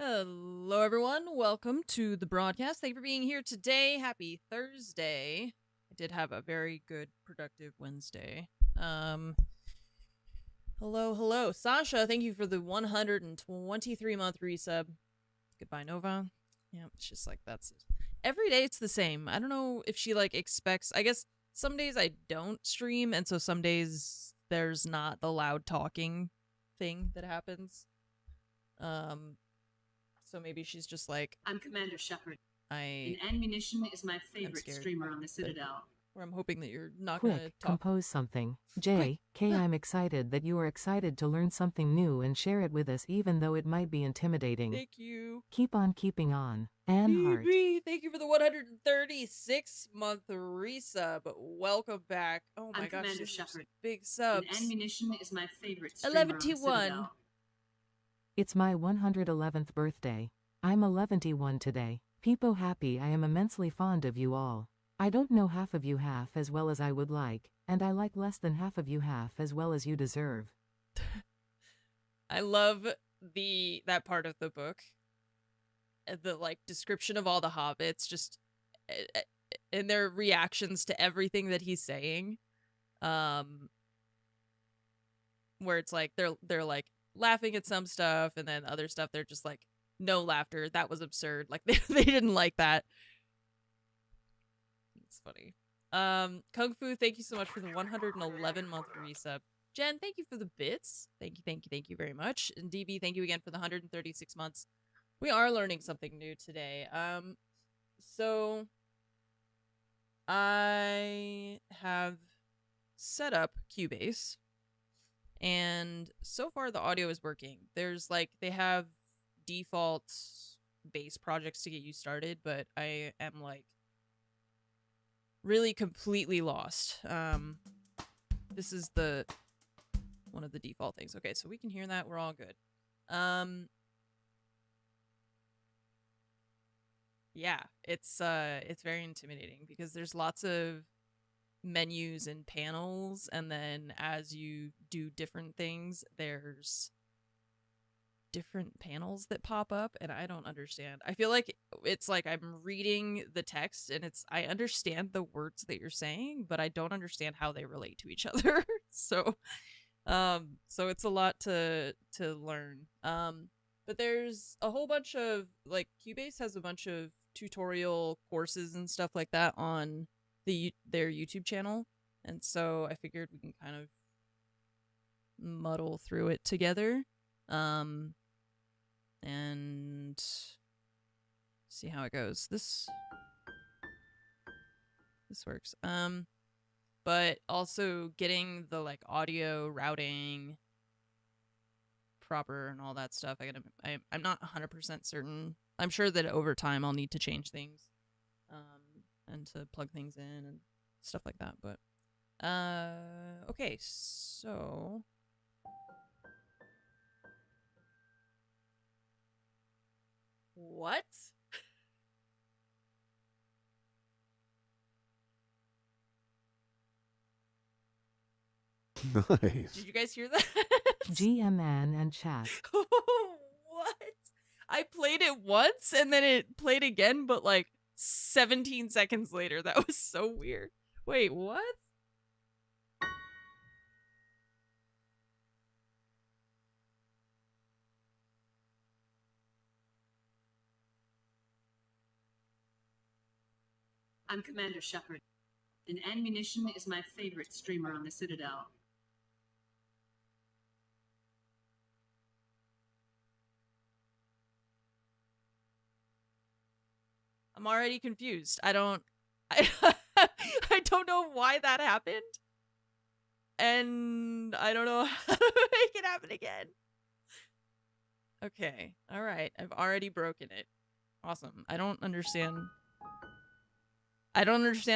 Hello, everyone. Welcome to the broadcast. Thank you for being here today. Happy Thursday. I did have a very good, productive Wednesday. Hello. Sasha, thank you for the 123-month resub. Goodbye, Nova. Yeah, it's just like, that's it. Every day it's the same. I don't know if she, like, expects... I guess some days I don't stream, and so some days there's not the loud talking thing that happens. So maybe she's just like, I'm Commander Shepard. And Munition is my favorite streamer on the Citadel. Or I'm hoping that you're not going to Quick, talk. compose something. J, K, I'm excited that you are excited to learn something new and share it with us even though it might be intimidating. Thank you. Keep on keeping on. Anne Hart. Thank you for the 136-month resub. Welcome back. Oh my gosh, Commander Shepard. Big subs. Munition is my favorite streamer on the Citadel. It's my 111th birthday. I'm 111 today. Peepo happy. I am immensely fond of you all. I don't know half of you half as well as I would like, and I like less than half of you half as well as you deserve. I love that part of the book. The like description of all the hobbits, just and their reactions to everything that he's saying. Where it's like they're like laughing at some stuff, and then other stuff they're just like, no laughter, that was absurd. Like they didn't like that. It's funny. Kung Fu, thank you so much for the 111-month resub. Jen, thank you for the bits. Thank you very much. And DB, thank you again for the 136 months. We are learning something new today. So I have set up Cubase, and so far the audio is working. There's like, they have default bass projects to get you started, but I am like really completely lost. This is one of the default things. Okay, so we can hear that. We're all good. Yeah, it's very intimidating because there's lots of menus and panels, and then as you do different things, there's different panels that pop up, and I don't understand. I feel like it's like I'm reading the text and I understand the words that you're saying, but I don't understand how they relate to each other. So it's a lot to learn. But there's a whole bunch of, like, Cubase has a bunch of tutorial courses and stuff like that on their YouTube channel, and so I figured we can kind of muddle through it together. And see how it goes. This works. But also getting the like audio routing proper and all that stuff. I'm not 100% certain. I'm sure that over time I'll need to change things, and to plug things in and stuff like that. But okay, so. What? Nice. Did you guys hear that? GMN and chat. What? I played it once and then it played again, but like 17 seconds later. That was so weird. Wait, what? I'm Commander Shepard, and Munition is my favorite streamer on the Citadel. I'm already confused. I don't know why that happened. And I don't know how to make it happen again. Okay. All right. I've already broken it. Awesome. I don't understand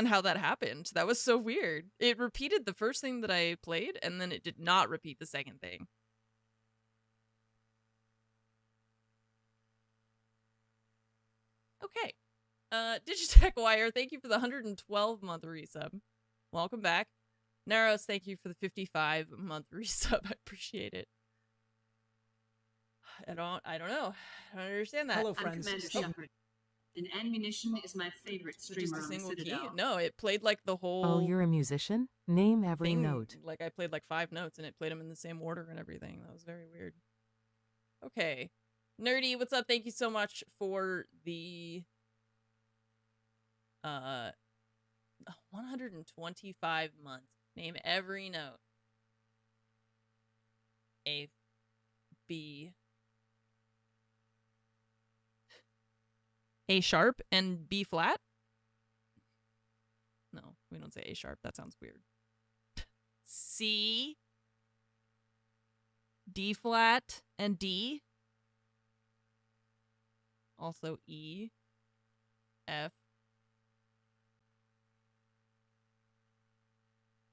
how that happened. That was so weird. It repeated the first thing that I played, and then it did not repeat the second thing. Okay. Digitech Wire, thank you for the 112-month resub. Welcome back. Naros, thank you for the 55-month resub. I appreciate it. I don't know. I don't understand that. Hello, I'm friends. Commander Steve- Shepard, and Ammunition is my favorite So just streamer a on the single key? Citadel. No, it played like the whole Oh, you're a musician? Name every thing. note. Like I played like 5 notes and it played them in the same order and everything. That was very weird. Okay. Nerdy, what's up? Thank you so much for the 125 months. Name every note. A, B, A sharp and B flat? No, we don't say A sharp. That sounds weird. C, D flat, and D. Also E, F,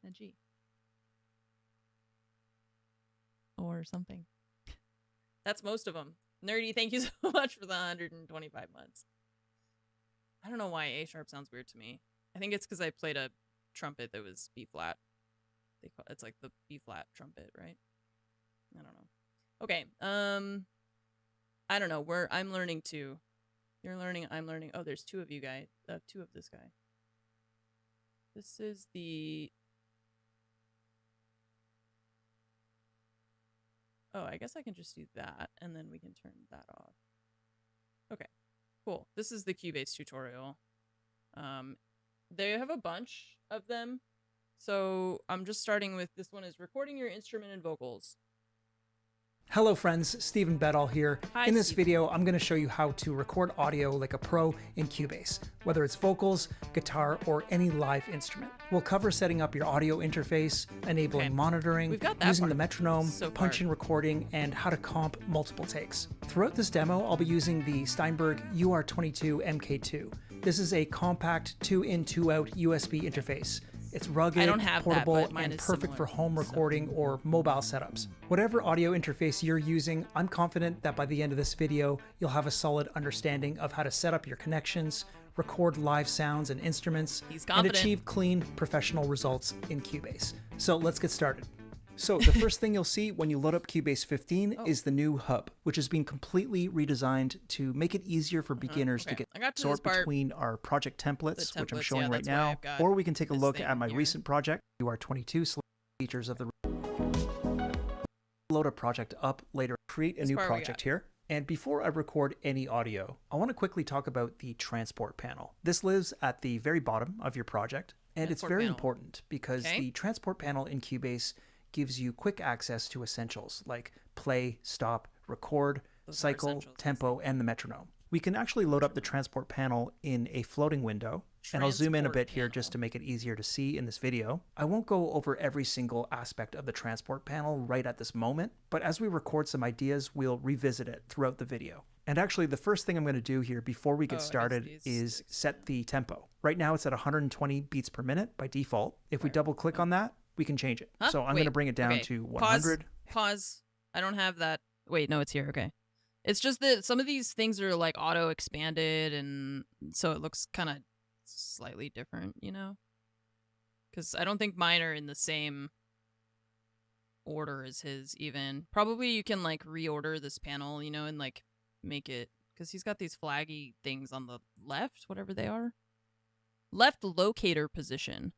and G. Or something. That's most of them. Nerdy, thank you so much for the 125 months. I don't know why A sharp sounds weird to me. I think it's because I played a trumpet that was B flat. It's like the B flat trumpet, right? I don't know. Okay. I don't know. I'm learning too. You're learning. I'm learning. Oh, there's 2 of you guys. 2 of this guy. This is the. Oh, I guess I can just do that, and then we can turn that off. Okay, cool. This is the Cubase tutorial. They have a bunch of them, so I'm just starting with this one is recording your instrument and vocals. Hello friends, Stephen Bedall here. Hi, In this Stephen. video, I'm going to show you how to record audio like a pro in Cubase, whether it's vocals, guitar, or any live instrument. We'll cover setting up your audio interface, enabling Okay. monitoring, We've got that using part the metronome, so far. punch-in recording, and how to comp multiple takes. Throughout this demo, I'll be using the Steinberg UR22 MK2. This is a compact 2-in 2-out USB interface. It's rugged, I don't have that, portable, but mine and is perfect for similar, home so. recording or mobile setups. Whatever audio interface you're using, I'm confident that by the end of this video, you'll have a solid understanding of how to set up your connections, record live sounds and instruments, He's and confident. achieve clean, professional results in Cubase. So let's get started. So the first thing you'll see when you load up Cubase 15 is the new hub, which has been completely redesigned to make it easier for beginners to okay. get I got to sort this part. between our project templates, The which I'm templates, showing yeah, right that's why now, I've got or we can take a this look thing at my here. recent project, UR22 features of the load a project up later, create a This new part we project got. here. And before I record any audio, I want to quickly talk about the transport panel. This lives at the very bottom of your project, and it's Transport very panel. important because Okay. the transport panel in Cubase gives you quick access to essentials like play, stop, record, Those are cycle, essentials, tempo, and the metronome. We can actually load up the transport panel in a floating window, and I'll zoom in a Transport bit here just panel. to make it easier to see in this video. I won't go over every single aspect of the transport panel right at this moment, but as we record some ideas, we'll revisit it throughout the video. And actually, the first thing I'm going to do here before we Oh, I get guess started these is sticks. set the tempo. Right now it's at 120 beats per minute by default. If we double click on that, we can change it. Huh? So I'm Wait, going to bring it down okay. to 100. Pause. I don't have that. Wait, no, it's here. Okay. It's just that some of these things are like auto expanded, and so it looks kind of slightly different, you know? Because I don't think mine are in the same order as his, even. Probably you can like reorder this panel, you know, and like make it. Because he's got these flaggy things on the left, whatever they are. Left locator position.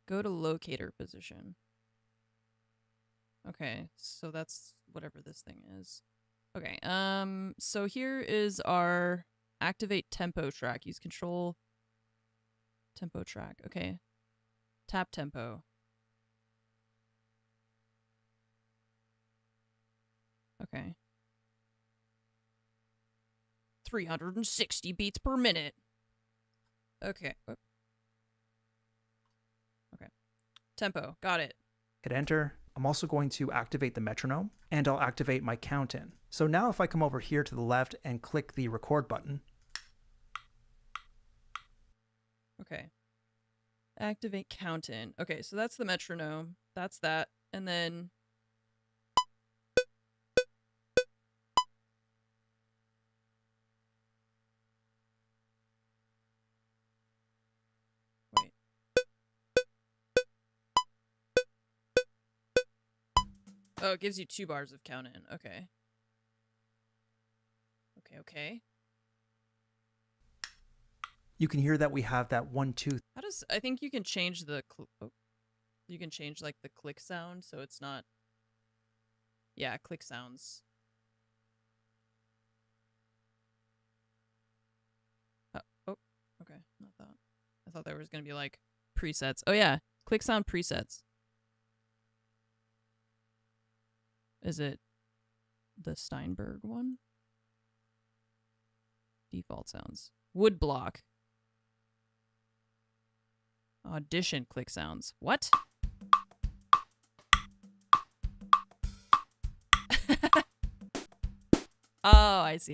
Go to locator position. Okay, so that's whatever this thing is. Okay, so here is our activate tempo track. Use control tempo track. Okay. Tap tempo. Okay. 360 beats per minute. Okay. Okay. Tempo. Got it. Hit enter. I'm also going to activate the metronome, and I'll activate my count in. So now if I come over here to the left and click the record button, Okay. Activate count in. Okay, so that's the metronome. That's that. And then wait. Oh, it gives you 2 bars of count in. Okay. Okay. You can hear that we have that 1, 2. How does I think you can change the you can change like the click sound so it's not. Yeah, click sounds. Oh, okay, not that. I thought there was gonna be like presets. Oh yeah, click sound presets. Is it the Steinberg one? Default sounds. Wood block. Audition click sounds. What? Oh, I see.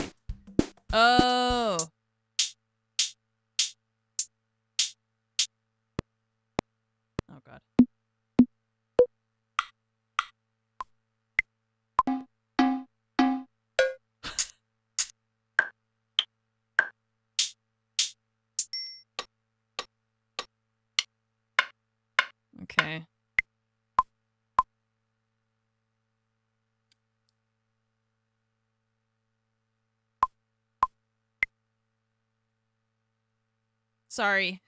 Oh. Oh, God. Okay. Sorry.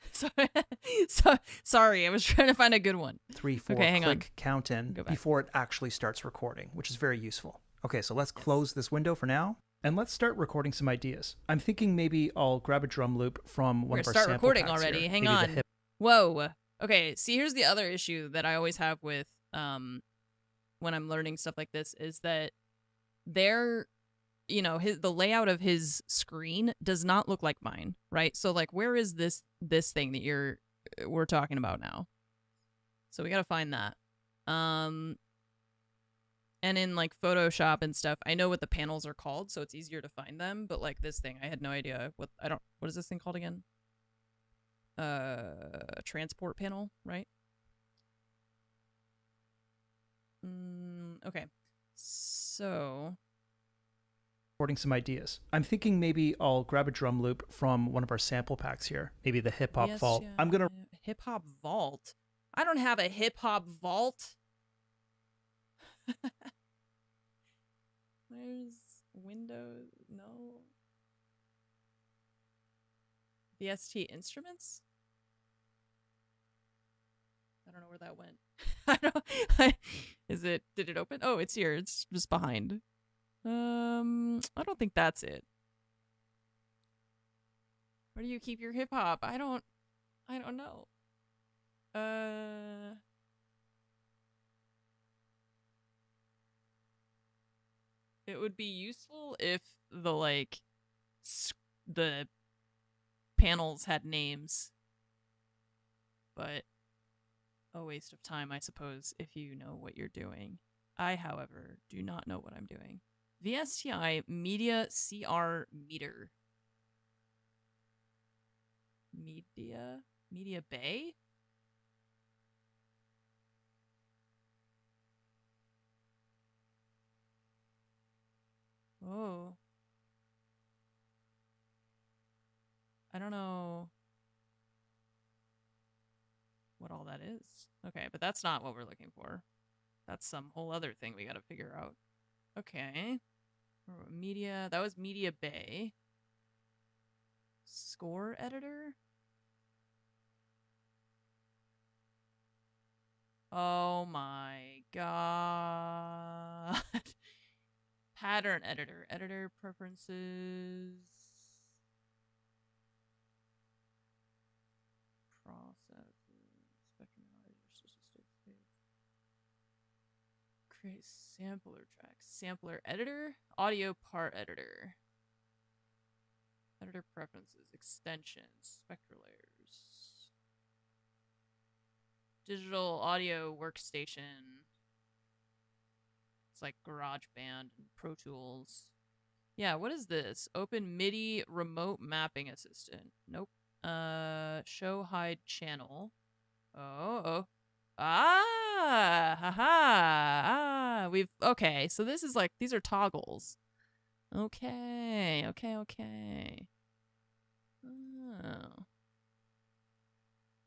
Sorry. I was trying to find a good one. 3, 4 Okay, hang on. click count in Go back. before it actually starts recording, which is very useful. Okay, so let's close this window for now, and let's start recording some ideas. I'm thinking maybe I'll grab a drum loop from one We're of our start sample recording packs already. here. Hang Maybe the on. hip- Whoa. Okay, see, here's the other issue that I always have with when I'm learning stuff like this is that the layout of his screen does not look like mine, right? So like where is this thing that we're talking about now? So we got to find that. And in like Photoshop and stuff, I know what the panels are called, so it's easier to find them, but like this thing, I had no idea what is this thing called again? Transport panel, right? Okay. So recording some ideas. I'm thinking maybe I'll grab a drum loop from one of our sample packs here. Maybe the hip hop vault. yeah, I'm gonna hip hop vault. I don't have a hip hop vault. There's Windows. No. VST Instruments? I don't know where that went. Did it open? Oh, it's here. It's just behind. I don't think that's it. Where do you keep your hip hop? I don't know. It would be useful if the panels had names, but a waste of time, I suppose, if you know what you're doing. I, however, do not know what I'm doing. VSTI Media CR Meter. Media Bay? Oh. I don't know what all that is. Okay, but that's not what we're looking for. That's some whole other thing we gotta figure out. Okay. Media, that was Media Bay. Score editor? Oh my god. Pattern editor. Editor preferences. Processes. Spectrum statistics. Create sampler tracks. Sampler editor. Audio part editor. Editor preferences. Extensions. Spectral layers. Digital audio workstation. It's like GarageBand and Pro Tools. Yeah, what is this? Open MIDI remote mapping assistant. Nope. Show hide channel. Oh. Ah, haha. Okay, so this is like, these are toggles. Okay. Oh.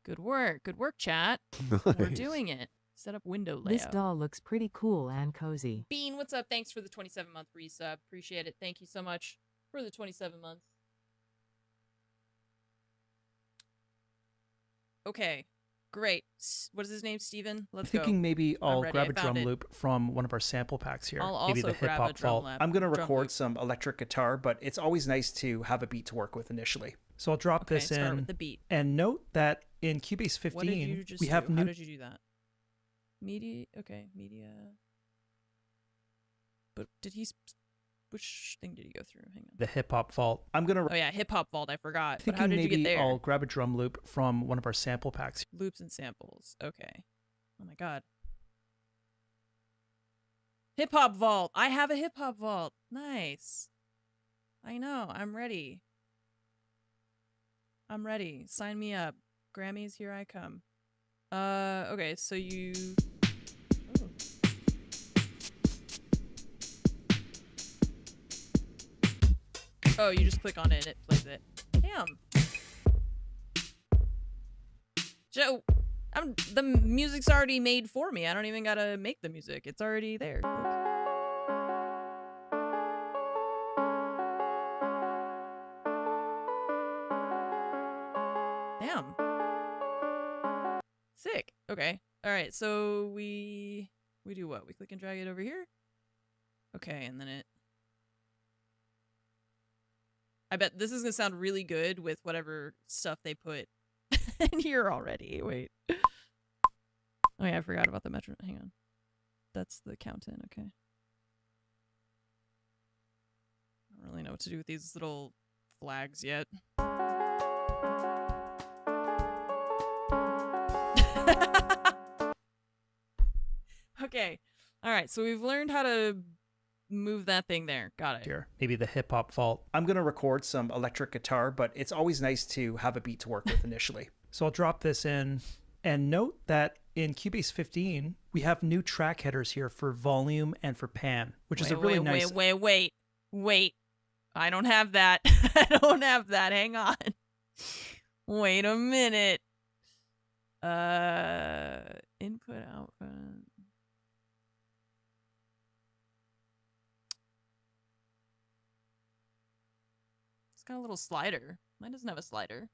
Good work, chat. We're doing it. Set up window layout. This doll looks pretty cool and cozy. Bean, what's up? Thanks for the 27-month resub. Appreciate it. Thank you so much for the 27 months. Okay, great. What is his name, Steven? Let's go. Thinking maybe I'll ready. grab I a found drum it. loop from one of our sample packs here. I'll Maybe also the hip grab a hop drum vault. lab- I'm going to drum record loop. some electric guitar, but it's always nice to have a beat to work with initially. So I'll drop Okay, this start in. with the beat. And note that in Cubase What did you 15, just we have do? new How did you do that? Media. Okay, media. But did he? Which thing did he go through? Hang on. the hip hop vault. I'm going to Oh yeah, hip hop vault. I forgot. But thinking how did you maybe get there? I'll grab a drum loop from one of our sample packs. Loops and samples. Okay. Oh my god. Hip hop vault. I have a hip hop vault. Nice. I know. I'm ready. I'm ready. Sign me up. Grammys, here I come. Okay, so you... Ooh. Oh, you just click on it and it plays it. Damn. Joe, the music's already made for me. I don't even gotta make the music. It's already there. Look. Damn. Sick. Okay. All right. So we do what? We click and drag it over here. Okay, and then it. I bet this is gonna sound really good with whatever stuff they put in here already. Wait. Oh yeah, I forgot about the metro. Hang on. That's the count in. Okay. I don't really know what to do with these little flags yet. Okay. All right. So we've learned how to move that thing there. Got it. Here, maybe the hip hop vault. I'm going to record some electric guitar, but it's always nice to have a beat to work with initially. So I'll drop this in and note that in Cubase 15, we have new track headers here for volume and for pan, which is a really nice... Wait. I don't have that. I don't have that. Hang on. Wait a minute. Input, output. It's got a little slider. Mine doesn't have a slider.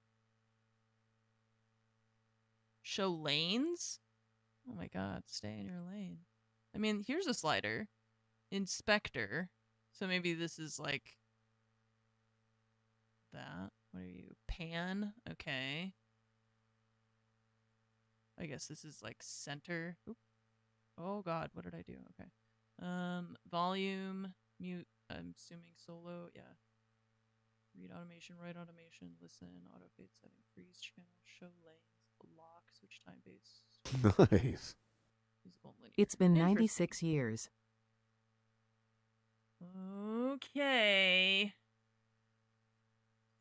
Show lanes? Oh my god, stay in your lane. I mean, here's a slider. Inspector. So maybe this is like that. What are you? Pan? Okay. I guess this is like center. Oop. Oh god, what did I do? Okay. Volume, mute, I'm assuming solo, yeah. Read automation, write automation, listen, auto fade setting, freeze channel, show lanes, lock, switch time base. Nice. Visible linear. It's been Interesting. 96 years. Okay.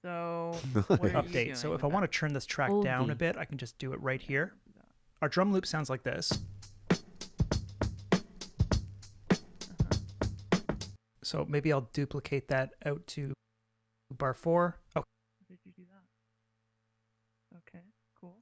So Nice. what are you Update. doing So if with I that? want to turn this track Oldie. down a bit, I can just do it right here. Do that. Our drum loop sounds like this. So maybe I'll duplicate that out to bar 4. Oh, How did you do that? Okay, cool.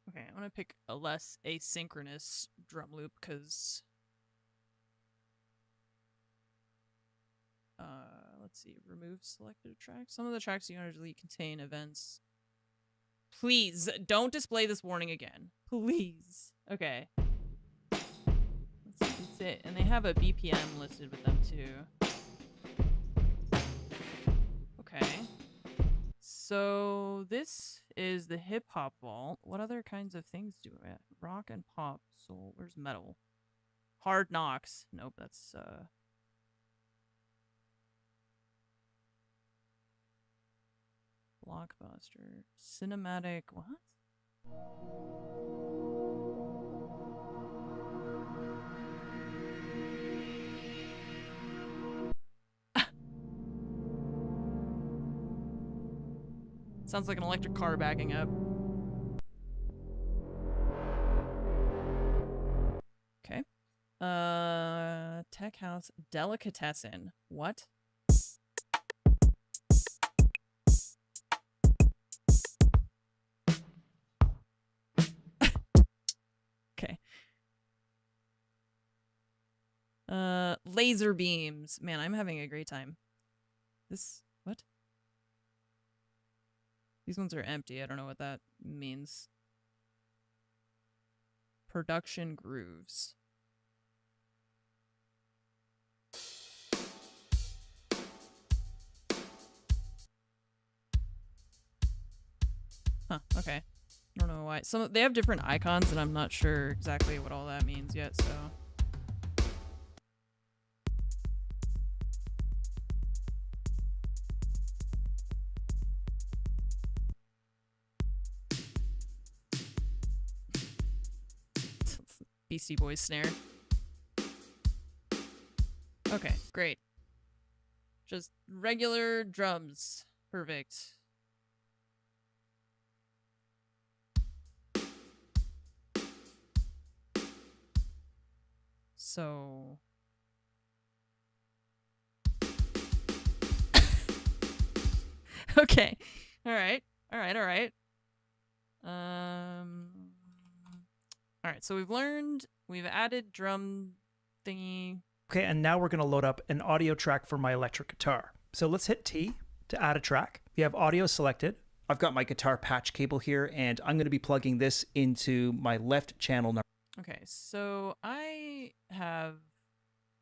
Okay, I'm gonna pick a less asynchronous drum loop because let's see, remove selected tracks. Some of the tracks you want to delete contain events. Please don't display this warning again. Please. Okay. Let's see, that's it. And they have a BPM listed with them too. Okay. So this is the hip hop vault. What other kinds of things do it? Rock and pop, soul. Where's metal? Hard knocks. Nope, that's blockbuster. Cinematic. What? Sounds like an electric car backing up. Okay. Stackhouse Delicatessen. What? Okay. Laser beams. Man, I'm having a great time. This, what? These ones are empty. I don't know what that means. Production grooves. Huh, okay. I don't know why. They have different icons and I'm not sure exactly what all that means yet, so. Beastie Boys snare. Okay, great. Just regular drums. Perfect. So... okay. Alright. Alright. Alright, so we've added drum thingy. Okay, and now we're going to load up an audio track for my electric guitar. So let's hit T to add a track. We have audio selected. I've got my guitar patch cable here, and I'm going to be plugging this into my left channel Okay, so I have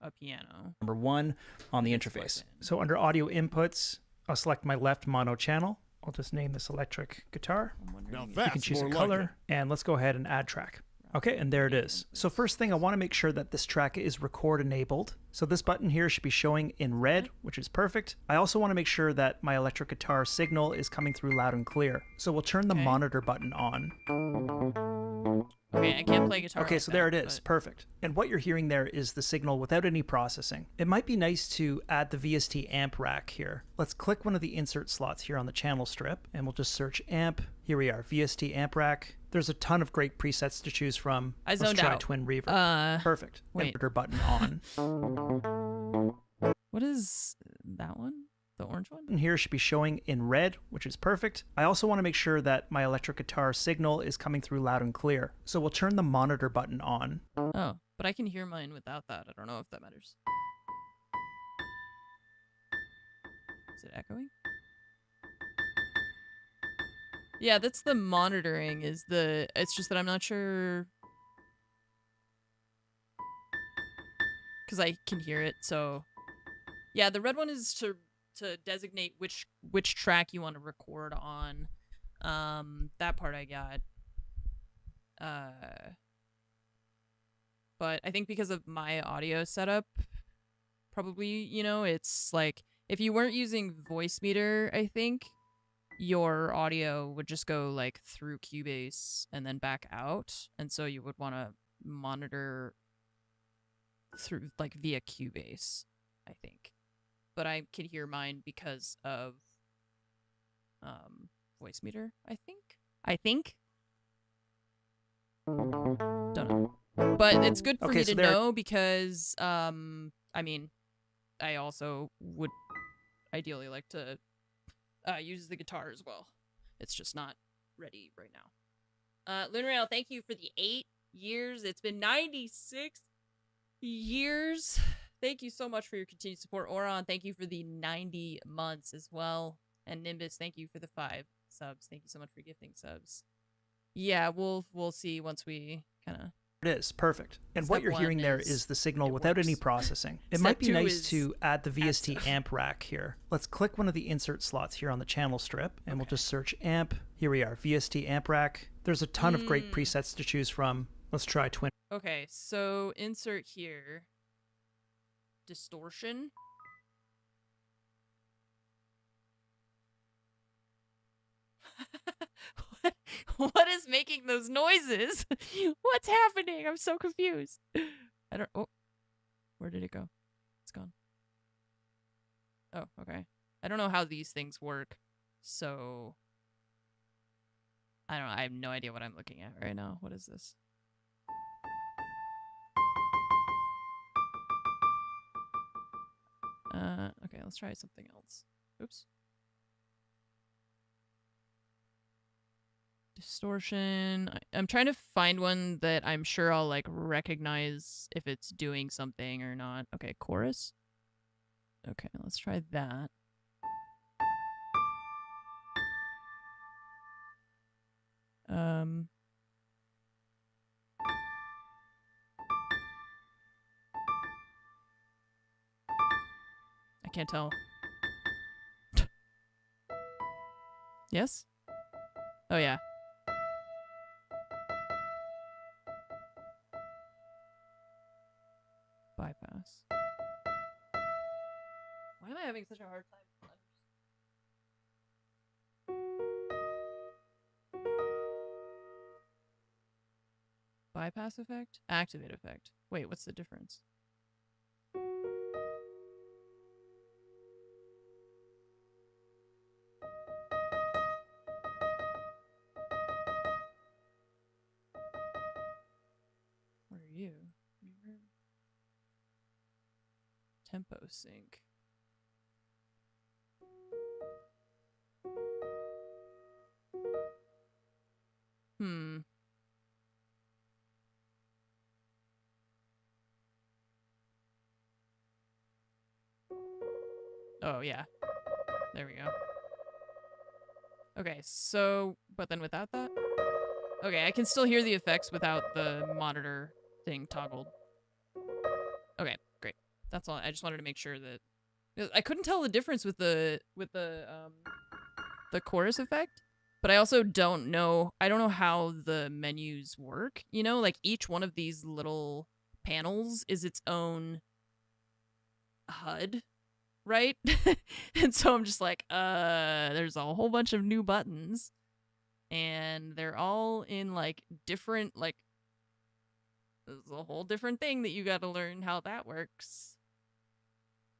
a piano. number 1 on the interface. So under audio inputs, I'll select my left mono channel. I'll just name this electric guitar. Now You that's can choose a more color, like it. and let's go ahead and add track. Okay, and there it is. So first thing, I want to make sure that this track is record enabled. So this button here should be showing in red, which is perfect. I also want to make sure that my electric guitar signal is coming through loud and clear. So we'll turn the Okay. monitor button on. Okay, I can't play guitar. Okay, like so there it that, is. but- Perfect. And what you're hearing there is the signal without any processing. It might be nice to add the VST amp rack here. Let's click one of the insert slots here on the channel strip, and we'll just search amp. Here we are, VST amp rack. There's a ton of great presets to choose from. I Let's zoned try out. twin reverb. Perfect. wait. Inverter button on. What is that one? The orange one? And here should be showing in red, which is perfect. I also want to make sure that my electric guitar signal is coming through loud and clear. So we'll turn the monitor button on. Oh, but I can hear mine without that. I don't know if that matters. Is it echoing? Yeah, that's the monitoring it's just that I'm not sure because I can hear it. So yeah, the red one is to designate which track you want to record on. That part I got. But I think because of my audio setup, probably, it's like if you weren't using voice meter, I think your audio would just go like through Cubase and then back out. And so you would want to monitor through like via Cubase, I think. But I can hear mine because of voice meter, I think. Don't know. But it's good for Okay, me so to there- know because I mean, I also would ideally like to use the guitar as well. It's just not ready right now. Lunarail, thank you for the 8 years. It's been 96 years. Thank you so much for your continued support. Oron, thank you for the 90 months as well. And Nimbus, thank you for the 5 subs. Thank you so much for gifting subs. Yeah, we'll see once we kind of... It is perfect. And Step what you're hearing one there is is the signal it without any works. processing. It Step might be 2 nice is to add the VST stuff. amp rack here. Let's click one of the insert slots here on the channel strip, and we'll Okay. just search amp. Here we are, VST amp rack. There's a ton of great presets to choose from. Let's try twin. Okay, so insert here. Distortion. What is making those noises? What's happening? I'm so confused. I don't... Oh. Where did it go? It's gone. Oh, okay. I don't know how these things work, so... I don't know. I have no idea what I'm looking at right now. What is this? let's try something else. Oops. Distortion. I'm trying to find one that I'm sure I'll like recognize if it's doing something or not. Okay, chorus. Okay, let's try that. I can't tell. Yes? Oh yeah. Bypass. Why am I having such a hard time? Bypass effect? Activate effect. Wait, what's the difference? Where are you? Tempo sync. Oh, yeah. There we go. Okay, so, but then without that? Okay, I can still hear the effects without the monitor thing toggled. Okay, great. That's all. I just wanted to make sure that I couldn't tell the difference with the chorus effect, but I also don't know. I don't know how the menus work. You know, like each one of these little panels is its own HUD, right? And so I'm just like, there's a whole bunch of new buttons, and they're all in like different, like, there's a whole different thing that you got to learn how that works.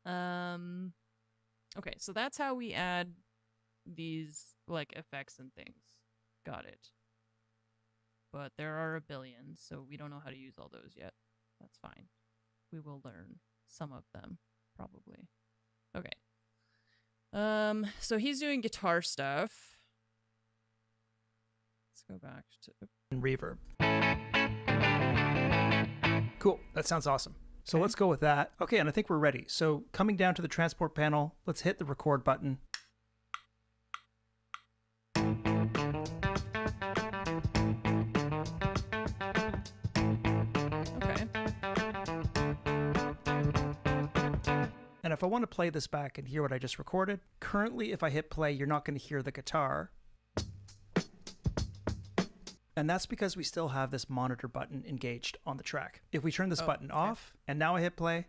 Okay, so that's how we add these like effects and things. Got it. But there are a billion, so we don't know how to use all those yet. That's fine. We will learn some of them, probably. Okay. So he's doing guitar stuff. Let's go back to reverb. Cool. That sounds awesome. So let's go with that. Okay, and I think we're ready. So coming down to the transport panel, let's hit the record button. Okay. And if I want to play this back and hear what I just recorded, currently if I hit play, you're not going to hear the guitar. And that's because we still have this monitor button engaged on the track. If we turn this button off, and now I hit play,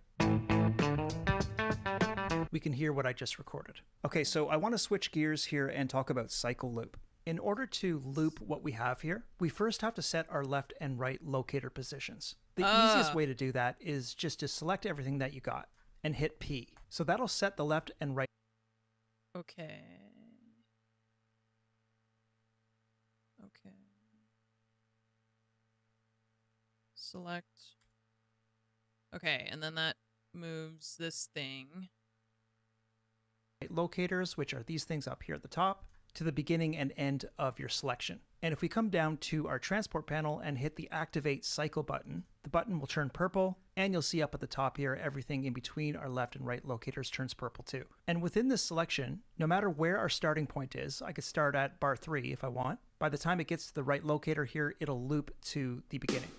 we can hear what I just recorded. Okay, so I want to switch gears here and talk about cycle loop. In order to loop what we have here, we first have to set our left and right locator positions. The easiest way to do that is just to select everything that you got and hit P. So that'll set the left and right. Okay. Okay. Select. Okay, and then that moves this thing. Locators, which are these things up here at the top, to the beginning and end of your selection. And if we come down to our transport panel and hit the activate cycle button, the button will turn purple, and you'll see up at the top here, everything in between our left and right locators turns purple too. And within this selection, no matter where our starting point is, I could start at bar 3 if I want. By the time it gets to the right locator here, it'll loop to the beginning.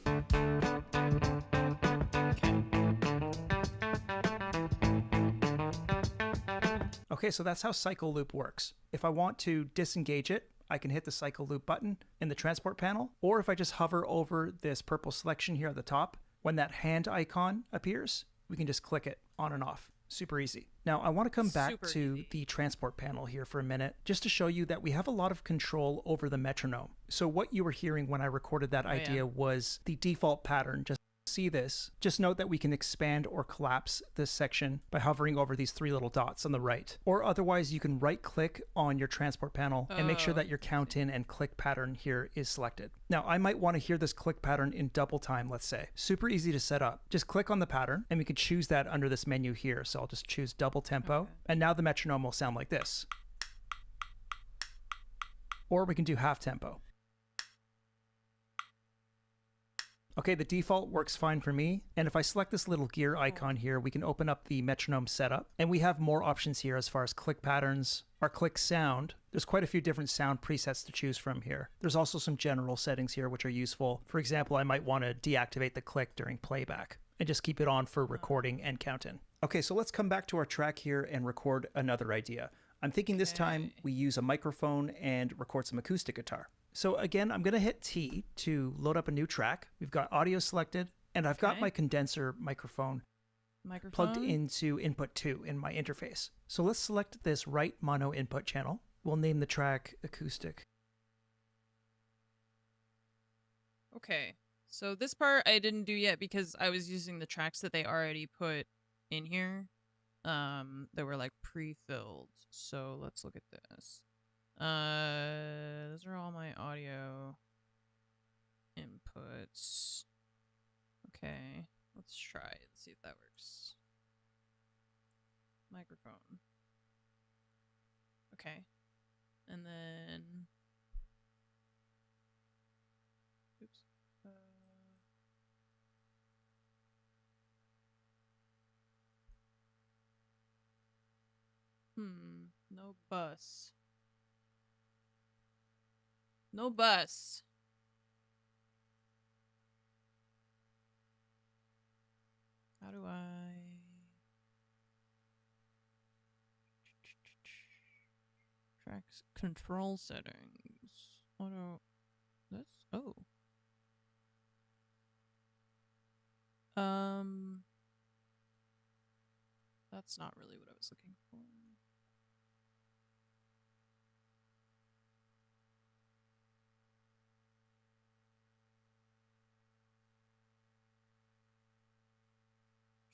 Okay, so that's how cycle loop works. If I want to disengage it, I can hit the cycle loop button in the transport panel, or if I just hover over this purple selection here at the top, when that hand icon appears, we can just click it on and off. Super easy. Now I want to come back to the transport panel here for a minute, just to show you that we have a lot of control over the metronome. So what you were hearing when I recorded that idea was the default pattern, just see this, just note that we can expand or collapse this section by hovering over these 3 little dots on the right. Or otherwise, you can right-click on your transport panel and make sure that your count in and click pattern here is selected. Now, I might want to hear this click pattern in double time, let's say. Super easy to set up. Just click on the pattern, and we can choose that under this menu here. So I'll just choose double tempo, and now the metronome will sound like this. Or we can do half tempo. Okay, the default works fine for me, and if I select this little gear icon here, we can open up the metronome setup, and we have more options here as far as click patterns, our click sound. There's quite a few different sound presets to choose from here. There's also some general settings here which are useful. For example, I might want to deactivate the click during playback and just keep it on for recording and count in. Okay, so let's come back to our track here and record another idea. I'm thinking this time we use a microphone and record some acoustic guitar. So again, I'm going to hit T to load up a new track. We've got audio selected, and I've got my condenser microphone plugged into input 2 in my interface. So let's select this right mono input channel. We'll name the track acoustic. Okay, so this part I didn't do yet because I was using the tracks that they already put in here. That were like pre-filled. So let's look at this. Those are all my audio inputs. Okay, let's try it. Let's see if that works. Microphone. Okay, and then oops. No bus. No bus. How do I... Tracks control settings. Auto... This? Oh. That's not really what I was looking for.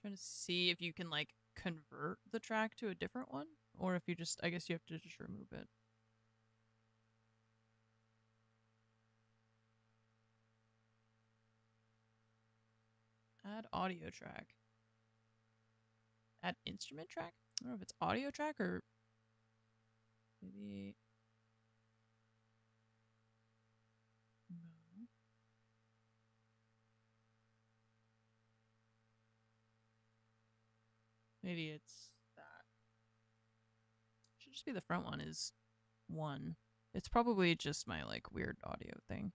Trying to see if you can like convert the track to a different one, or if you just, I guess you have to just remove it. Add audio track. Add instrument track? I don't know if it's audio track or maybe... No. Maybe it's that. Should just be the front one is 1. It's probably just my like weird audio thing.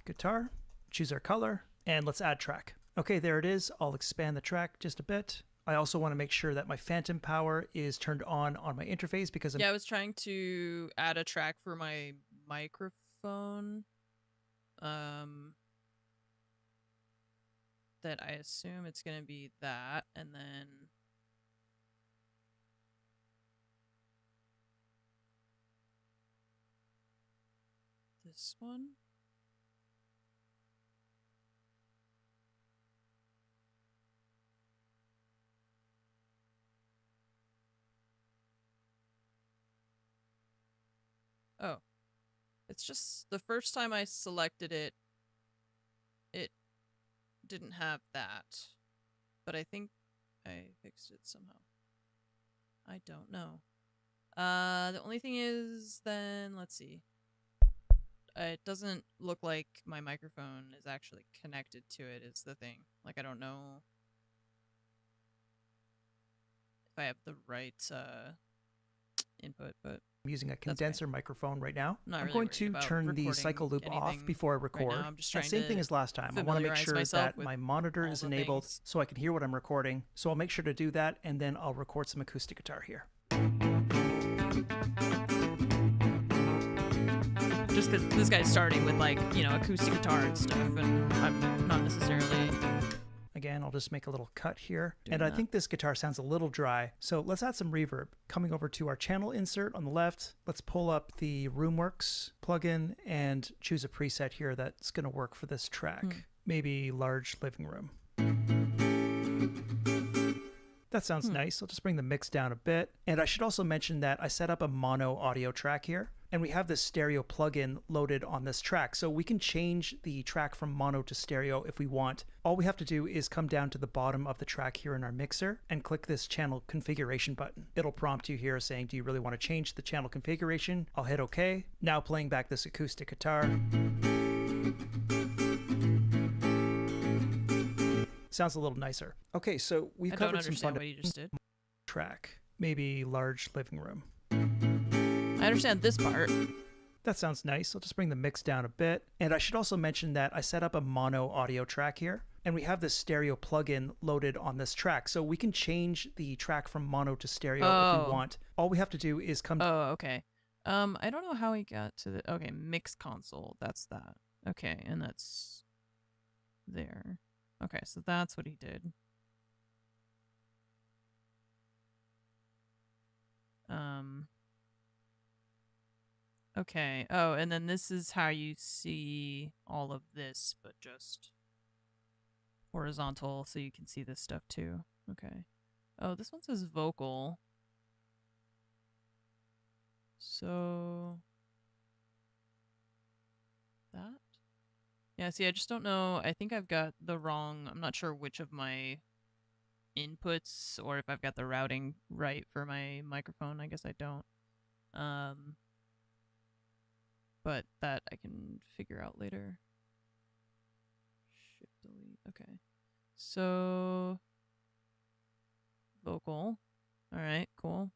Guitar, choose our color, and let's add track. Okay, there it is. I'll expand the track just a bit. I also want to make sure that my phantom power is turned on my interface because I was trying to add a track for my microphone. That I assume it's going to be that, and then this one. Oh, it's just the first time I selected it, it didn't have that, but I think I fixed it somehow. I don't know. The only thing is then, let's see. It doesn't look like my microphone is actually connected to it is the thing. Like, I don't know if I have the right input, but I'm using a condenser microphone right now. I'm really going to turn the cycle loop off before I record. Right now. I'm just trying same thing as last time. I want to make sure that my monitor is enabled so I can hear what I'm recording. So I'll make sure to do that, and then I'll record some acoustic guitar here. Just because this guy's starting with, like, you know, acoustic guitar and stuff, and I'm not necessarily... again. I'll just make a little cut here. Doing And I that. think this guitar sounds a little dry. So let's add some reverb. Coming over to our channel insert on the left, let's pull up the Roomworks plugin and choose a preset here that's going to work for this track. Maybe large living room. That sounds nice. I'll just bring the mix down a bit. And I should also mention that I set up a mono audio track here. And we have this stereo plugin loaded on this track. So we can change the track from mono to stereo if we want. All we have to do is come down to the bottom of the track here in our mixer and click this channel configuration button. It'll prompt you here saying, do you really want to change the channel configuration? I'll hit OK. Now playing back this acoustic guitar. Sounds a little nicer. Okay, so we've I covered don't some understand fun what you just did. track. Maybe large living room. I understand this part. That sounds nice. I'll just bring the mix down a bit. And I should also mention that I set up a mono audio track here. And we have this stereo plugin loaded on this track. So we can change the track from mono to stereo if we want. All we have to do is come... Oh, okay. I don't know how he got to the... Okay, mix console. That's that. Okay, and that's there. Okay, so that's what he did. Okay. Oh, and then this is how you see all of this, but just horizontal, so you can see this stuff too. Okay. Oh, this one says vocal. So that? Yeah, see, I just don't know. I think I've got the wrong... I'm not sure which of my inputs or if I've got the routing right for my microphone. I guess I don't. But that I can figure out later. Shift delete. Okay. So vocal. All right, cool.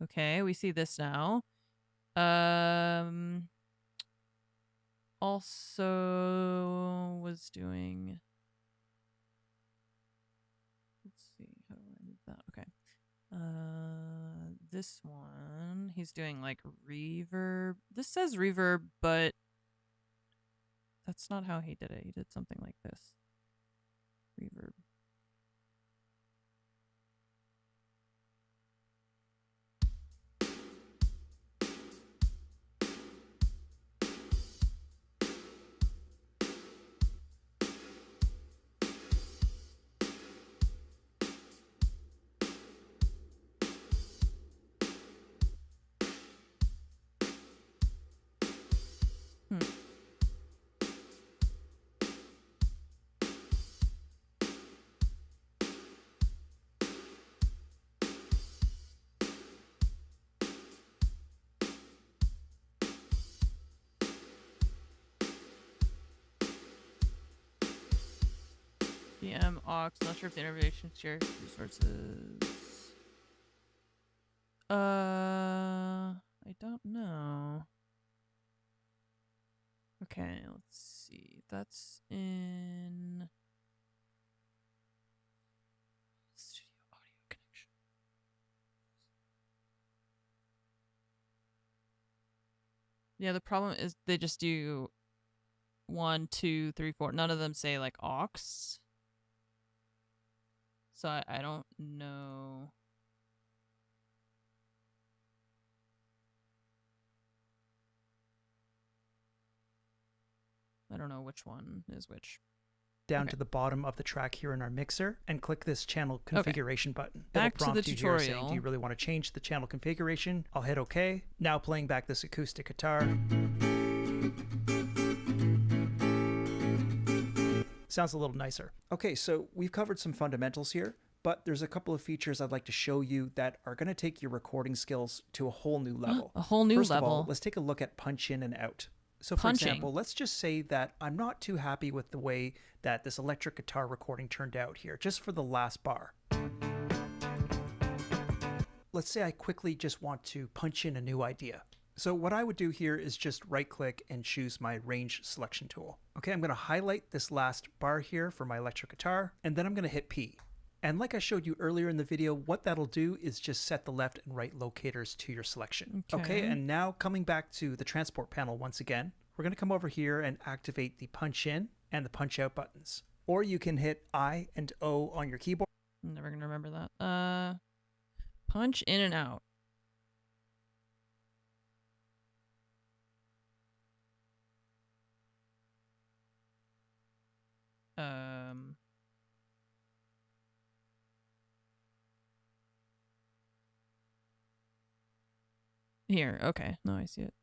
Okay, we see this now. Also was doing... Let's see, how do I move that? Okay. This one, he's doing like reverb. This says reverb, but that's not how he did it. He did something like this. Reverb. DM aux, not sure if the innovation shares resources. I don't know. Okay, let's see. That's in studio audio connection. Yeah, the problem is they just do 1, 2, 3, 4. None of them say like aux. So I don't know. I don't know which one is which. Down to the bottom of the track here in our mixer and click this channel configuration button. Back It'll to the prompt you here saying, tutorial. do you really want to change the channel configuration? I'll hit OK. Now playing back this acoustic guitar. Sounds a little nicer. Okay, so we've covered some fundamentals here, but there's a couple of features I'd like to show you that are going to take your recording skills to a whole new level. A whole new First level. of all, let's take a look at punch in and out. So for Punching. example, let's just say that I'm not too happy with the way that this electric guitar recording turned out here, just for the last bar. Let's say I quickly just want to punch in a new idea. So what I would do here is just right click and choose my range selection tool. Okay, I'm going to highlight this last bar here for my electric guitar, and then I'm going to hit P. And like I showed you earlier in the video, what that'll do is just set the left and right locators to your selection. Okay, and now coming back to the transport panel once again, we're going to come over here and activate the punch in and the punch out buttons. or you can hit I and O on your keyboard. I'm never gonna remember that. Punch in and out. Here, okay. No, I see it.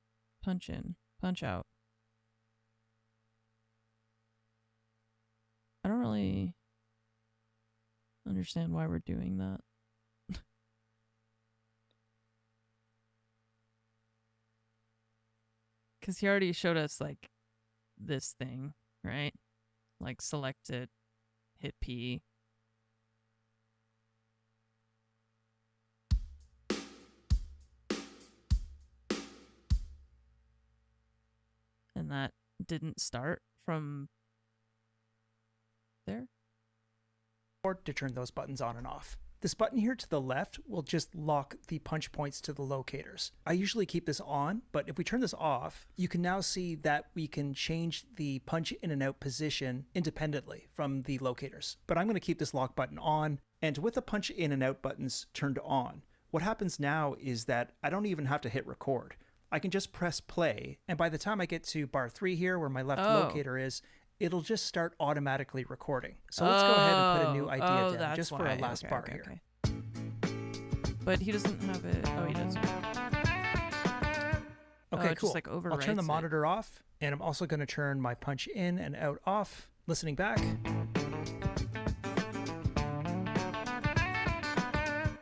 Punch in, punch out. I don't really understand why we're doing that. Because he already showed us, like, this thing, right? Like, select it, hit P. And that didn't start from there? To turn those buttons on and off. This button here to the left will just lock the punch points to the locators. I usually keep this on, but if we turn this off, you can now see that we can change the punch in and out position independently from the locators. But I'm going to keep this lock button on, and with the punch in and out buttons turned on, what happens now is that I don't even have to hit record. I can just press play, and by the time I get to bar 3 here, where my left locator is, it'll just start automatically recording. So let's go ahead and put a new idea down just for a last bar here. But he doesn't have it. Oh, he does. Okay, cool. Just, like, I'll turn the overwrites monitor off, and I'm also going to turn my punch in and out off. Listening back.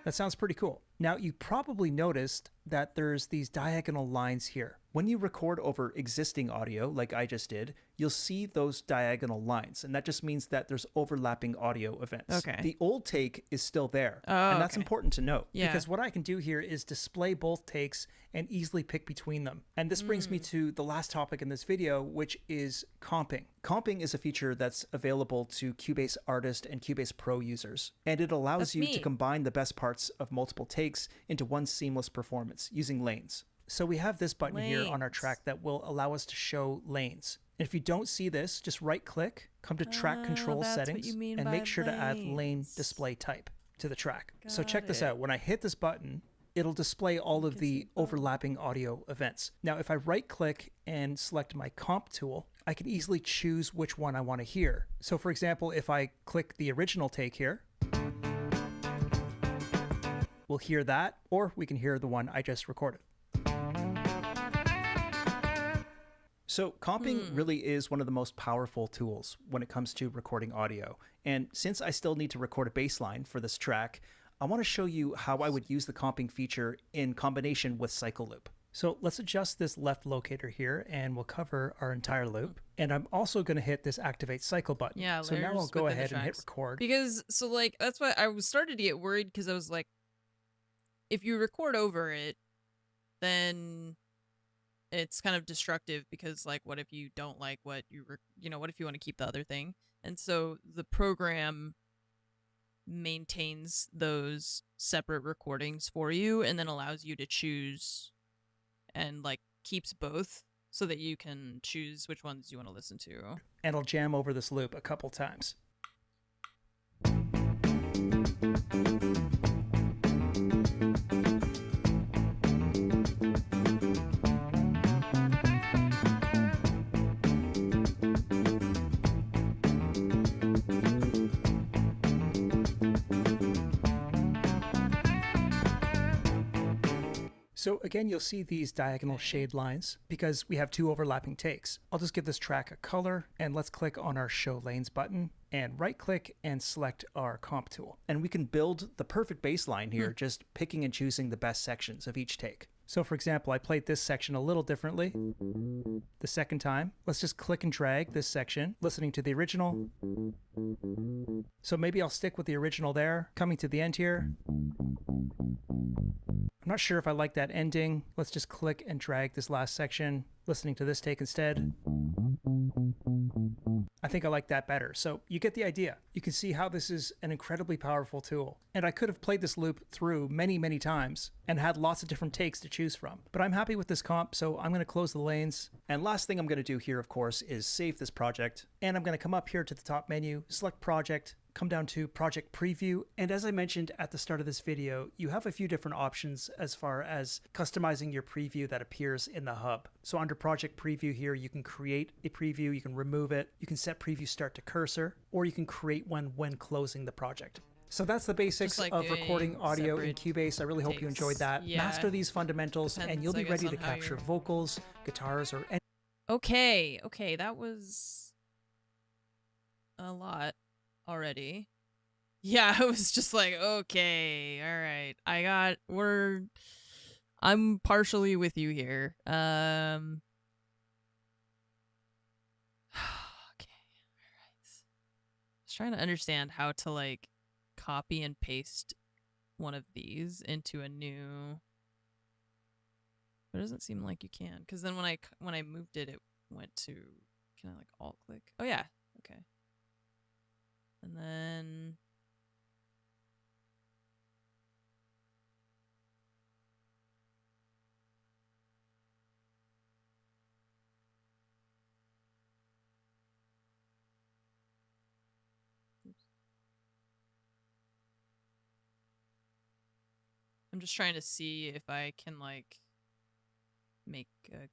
That sounds pretty cool. Now, you probably noticed that there's these diagonal lines here. When you record over existing audio, like I just did, you'll see those diagonal lines, and that just means that there's overlapping audio events. Okay. The old take is still there, Oh, and that's okay. important to note, Yeah. because what I can do here is display both takes and easily pick between them. And this brings me to the last topic in this video, which is comping. Comping is a feature that's available to Cubase Artist and Cubase Pro users, and it allows That's you me. to combine the best parts of multiple takes into one seamless performance using lanes. So we have this button here on our Lanes. track that will allow us to show lanes. And if you don't see this, just right click, come to track control that's what settings, you mean and by make sure to add lane lanes. display type to the track. So Got check this it. out. When I hit this button, it'll display all of can the see both. overlapping audio events. Now, if I right click and select my comp tool, I can easily choose which one I want to hear. So for example, if I click the original take here, we'll hear that, or we can hear the one I just recorded. So comping really is one of the most powerful tools when it comes to recording audio. And since I still need to record a bass line for this track, I want to show you how I would use the comping feature in combination with cycle loop. So let's adjust this left locator here, and we'll cover our entire loop. And I'm also going to hit this activate cycle button. Yeah, so now I'll layers go within the ahead and hit tracks. record. Because, so, like, that's why I was started to get worried, because I was like, if you record over it, then it's kind of destructive, because, like, what if you don't like what you, what if you want to keep the other thing? And so the program maintains those separate recordings for you, and then allows you to choose, and, like, keeps both, so that you can choose which ones you want to listen to. And I'll jam over this loop a couple times. So again, you'll see these diagonal shade lines because we have two overlapping takes. I'll just give this track a color, and let's click on our Show Lanes button and right click and select our comp tool. And we can build the perfect bass line here, just picking and choosing the best sections of each take. So for example, I played this section a little differently the second time. Let's just click and drag this section, listening to the original. So maybe I'll stick with the original there, coming to the end here. I'm not sure if I like that ending. Let's just click and drag this last section, listening to this take instead. I think I like that better. So you get the idea. You can see how this is an incredibly powerful tool. And I could have played this loop through many, many times and had lots of different takes to choose from. But I'm happy with this comp, so I'm going to close the lanes. And last thing I'm going to do here, of course, is save this project. And I'm going to come up here to the top menu, select project, come down to project preview. And as I mentioned at the start of this video, you have a few different options as far as customizing your preview that appears in the hub. So under project preview here, you can create a preview, you can remove it, you can set preview start to cursor, or you can create one when closing the project. So that's the basics of recording audio in Cubase. I really hope you enjoyed that. Yeah. Master these fundamentals and you'll be ready to capture vocals, guitars, or any. Okay, that was a lot already. Yeah, I was just like, okay, all right. I'm partially with you here. Okay, all right. I was trying to understand how to like copy and paste one of these into a new. But it doesn't seem like you can, because then when I moved it, it went to. Can I like alt click? Oh yeah, okay. And then I'm just trying to see if I can like make a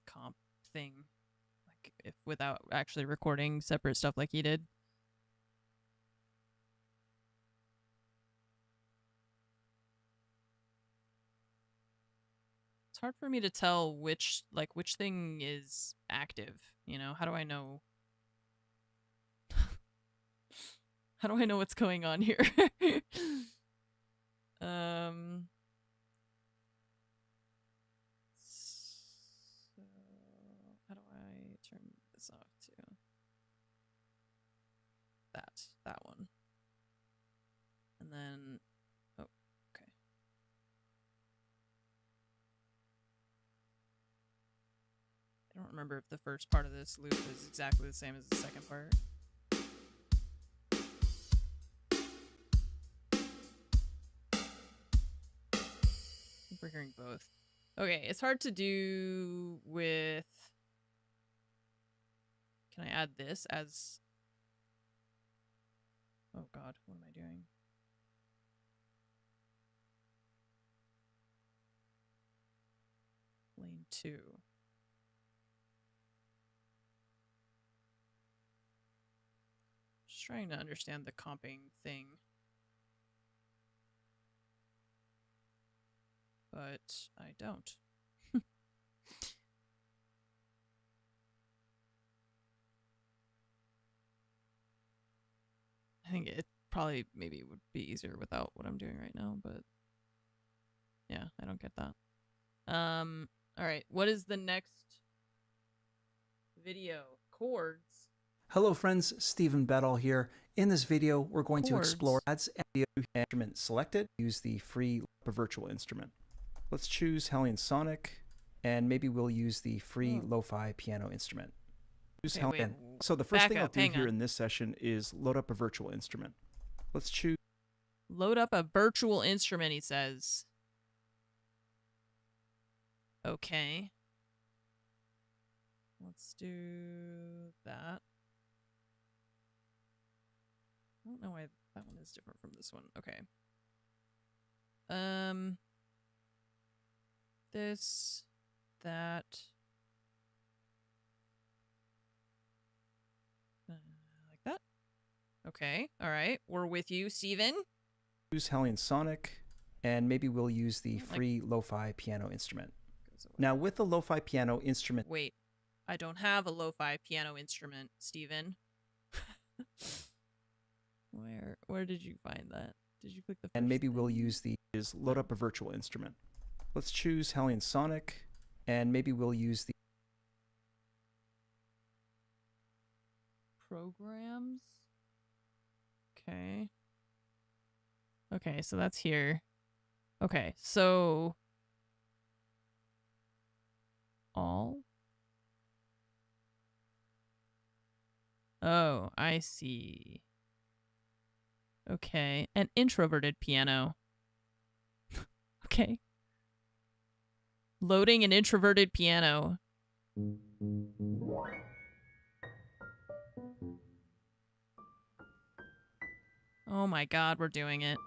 comp thing, like if without actually recording separate stuff like he did. It's hard for me to tell which thing is active, you know? How do I know? How do I know what's going on here? So how do I turn this off to that one? And then oh, okay. I don't remember if the first part of this loop is exactly the same as the second part. We're hearing both. Okay, it's hard to do with. Can I add this as? Oh God, what am I doing? Lane 2. Just trying to understand the comping thing. But I don't. I think it probably maybe would be easier without what I'm doing right now, but yeah, I don't get that. All right, what is the next video? Chords. Hello friends, Stephen Bedall here. In this video, we're going to explore adds audio instrument selected. Use the free virtual instrument. Let's choose Hellion Sonic, and maybe we'll use the free lo-fi piano instrument. So the first thing I'll do here in this session is load up a virtual instrument. Let's choose. Load up a virtual instrument, he says. Okay. Let's do that. I don't know why that one is different from this one. Okay. This, that. Like that. Okay. All right. We're with you, Steven. Use Hellion Sonic, and maybe we'll use the free lo-fi piano instrument. Now with the lo-fi piano instrument. Wait, I don't have a lo-fi piano instrument, Steven. Where did you find that? Did you click the first And maybe thing? we'll use the load up a virtual instrument. Let's choose Hellion Sonic, and maybe we'll use the programs. Okay. Okay, so that's here. Okay, so all. Oh, I see. Okay. An introverted piano. Okay. Loading an introverted piano. Oh my god, we're doing it.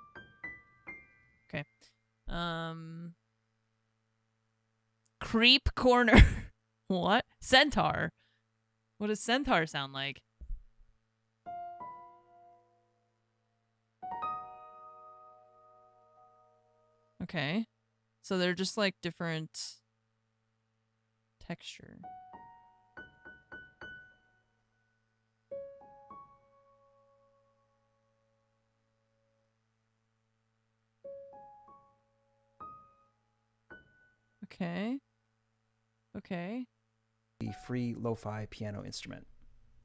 Okay. Creep corner. What? Centaur. What does centaur sound like? Okay. So they're just like different texture. Okay. Okay. The free lo-fi piano instrument.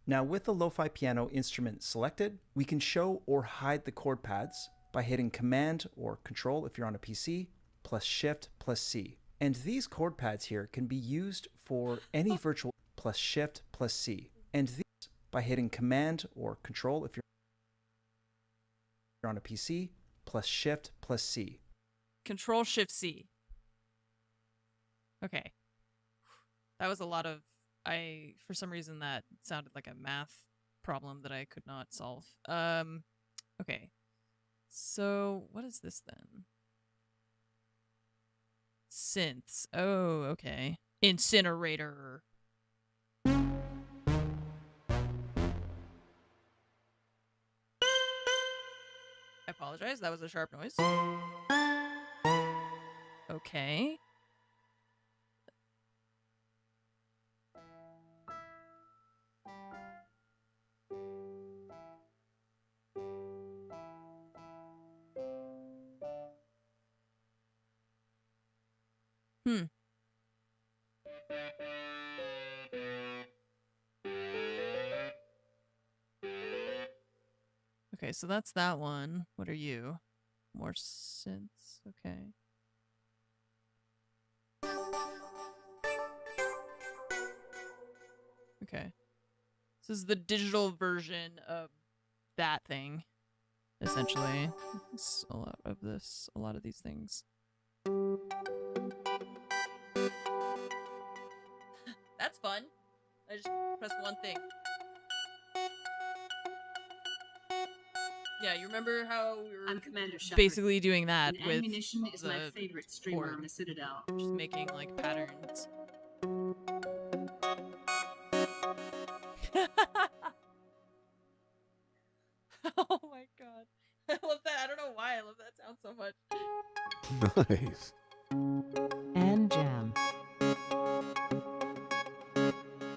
Now with the lo-fi piano instrument selected, we can show or hide the chord pads by hitting Command or Control if you're on a PC, plus Shift plus C. And these chord pads here can be used for any virtual plus Shift plus C. And these by hitting Command or Control if you're on a PC, plus Shift plus C. Control Shift C. Okay. That was a lot of for some reason that sounded like a math problem that I could not solve. Okay. So, what is this then? Synths. Oh, okay. Incinerator. I apologize. That was a sharp noise. Okay. Okay, so that's that one. What are you? More synths. Okay. Okay. This is the digital version of that thing, essentially. It's a lot of this, a lot of these things. That's fun. I just press one thing. Yeah, you remember how we were I'm Commander Shepard. basically doing that And with Munition is my the favorite streamer chord. on the Citadel. Just making like patterns. Oh my god. I love that. I don't know why I love that sound so much. Nice. And jam.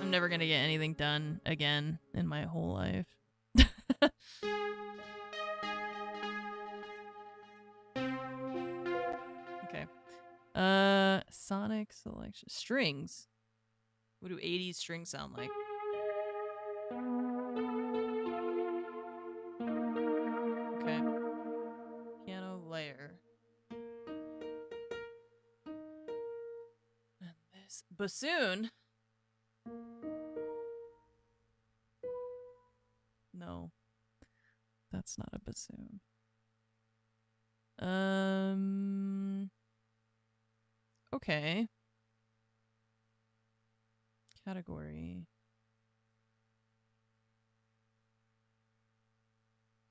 I'm never gonna get anything done again in my whole life. Okay. Sonic selection. Strings. What do 80s strings sound like? Okay. Piano layer. And this bassoon. No. That's not a bassoon. Okay. Category.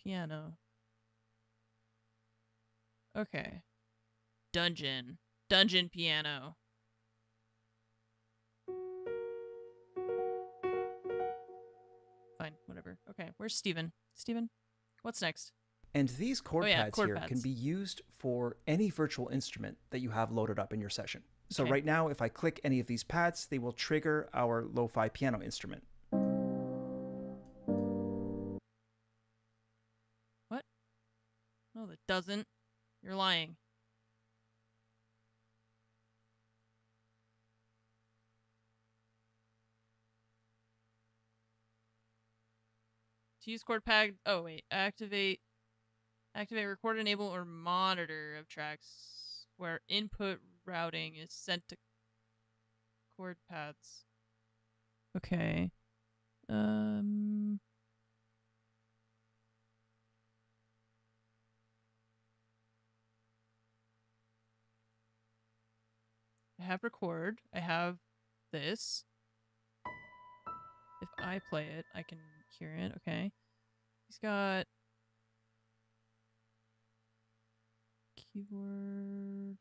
Piano. Okay. Dungeon. Dungeon piano. Fine, whatever. Okay, where's Steven? Steven, what's next? And these chord pads chord here pads. can be used for any virtual instrument that you have loaded up in your session. So Okay. right now, if I click any of these pads, they will trigger our lo-fi piano instrument. What? No, that doesn't. You're lying. To use chord pad. Oh wait, activate record, enable, or monitor of tracks where input routing is sent to chord pads. Okay. have record. I have this. If I play it, I can hear it. Okay. He's got keyboard.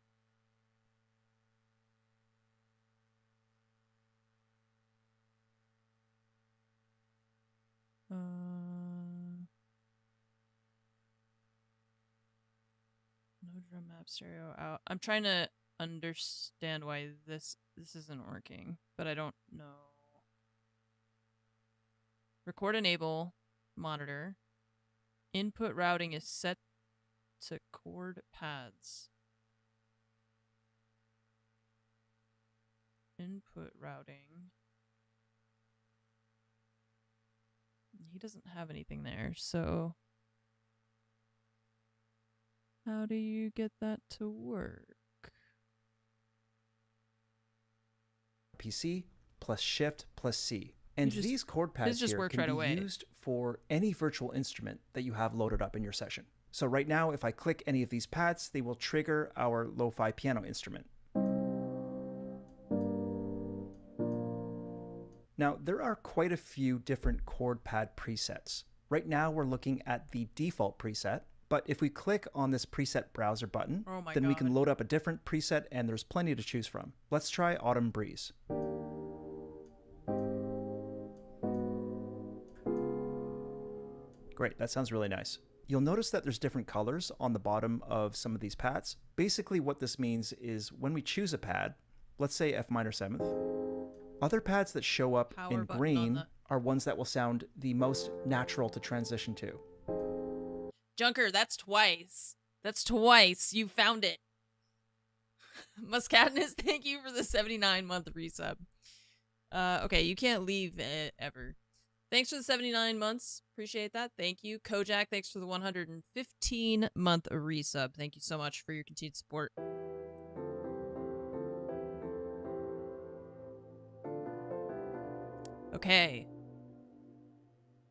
No drum map stereo out. I'm trying to understand why this isn't working, but I don't know. Record enable monitor. Input routing is set to chord pads. Input routing. He doesn't have anything there, so how do you get that to work? PC plus Shift plus C. And just- these chord pads just here worked can right be away. used for any virtual instrument that you have loaded up in your session. So right now, if I click any of these pads, they will trigger our lo-fi piano instrument. Now, there are quite a few different chord pad presets. Right now, we're looking at the default preset, but if we click on this preset browser button, Oh my then we can God. load up a different preset and there's plenty to choose from. Let's try Autumn Breeze. Great, that sounds really nice. You'll notice that there's different colors on the bottom of some of these pads. Basically what this means is when we choose a pad, let's say F minor 7th, other pads that show up Power in button on green the- are ones that will sound the most natural to transition to. Junker, that's twice. That's twice. You found it. Muscatnus, thank you for the 79-month resub. Okay, you can't leave it ever. Thanks for the 79 months. Appreciate that. Thank you. Kojak, thanks for the 115-month resub. Thank you so much for your continued support. Okay.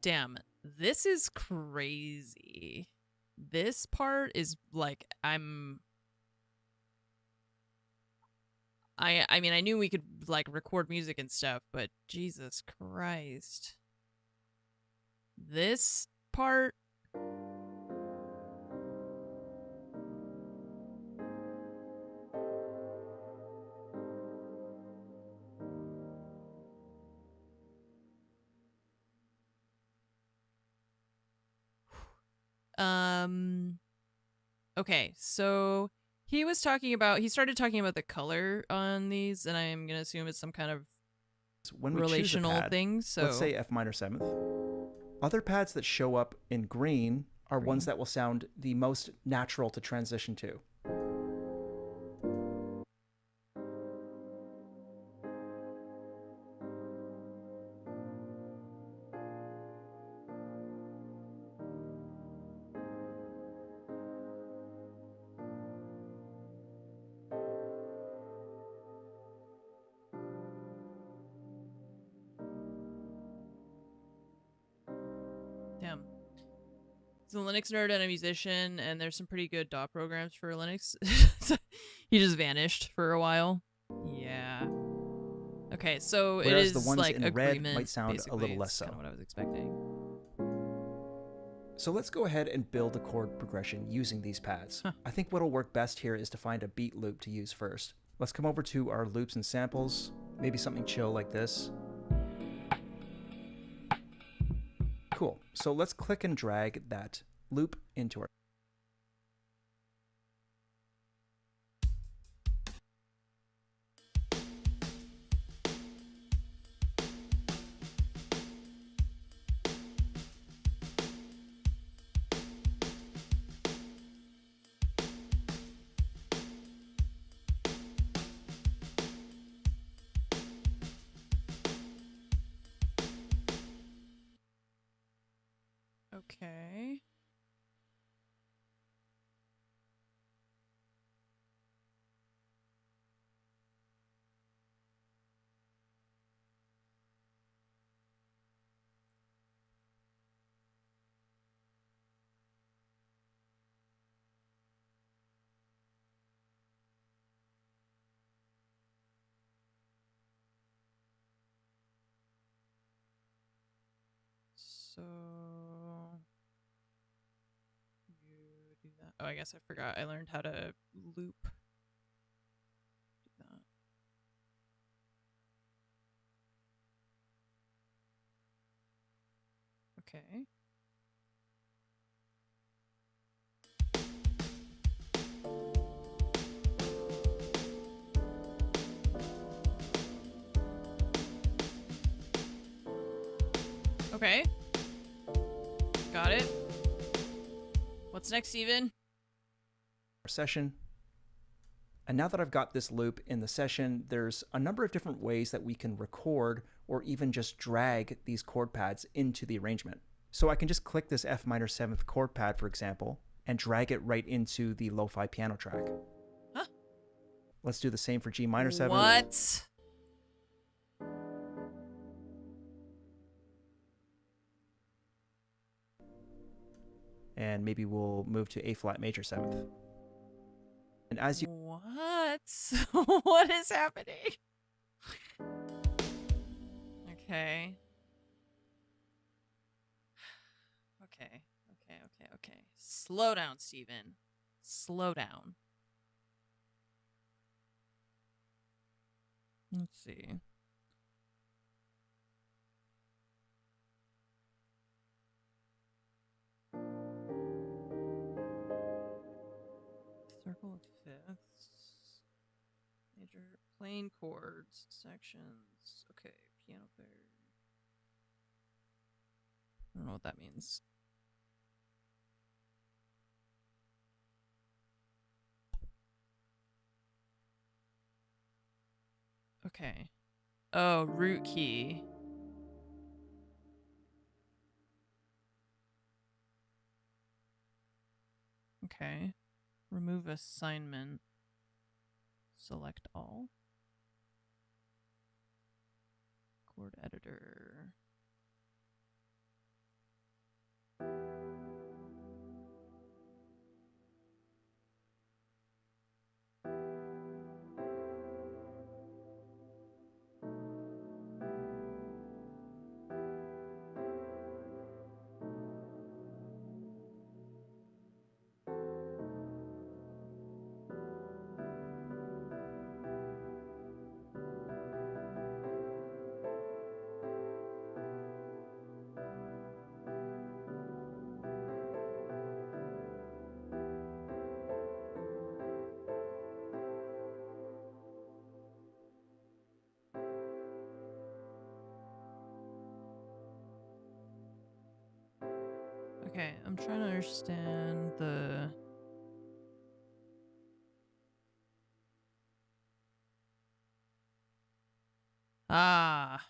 Damn, this is crazy. This part is like I mean I knew we could like record music and stuff, but Jesus Christ. This part okay, so he started talking about the color on these, and I'm gonna assume it's some kind of When we relational choose a pad, thing. So let's say F minor 7th, other pads that show up in green are ones Green. that will sound the most natural to transition to. damn. He's a Linux nerd and a musician, and there's some pretty good DAW programs for Linux. He just vanished for a while. Yeah. Okay, so it Whereas is the ones like in red agreement, might sound a basically, little is less so. Kind of what I was expecting. So let's go ahead and build a chord progression using these pads. Huh. I think what'll work best here is to find a beat loop to use first. Let's come over to our loops and samples, maybe something chill like this. Cool, so let's click and drag that loop into our... Okay. So you do that. Oh, I guess I forgot. I learned how to loop. Do that. Okay. Okay. Got it. What's next, Steven? Session. And now that I've got this loop in the session, there's a number of different ways that we can record or even just drag these chord pads into the arrangement. So I can just click this F minor 7th chord pad, for example, and drag it right into the lo-fi piano track. Huh? Let's do the same for G minor 7. What? And maybe we'll move to A flat major 7th. And as you What? What is happening? Okay. Okay. Slow down, Steven. Slow down. Let's see. Circle of fifths. Major plain chords. Sections. Okay, piano player. I don't know what that means. Okay. Oh, root key. Okay. Remove assignment. Select all. Chord editor. Okay, I'm trying to understand the... Ah.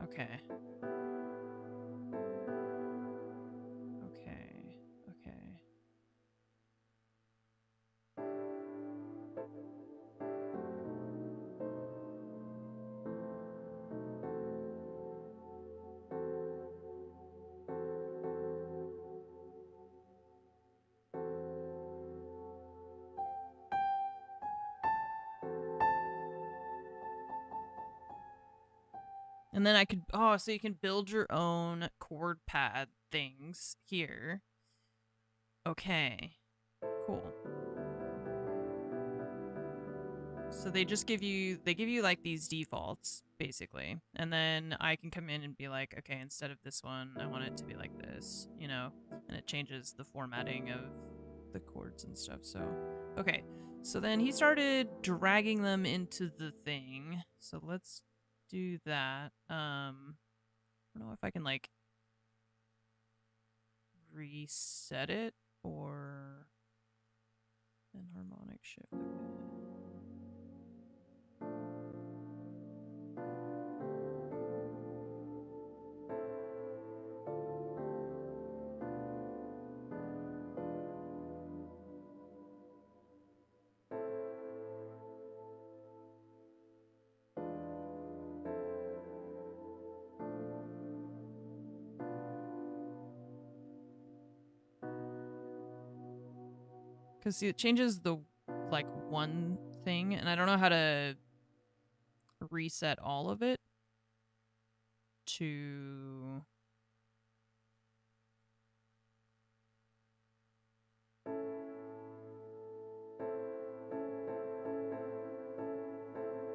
Okay. And then I could, oh, so you can build your own chord pad things here. Okay, cool. So they just give you, like these defaults, basically. And then I can come in and be like, okay, instead of this one, I want it to be like this, you know? And it changes the formatting of the chords and stuff, so. Okay, so then he started dragging them into the thing. So let's do that. I don't know if I can like reset it or an harmonic shift. Because see, it changes the like one thing, and I don't know how to reset all of it. to...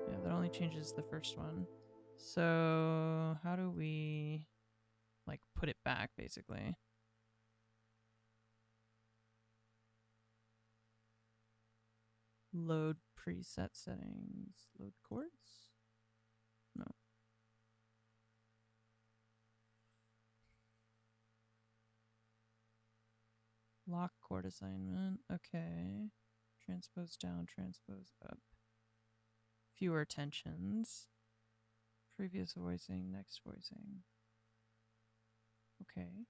Yeah, that only changes the first one. So how do we like put it back basically? Load preset settings. Load chords? No. Lock chord assignment. Okay. Transpose down, transpose up. Fewer tensions. Previous voicing, next voicing. Okay.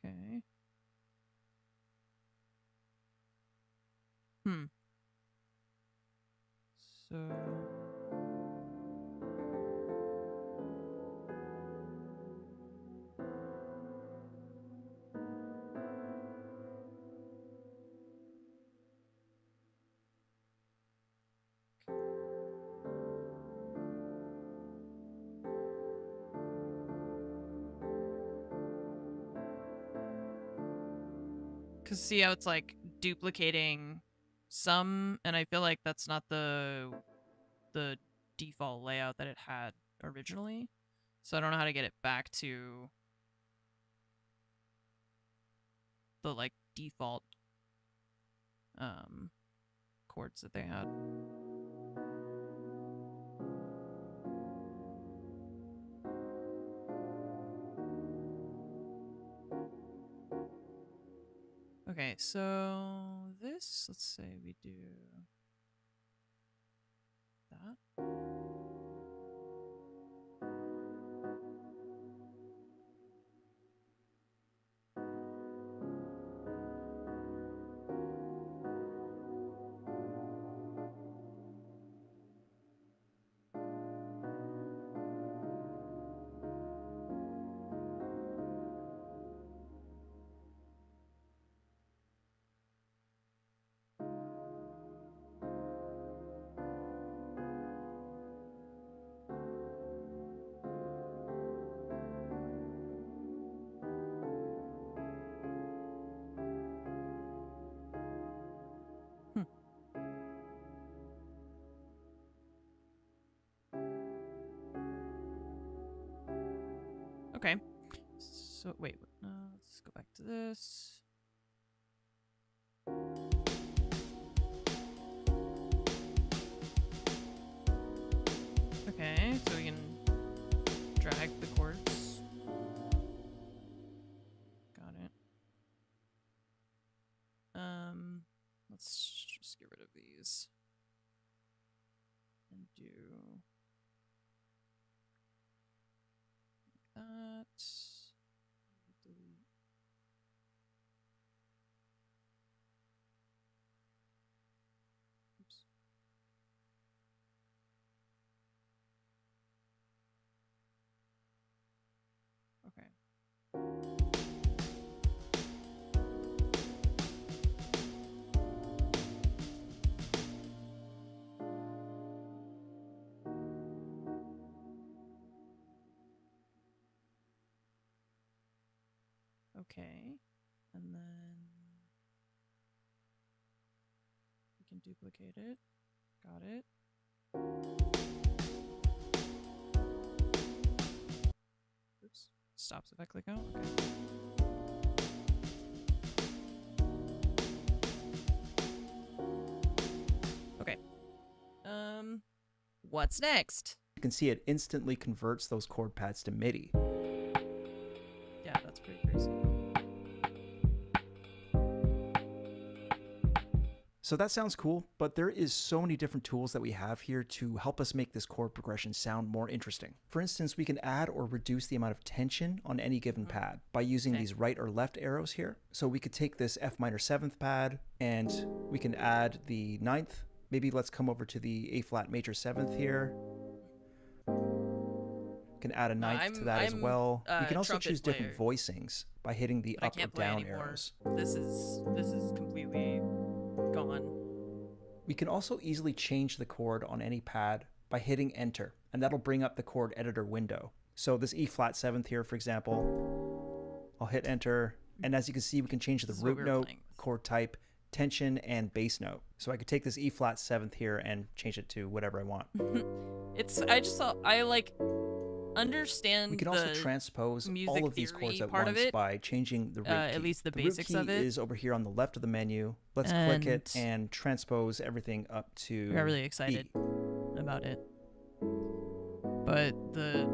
Okay. So... Because see how it's like duplicating some, and I feel like that's not the default layout that it had originally. So I don't know how to get it back to the like default chords that they had. Okay, so this, let's say we do that. Okay. So wait, let's go back to this. Okay, so we can drag the chords. Got it. Let's just get rid of these and do that. Delete. Oops. Okay. Okay, and then we can duplicate it. Got it. Oops. Stops if I click out. Okay. Okay. What's next? You can see it instantly converts those chord pads to MIDI. Yeah, that's pretty crazy. So that sounds cool, but there is so many different tools that we have here to help us make this chord progression sound more interesting. For instance, we can add or reduce the amount of tension on any given pad by using these right or left arrows here. So we could take this F minor 7th pad and we can add the 9th. Maybe let's come over to the A flat major 7th here. We can add a 9th to that as well. You can also choose different voicings by hitting the up or down arrows. This is completely gone. We can also easily change the chord on any pad by hitting enter, and that'll bring up the chord editor window. So this E flat 7th here, for example, I'll hit enter, and as you can see, we can change the This is what root we were note, playing with. chord type, tension, and bass note. So I could take this E flat 7th here and change it to whatever I want. I like understand We can also transpose music all of these theory chords at part of once it, by changing the root key. at least the root basics key of it. is over here on the left of the menu. Let's click it and transpose everything up to I got really excited E. about it. But the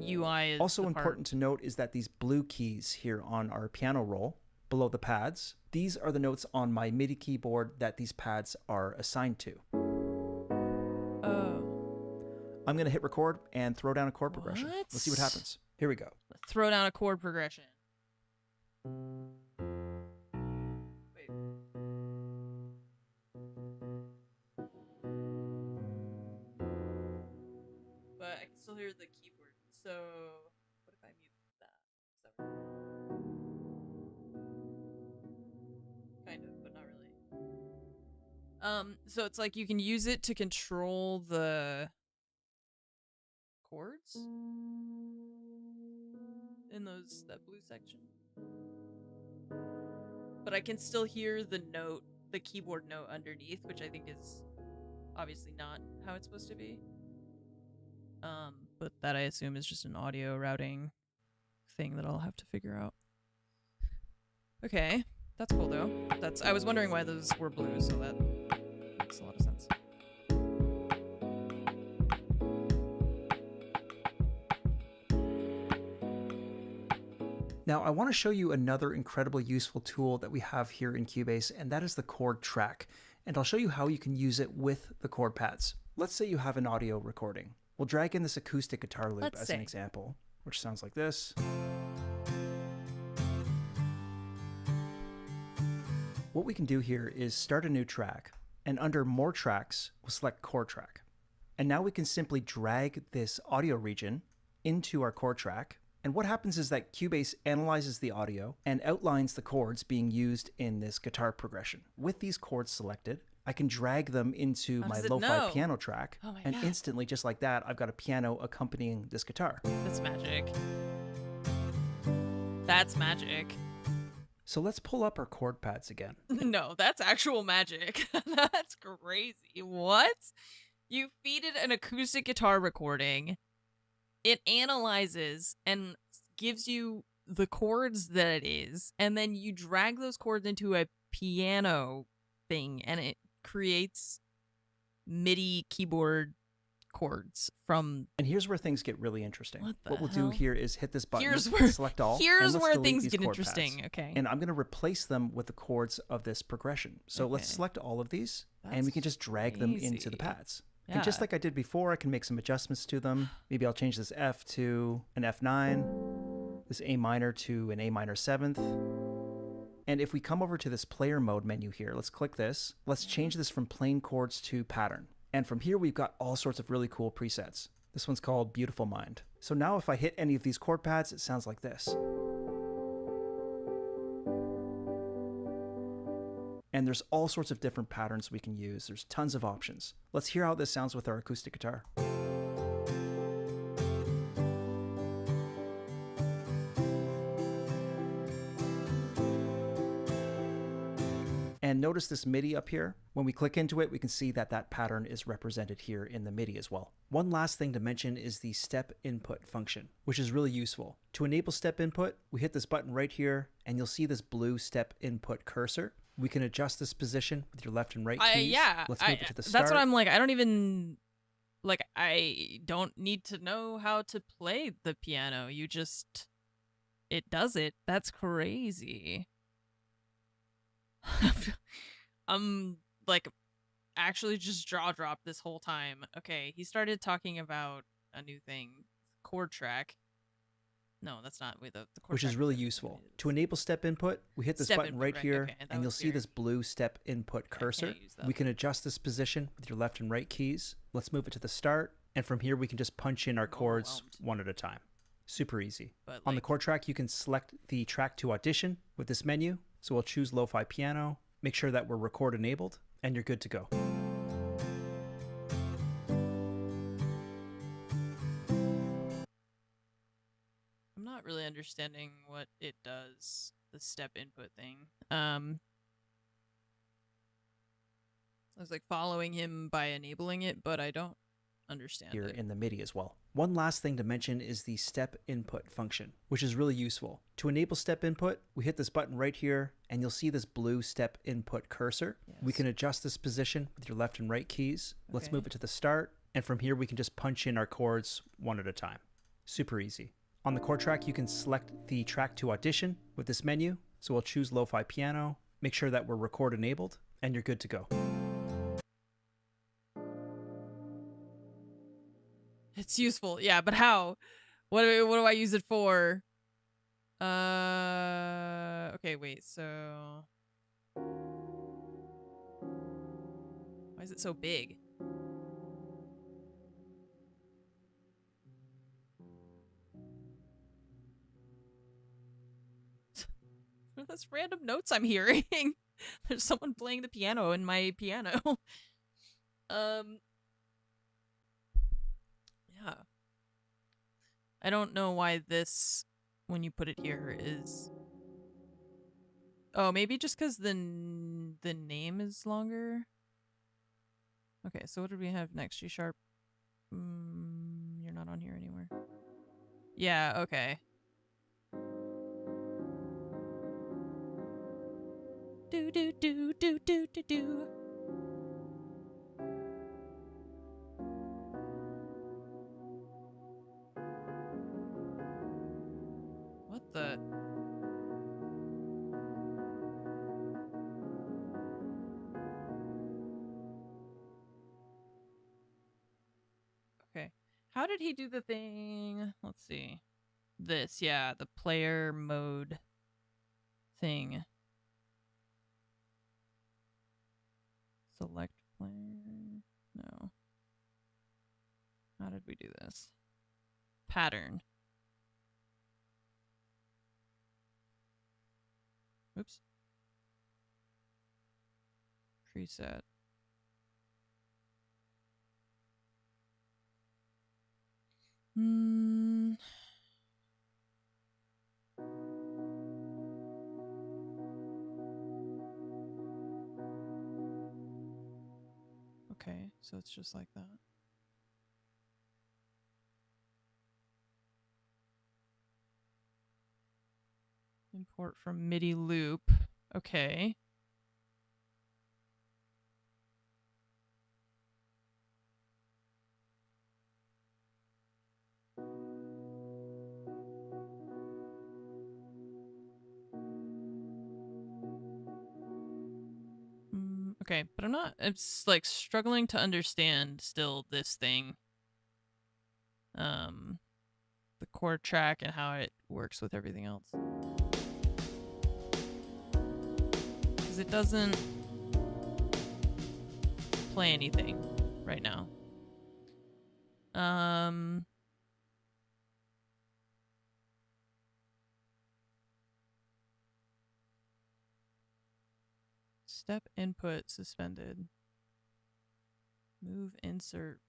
UI is Also the part- important to note is that these blue keys here on our piano roll below the pads, these are the notes on my MIDI keyboard that these pads are assigned to. Oh. I'm going to hit record and throw down a chord progression. Let's see what What? happens. Here we go. Throw down a chord progression. Wait. But I can still hear the keyboard. So what if I mute that? Does that work? Kind of, but not really. So it's like you can use it to control the chords in that blue section. But I can still hear the note, the keyboard note underneath, which I think is obviously not how it's supposed to be. But that I assume is just an audio routing thing that I'll have to figure out. Okay, that's cool though. I was wondering why those were blue, so that makes a lot of sense. Now, I want to show you another incredibly useful tool that we have here in Cubase, and that is the chord track. And I'll show you how you can use it with the chord pads. Let's say you have an audio recording. We'll drag in this acoustic guitar loop as an example, which sounds like this. What we can do here is start a new track, and under More Tracks, we'll select Chord Track. And now we can simply drag this audio region into our chord track. And what happens is that Cubase analyzes the audio and outlines the chords being used in this guitar progression. With these chords selected, I can drag them into my lo-fi piano track, and instantly, just like that, I've got a piano accompanying this guitar. That's magic. That's magic. So let's pull up our chord pads again. No, that's actual magic. That's crazy. What? You feed it an acoustic guitar recording. It analyzes and gives you the chords that it is, and then you drag those chords into a piano thing, and it creates MIDI keyboard chords from... And here's where things get really interesting. What we'll hell? do here is hit this button, select all, Here's and let's where delete things these get chord interesting, pads. okay. And I'm going to replace them with the chords of this progression. So let's select all of these, and we can just drag them into the pads. Yeah. And just like I did before, I can make some adjustments to them. Maybe I'll change this F to an F9, this A minor to an A minor 7th. And if we come over to this player mode menu here, let's click this. Let's change this from plain chords to pattern. And from here, we've got all sorts of really cool presets. This one's called Beautiful Mind. So now if I hit any of these chord pads, it sounds like this. And there's all sorts of different patterns we can use. There's tons of options. Let's hear how this sounds with our acoustic guitar. And notice this MIDI up here. When we click into it, we can see that that pattern is represented here in the MIDI as well. One last thing to mention is the step input function, which is really useful. To enable step input, we hit this button right here, and you'll see this blue step input cursor. We can adjust this position with your left and right keys. Let's move it to the start. That's what I'm like. I don't even... Like, I don't need to know how to play the piano. You just... It does it. That's crazy. I'm like actually just jaw dropped this whole time. Okay, he started talking about a new thing, chord track. No, that's not with the chord which track is really useful. To enable step input, we hit this button right here, okay, and you'll see this blue step input cursor. We can adjust this position with your left and right keys. Let's move it to the start, and from here we can just punch in our chords one at a time. Super easy. But on the chord track, you can select the track to audition with this menu. So we'll choose Lo-Fi Piano, make sure that we're record enabled, and you're good to go. I'm not really understanding what it does, the step input thing. I was like following him by enabling it, but I don't understand Here it. in the MIDI as well. One last thing to mention is the step input function, which is really useful. To enable step input, we hit this button right here, and you'll see this blue step input cursor. Yes. We can adjust this position with your left and right keys. Let's Okay. move it to the start, and from here we can just punch in our chords one at a time. Super easy. On the chord track, you can select the track to audition with this menu. So we'll choose Lo-Fi Piano, make sure that we're record enabled, and you're good to go. It's useful, yeah, but how? What do I use it for? Okay, wait, so why is it so big? What are those random notes I'm hearing? There's someone playing the piano in my piano. Yeah. I don't know why this, when you put it here, is... Oh, maybe just because the name is longer? Okay, so what did we have next? G sharp. You're not on here anymore. Yeah, okay. Do do do do do do do. What the? Okay. How did he do the thing? Let's see. This, yeah, the player mode thing. Select player. No. How did we do this? Pattern. Oops. Preset. Okay, so it's just like that. Import from MIDI loop. Okay. Okay, but it's like struggling to understand still this thing. The chord track and how it works with everything else. Because it doesn't play anything right now. Step input suspended. Move insert.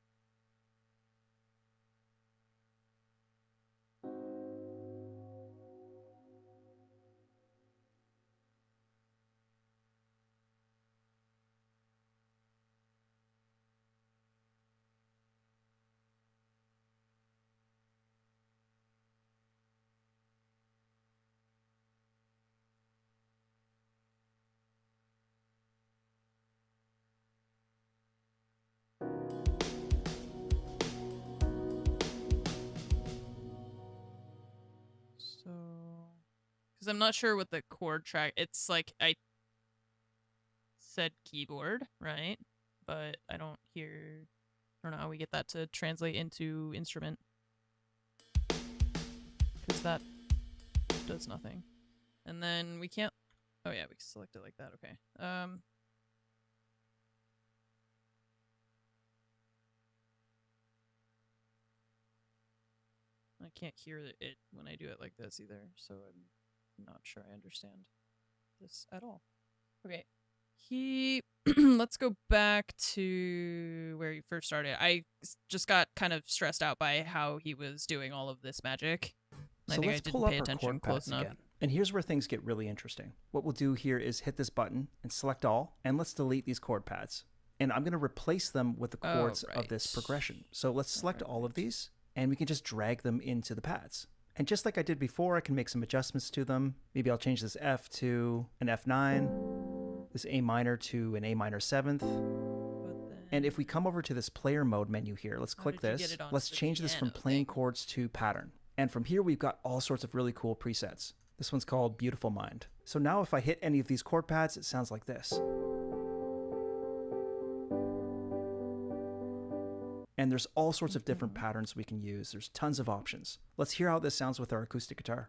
So, because I'm not sure what the chord track. It's like I said keyboard, right? But I don't hear. I don't know how we get that to translate into instrument. Because that does nothing. And then we can't. Oh yeah, we can select it like that. Okay. I can't hear it when I do it like this either, so I'm not sure I understand this at all. Okay. He let's go back to where you first started. I just got kind of stressed out by how he was doing all of this magic. I So think I let's didn't pull up pay our attention chord close paths enough. again. And here's where things get really interesting. What we'll do here is hit this button and select all, and let's delete these chord paths. And I'm going to replace them with the chords of this progression. So let's select all of these, and we can just drag them into the pads. And just like I did before, I can make some adjustments to them. Maybe I'll change this F to an F9, this A minor to an A minor 7th. And if we come over to this player mode menu here, let's click this. Let's change this from plain chords to pattern. And from here, we've got all sorts of really cool presets. This one's called Beautiful Mind. So now if I hit any of these chord pads, it sounds like this. And there's all sorts of different patterns we can use. There's tons of options. Let's hear how this sounds with our acoustic guitar.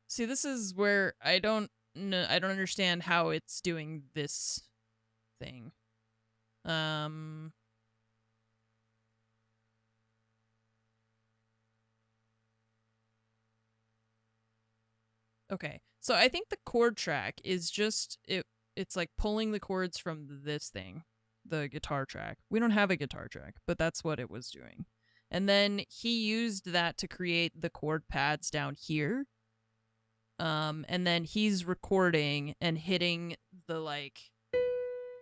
See, this is where I don't understand how it's doing this thing. Okay. So I think the chord track is just it's like pulling the chords from this thing, the guitar track. We don't have a guitar track, but that's what it was doing. And then he used that to create the chord pads down here. And then he's recording and hitting the like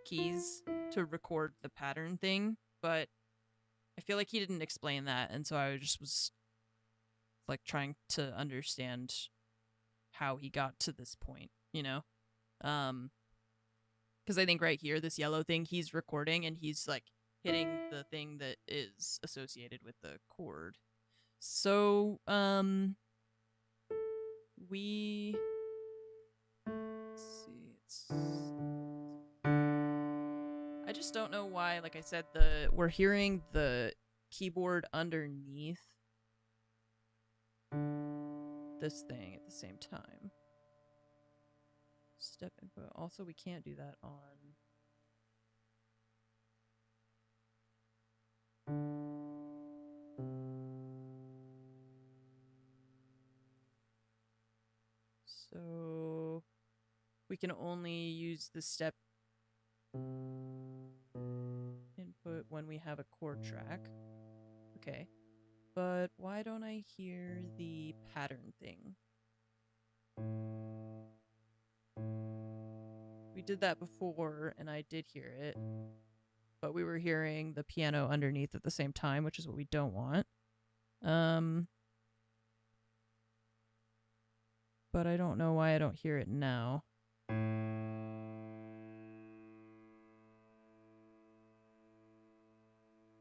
keys to record the pattern thing, but I feel like he didn't explain that, and so I just was like trying to understand how he got to this point, you know? Because I think right here, this yellow thing, he's recording and he's like hitting the thing that is associated with the chord. So, let's see, I just don't know why, like I said, we're hearing the keyboard underneath this thing at the same time. Step input. Also, we can't do that on... So we can only use the step input when we have a chord track. Okay. But why don't I hear the pattern thing? We did that before, and I did hear it. But we were hearing the piano underneath at the same time, which is what we don't want. But I don't know why I don't hear it now.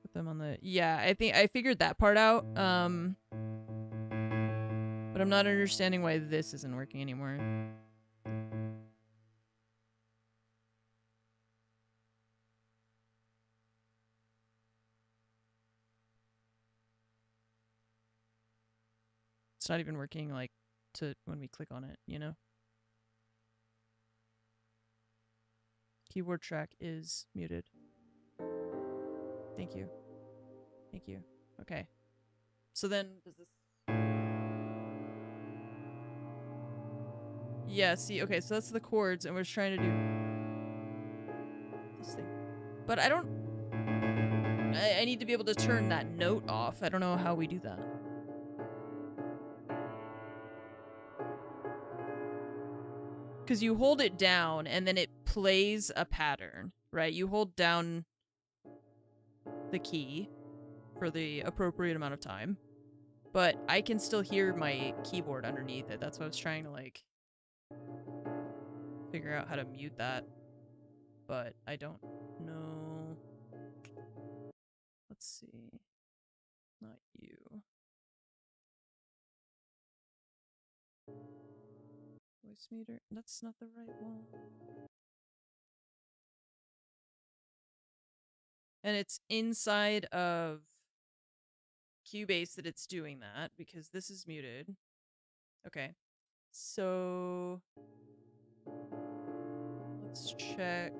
Put them on the... Yeah, I think I figured that part out. But I'm not understanding why this isn't working anymore. It's not even working, like, to when we click on it, you know? Keyboard track is muted. Thank you. Thank you. Okay. So then, does this... Yeah, see, okay, so that's the chords, and we're just trying to do this thing. But I don't... I need to be able to turn that note off. I don't know how we do that. Because you hold it down, and then it plays a pattern, right? You hold down the key for the appropriate amount of time, but I can still hear my keyboard underneath it. That's what I was trying to, like, figure out how to mute that, but I don't know. Let's see. Not you. Voice meter. That's not the right one. And it's inside of Cubase that it's doing that, because this is muted. Okay. So let's check.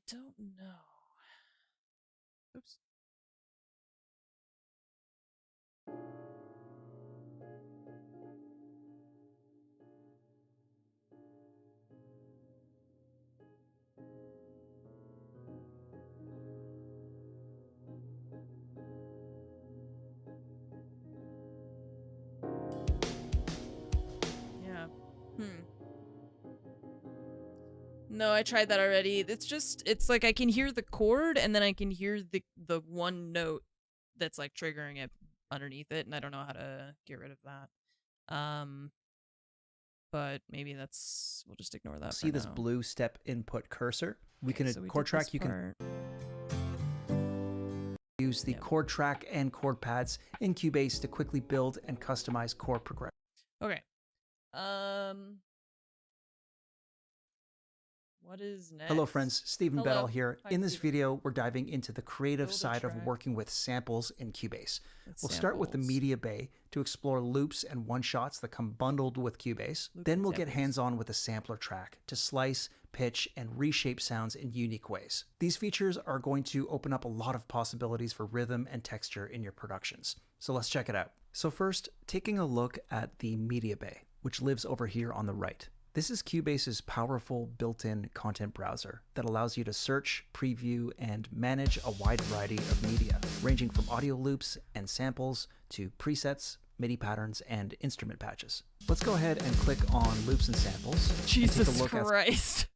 don't know. Oops. Yeah. No, I tried that already. It's like I can hear the chord and then I can hear the one note that's like triggering it underneath it, and I don't know how to get rid of that. But maybe we'll just ignore that. See for this now. blue step input cursor? We Okay, can so we chord did track. this You can part. use the Yep. chord track and chord pads in Cubase to quickly build and customize chord progression. Okay. What is next? Hello friends, Stephen Hello. Bedell here. Hi, In this Stephen. video, we're diving into the creative Build a side of track. working with samples in Cubase. With We'll start with the samples. media bay to explore loops and one-shots that come bundled with Cubase. Loop Then and we'll get samples. hands-on with the sampler track to slice, pitch, and reshape sounds in unique ways. These features are going to open up a lot of possibilities for rhythm and texture in your productions. So let's check it out. So first, taking a look at the media bay, which lives over here on the right. This is Cubase's powerful built-in content browser that allows you to search, preview, and manage a wide variety of media, ranging from audio loops and samples to presets, MIDI patterns, and instrument patches. Let's go ahead and click on loops and samples. Jesus and take a look Christ.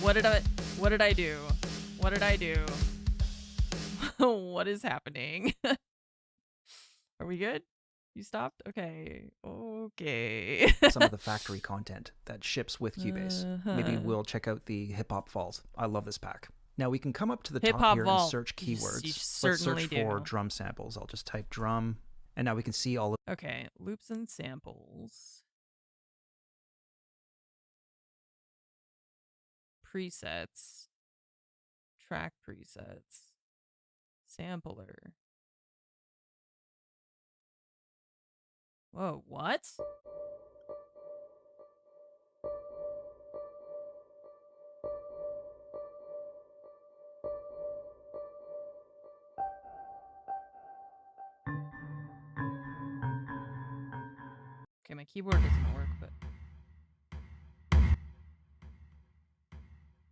What did I do? What did I do? What is happening? Are we good? You stopped? Okay. Okay. some of the factory content that ships with Cubase. Maybe we'll check out the Hip Hop Vault. I love this pack. Now we can come up to the Hip top Hop here Vault. and search You keywords. Let's certainly search for do. drum samples. I'll just type drum, and now we can see all of Okay, loops and samples. Presets. Track presets. Sampler. Whoa, what? Okay, my keyboard doesn't work, but...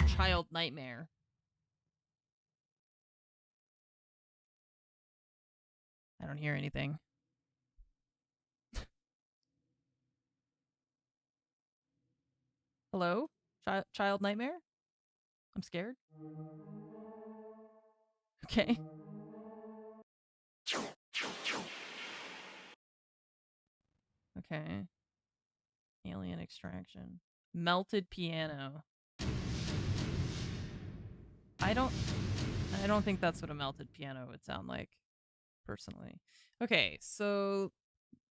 Child Nightmare. I don't hear anything. Hello? Child Nightmare? I'm scared. Okay. Okay. Alien extraction. Melted piano. I don't think that's what a melted piano would sound like, personally. Okay, so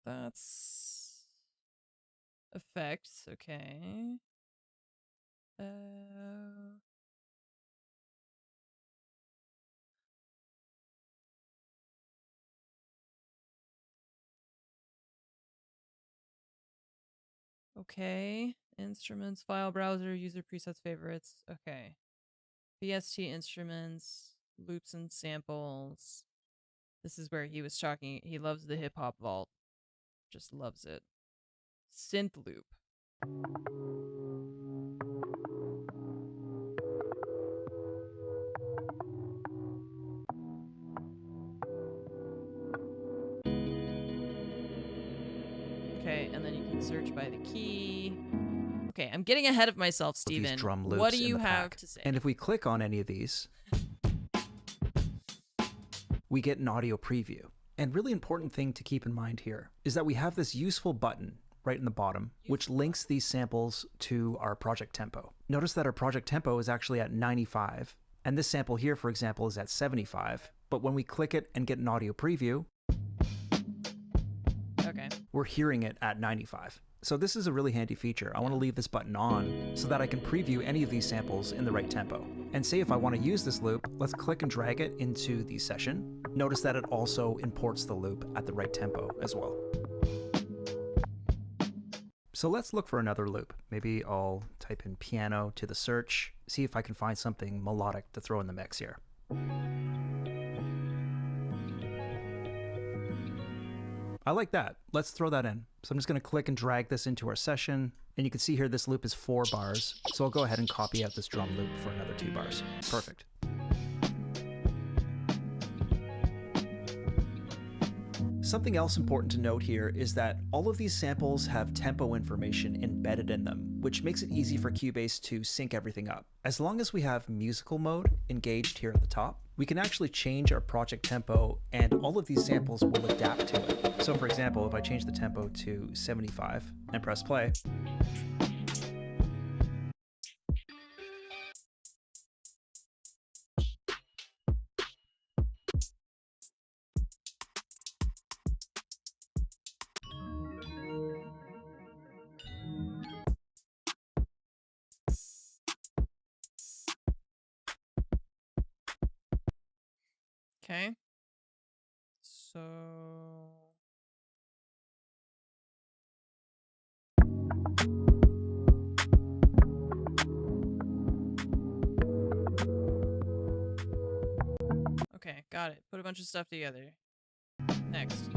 that's effects. Okay. Okay. Instruments, file browser, user presets, favorites. Okay. VST instruments, loops and samples. This is where he was talking. He loves the hip hop vault. Just loves it. Synth loop. Okay, and then you can search by the key. Okay, I'm getting ahead of myself, Steven. these drum loops What do in you the have pack. to say? And if we click on any of these, we get an audio preview. And really important thing to keep in mind here is that we have this useful button right in the bottom, which links these samples to our project tempo. Notice that our project tempo is actually at 95, and this sample here, for example, is at 75. But when we click it and get an audio preview, Okay. we're hearing it at 95. So this is a really handy feature. I want to leave this button on so that I can preview any of these samples in the right tempo. And say if I want to use this loop, let's click and drag it into the session. Notice that it also imports the loop at the right tempo as well. So let's look for another loop. Maybe I'll type in piano to the search, see if I can find something melodic to throw in the mix here. I like that. Let's throw that in. So I'm just going to click and drag this into our session. And you can see here this loop is 4 bars. So I'll go ahead and copy out this drum loop for another 2 bars. Perfect. Something else important to note here is that all of these samples have tempo information embedded in them, which makes it easy for Cubase to sync everything up. As long as we have musical mode engaged here at the top, we can actually change our project tempo and all of these samples will adapt to it. So for example, if I change the tempo to 75 and press play, Okay. So okay, got it. Put a bunch of stuff together. Next.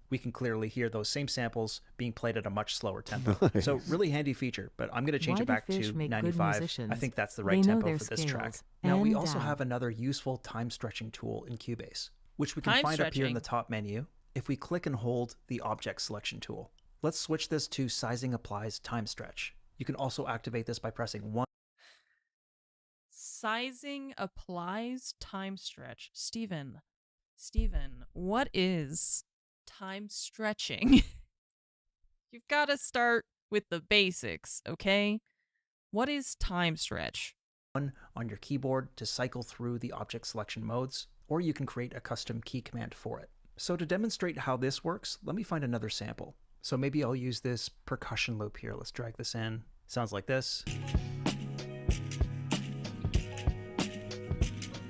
we can clearly hear those same samples being played at a much slower tempo. So really handy feature, but I'm going to change Why it do back fish to make good 95. I musicians? think that's the They right know tempo their for this track. scales. Now we And also down. have another useful time stretching tool in Cubase, which we can Time find up here in stretching. the top menu if we click and hold the object selection tool. Let's switch this to Sizing Applies Time Stretch. You can also activate this by pressing 1. Sizing applies time stretch. Steven, what is time stretching? You've got to start with the basics, okay? What is time stretch? on your keyboard to cycle through the object selection modes, or you can create a custom key command for it. So to demonstrate how this works, let me find another sample. So maybe I'll use this percussion loop here. Let's drag this in. Sounds like this.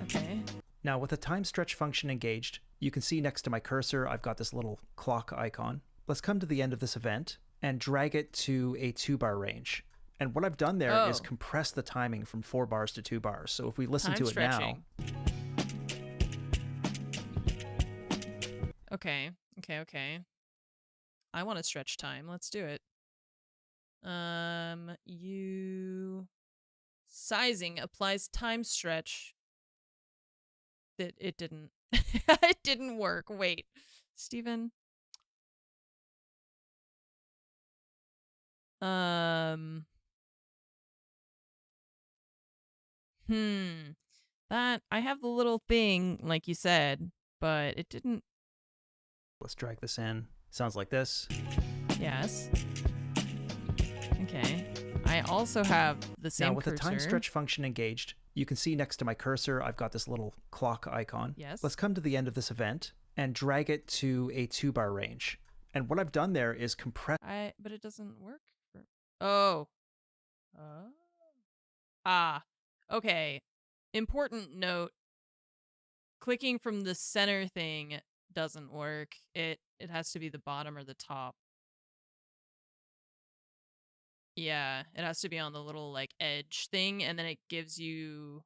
Okay. Now with the time stretch function engaged, you can see next to my cursor, I've got this little clock icon. Let's come to the end of this event and drag it to a 2-bar range. And what I've done there is Oh. compress the timing from 4 bars to 2 bars. So if we listen Time to it now, stretching. Okay. I want to stretch time. Let's do it. Sizing applies time stretch. It didn't. It didn't work. Wait, Steven. That I have the little thing like you said, but it didn't. let's drag this in. Sounds like this. Yes. Okay. I also have the same Now with cursor. the time stretch function engaged, you can see next to my cursor, I've got this little clock icon. Yes. Let's come to the end of this event and drag it to a 2-bar range. And what I've done there is compress. But it doesn't work. Oh. Okay. Important note. Clicking from the center thing doesn't work. It has to be the bottom or the top. Yeah, it has to be on the little like edge thing, and then it gives you.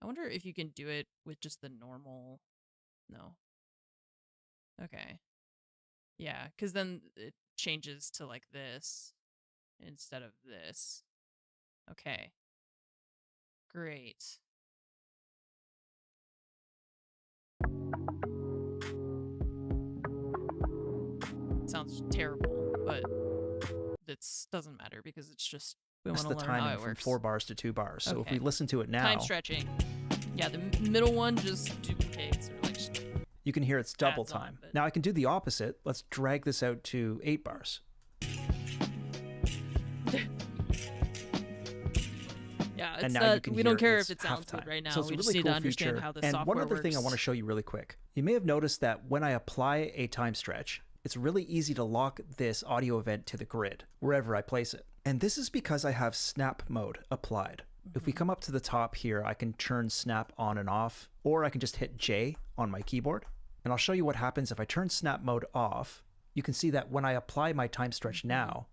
I wonder if you can do it with just the normal. No. Okay. Yeah, because then it changes to like this instead of this. Okay. Great. Sounds terrible, but that doesn't matter because it's just we want to the learn how timing it from works. 4 bars to 2 bars. So if Okay. we listen to it now, Time stretching. Yeah, the middle one just duplicates or like. Just, you can hear it's double adds on, time. but- Now I can do the opposite. Let's drag this out to 8 bars. yeah, And it's now not, you can we hear don't care it's if it sounds halftime. good right now. So it's We a just really need cool to understand feature. how the and software one other works. thing I want to show you really quick. You may have noticed that when I apply a time stretch, it's really easy to lock this audio event to the grid wherever I place it. And this is because I have snap mode applied. If we come up to the top here, I can turn snap on and off, or I can just hit J on my keyboard. And I'll show you what happens if I turn snap mode off. you can see that when I apply my time stretch now,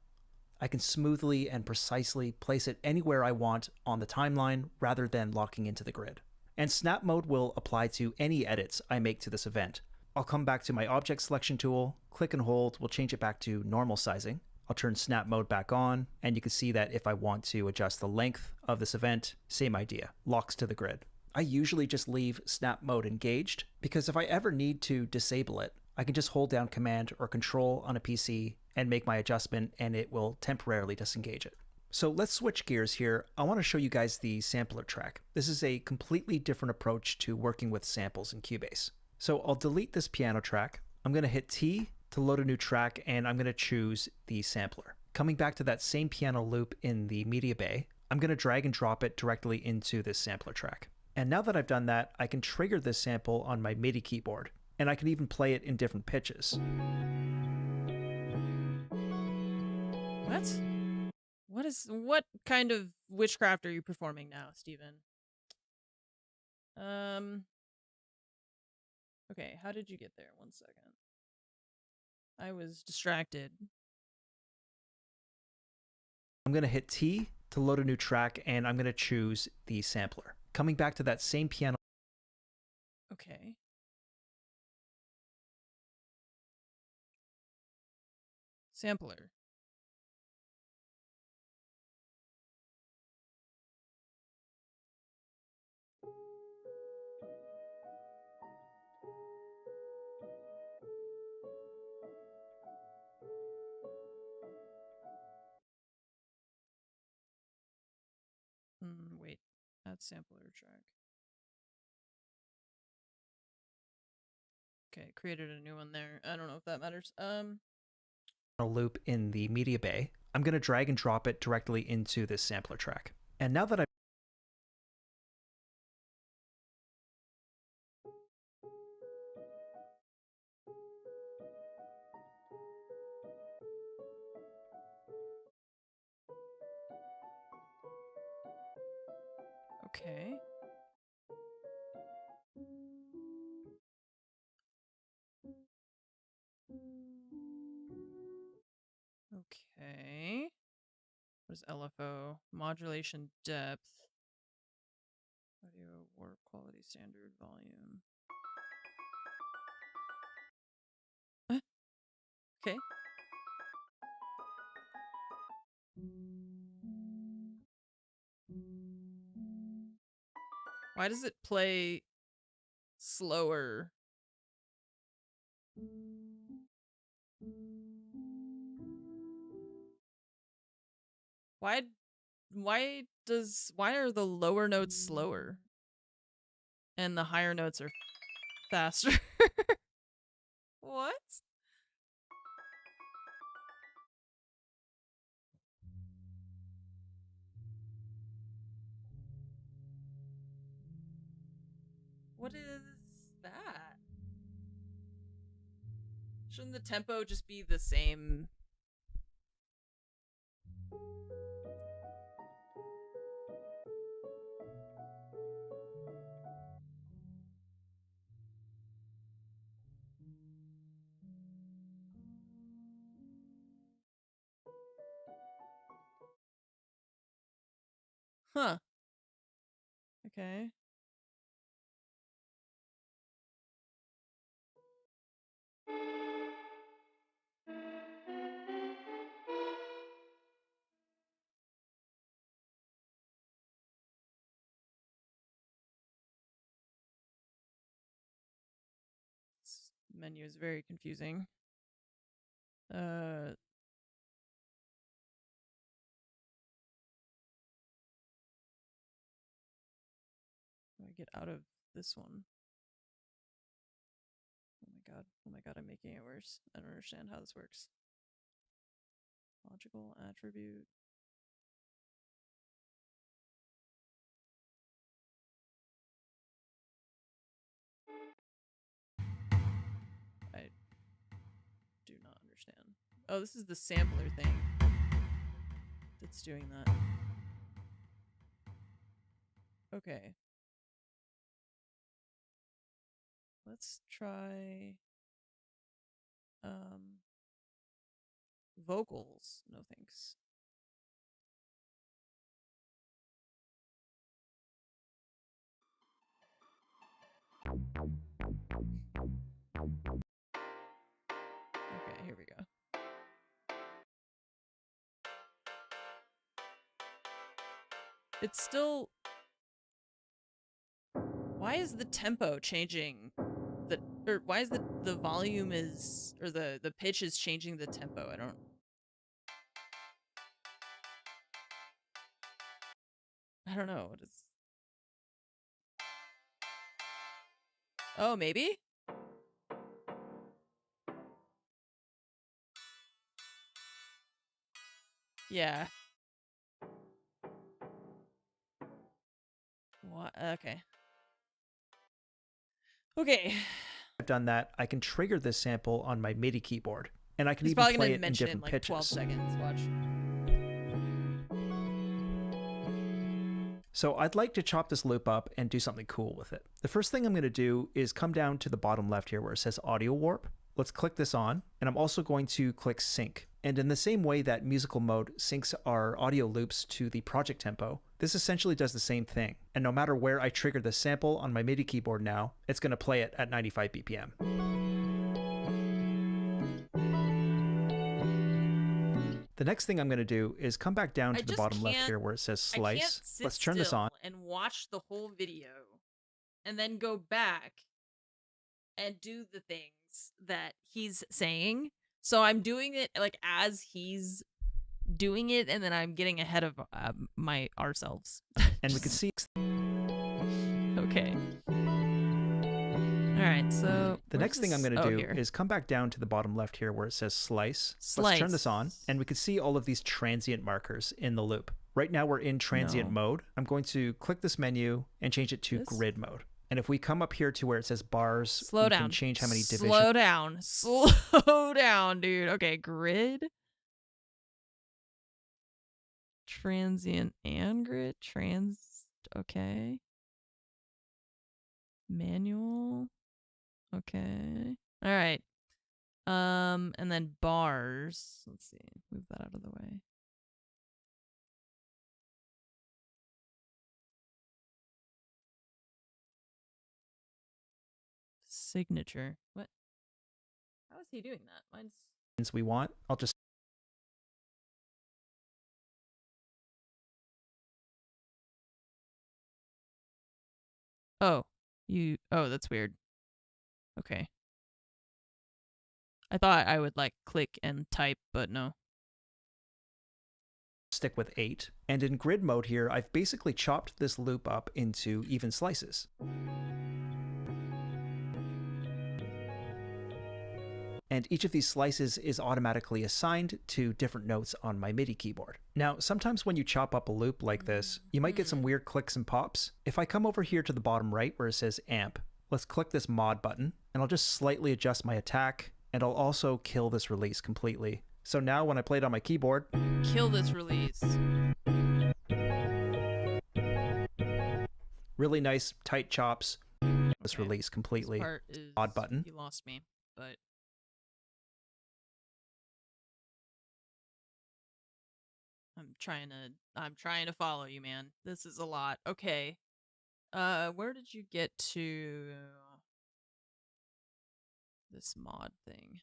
I can smoothly and precisely place it anywhere I want on the timeline rather than locking into the grid. And snap mode will apply to any edits I make to this event. I'll come back to my object selection tool, click and hold, we'll change it back to normal sizing. I'll turn snap mode back on, and you can see that if I want to adjust the length of this event, same idea, locks to the grid. I usually just leave snap mode engaged because if I ever need to disable it, I can just hold down Command or Control on a PC and make my adjustment, and it will temporarily disengage it. So let's switch gears here. I want to show you guys the sampler track. This is a completely different approach to working with samples in Cubase. So I'll delete this piano track. I'm going to hit T to load a new track, and I'm going to choose the sampler. Coming back to that same piano loop in the media bay, I'm going to drag and drop it directly into this sampler track. And now that I've done that, I can trigger this sample on my MIDI keyboard, and I can even play it in different pitches. What kind of witchcraft are you performing now, Steven? Okay, how did you get there? 1 second. I was distracted. I'm going to hit T to load a new track, and I'm going to choose the sampler. Coming back to that same piano. Okay. Sampler. Wait. Add sampler track. Okay, created a new one there. I don't know if that matters. Loop in the media bay. I'm going to drag and drop it directly into this sampler track. And now that Okay. Okay. What is LFO? Modulation depth. Audio warp quality standard volume. Okay. Why does it play slower? Why are the lower notes slower and the higher notes are faster? What? What is that? Shouldn't the tempo just be the same? Huh. Okay. This menu is very confusing. I get out of this one. Oh my god. Oh my god, I'm making it worse. I don't understand how this works. Logical attribute. I do not understand. Oh, this is the sampler thing that's doing that. Okay. Let's try Vocals, no thanks. Okay, here we go. It's still... Why is the tempo changing? Or why is the volume is... Or the pitch is changing the tempo? I don't know. What is... Oh, maybe? Yeah. What? Okay. Okay. I've done that, I can trigger this sample on my MIDI keyboard, and I can He's even probably play gonna it in mention it different in like 12 pitches. seconds. Watch. So I'd like to chop this loop up and do something cool with it. The first thing I'm going to do is come down to the bottom left here where it says Audio Warp. Let's click this on, and I'm also going to click Sync. And in the same way that musical mode syncs our audio loops to the project tempo, this essentially does the same thing. And no matter where I trigger the sample on my MIDI keyboard now, it's going to play it at 95 BPM. The next thing I'm going to do is come back down to the bottom left here where it says Slice. Let's turn this on. And watch the whole video and then go back and do the things that he's saying. So I'm doing it like as he's doing it, and then I'm getting ahead of ourselves. And we can see... Okay. All right, so... The next thing I'm going to do is come back down to the bottom left here where it says Slice. Let's turn this on, and we can see all of these transient markers in the loop. Right now we're in transient mode. I'm going to click this menu and change it to grid mode. And if we come up here to where it says bars, we can change how many divisions. Slow down. Slow down, dude. Okay, grid. Transient and grid. Okay. Manual. Okay. All right. And then bars. Let's see. Move that out of the way. Signature. What? How is he doing that? Mine's... Since we want, I'll just... Oh, oh, that's weird. Okay. I thought I would like click and type, but no. Stick with 8. And in grid mode here, I've basically chopped this loop up into even slices. And each of these slices is automatically assigned to different notes on my MIDI keyboard. Now, sometimes when you chop up a loop like this, you might get some weird clicks and pops. If I come over here to the bottom right where it says amp, let's click this mod button, and I'll just slightly adjust my attack, and I'll also kill this release completely. So now when I play it on my keyboard... Kill this release. Really nice, tight chops. This release completely. This part is, mod button. You lost me, but... I'm trying to follow you, man. This is a lot. Okay. Where did you get to this mod thing?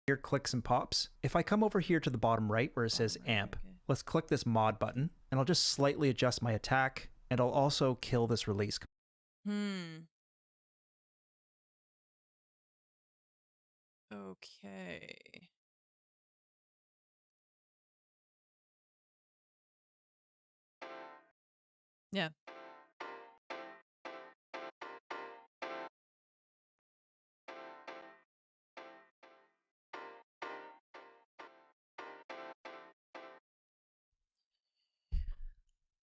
Here clicks and pops. If I come over here to the bottom right where it says amp, let's click this mod button, and I'll just slightly adjust my attack, and I'll also kill this release. Okay. Yeah.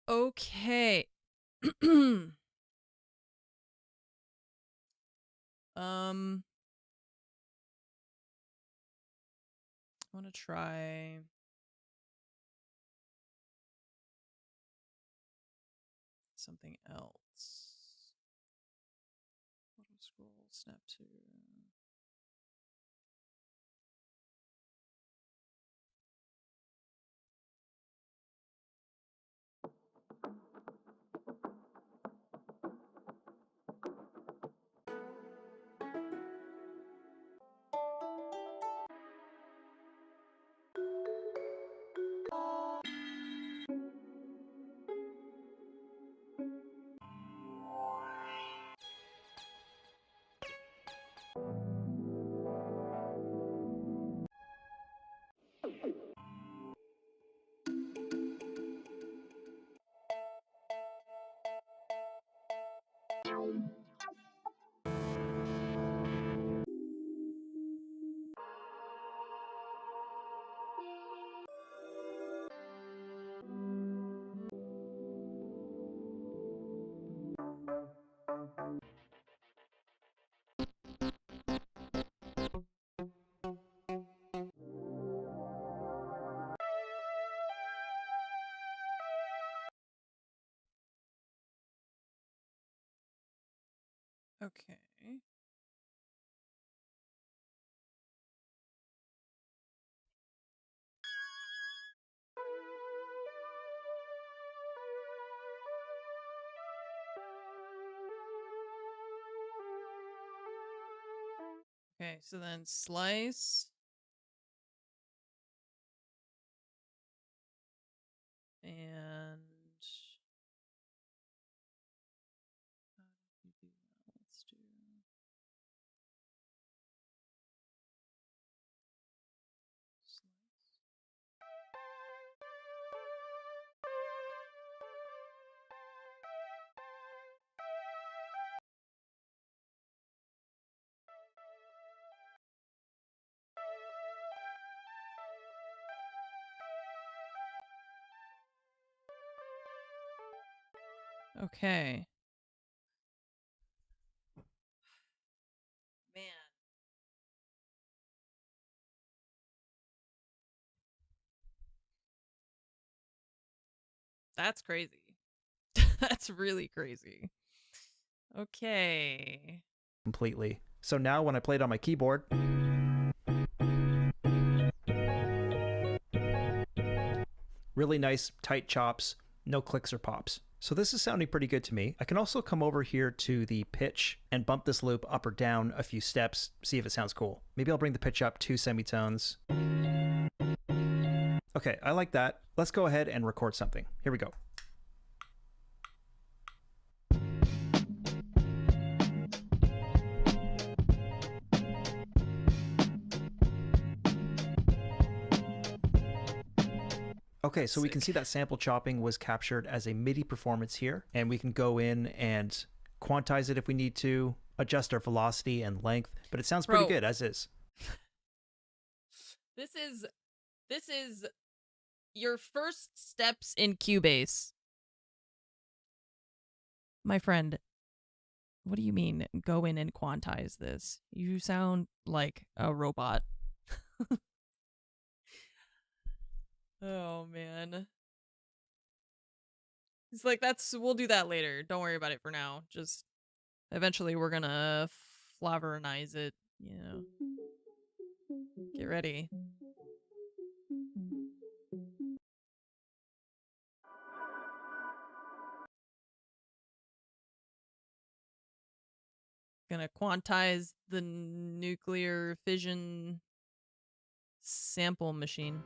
Okay. I want to try something else. Auto scroll, snap to. Okay. Okay, so then slice. And how did we do that? Let's do slice. Okay. Man. That's crazy. That's really crazy. Okay. Completely. So now when I play it on my keyboard, really nice tight chops, no clicks or pops. So this is sounding pretty good to me. I can also come over here to the pitch and bump this loop up or down a few steps, see if it sounds cool. Maybe I'll bring the pitch up 2 semitones. Okay, I like that. Let's go ahead and record something. Here we go. Okay, so we can see that sample chopping was captured as a MIDI performance here, and we can go in and quantize it if we need to, adjust our velocity and length, but it sounds pretty good as is. This is your first steps in Cubase. My friend, what do you mean go in and quantize this? You sound like a robot. Oh man. He's like, we'll do that later. Don't worry about it for now. Just eventually we're gonna flavorinize it, you know. Get ready. Gonna quantize the nuclear fission sample machine.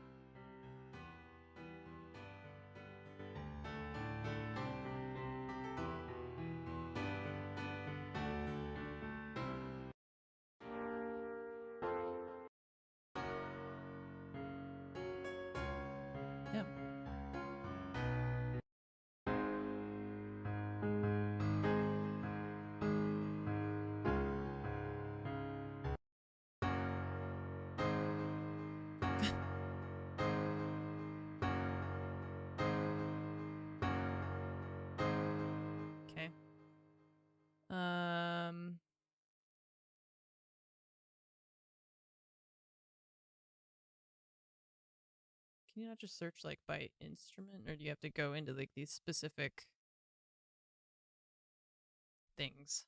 Yeah. Okay. Can you not just search like by instrument, or do you have to go into like these specific things?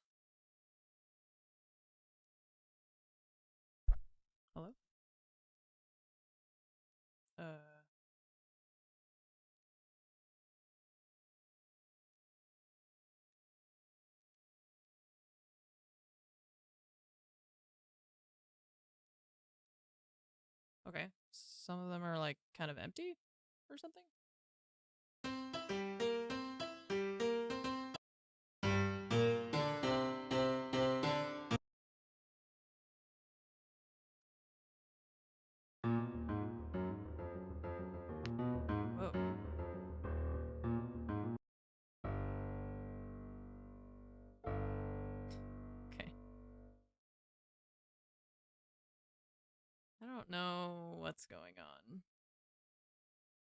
Hello? Okay. Some of them are like kind of empty or something? Whoa. don't know what's going on.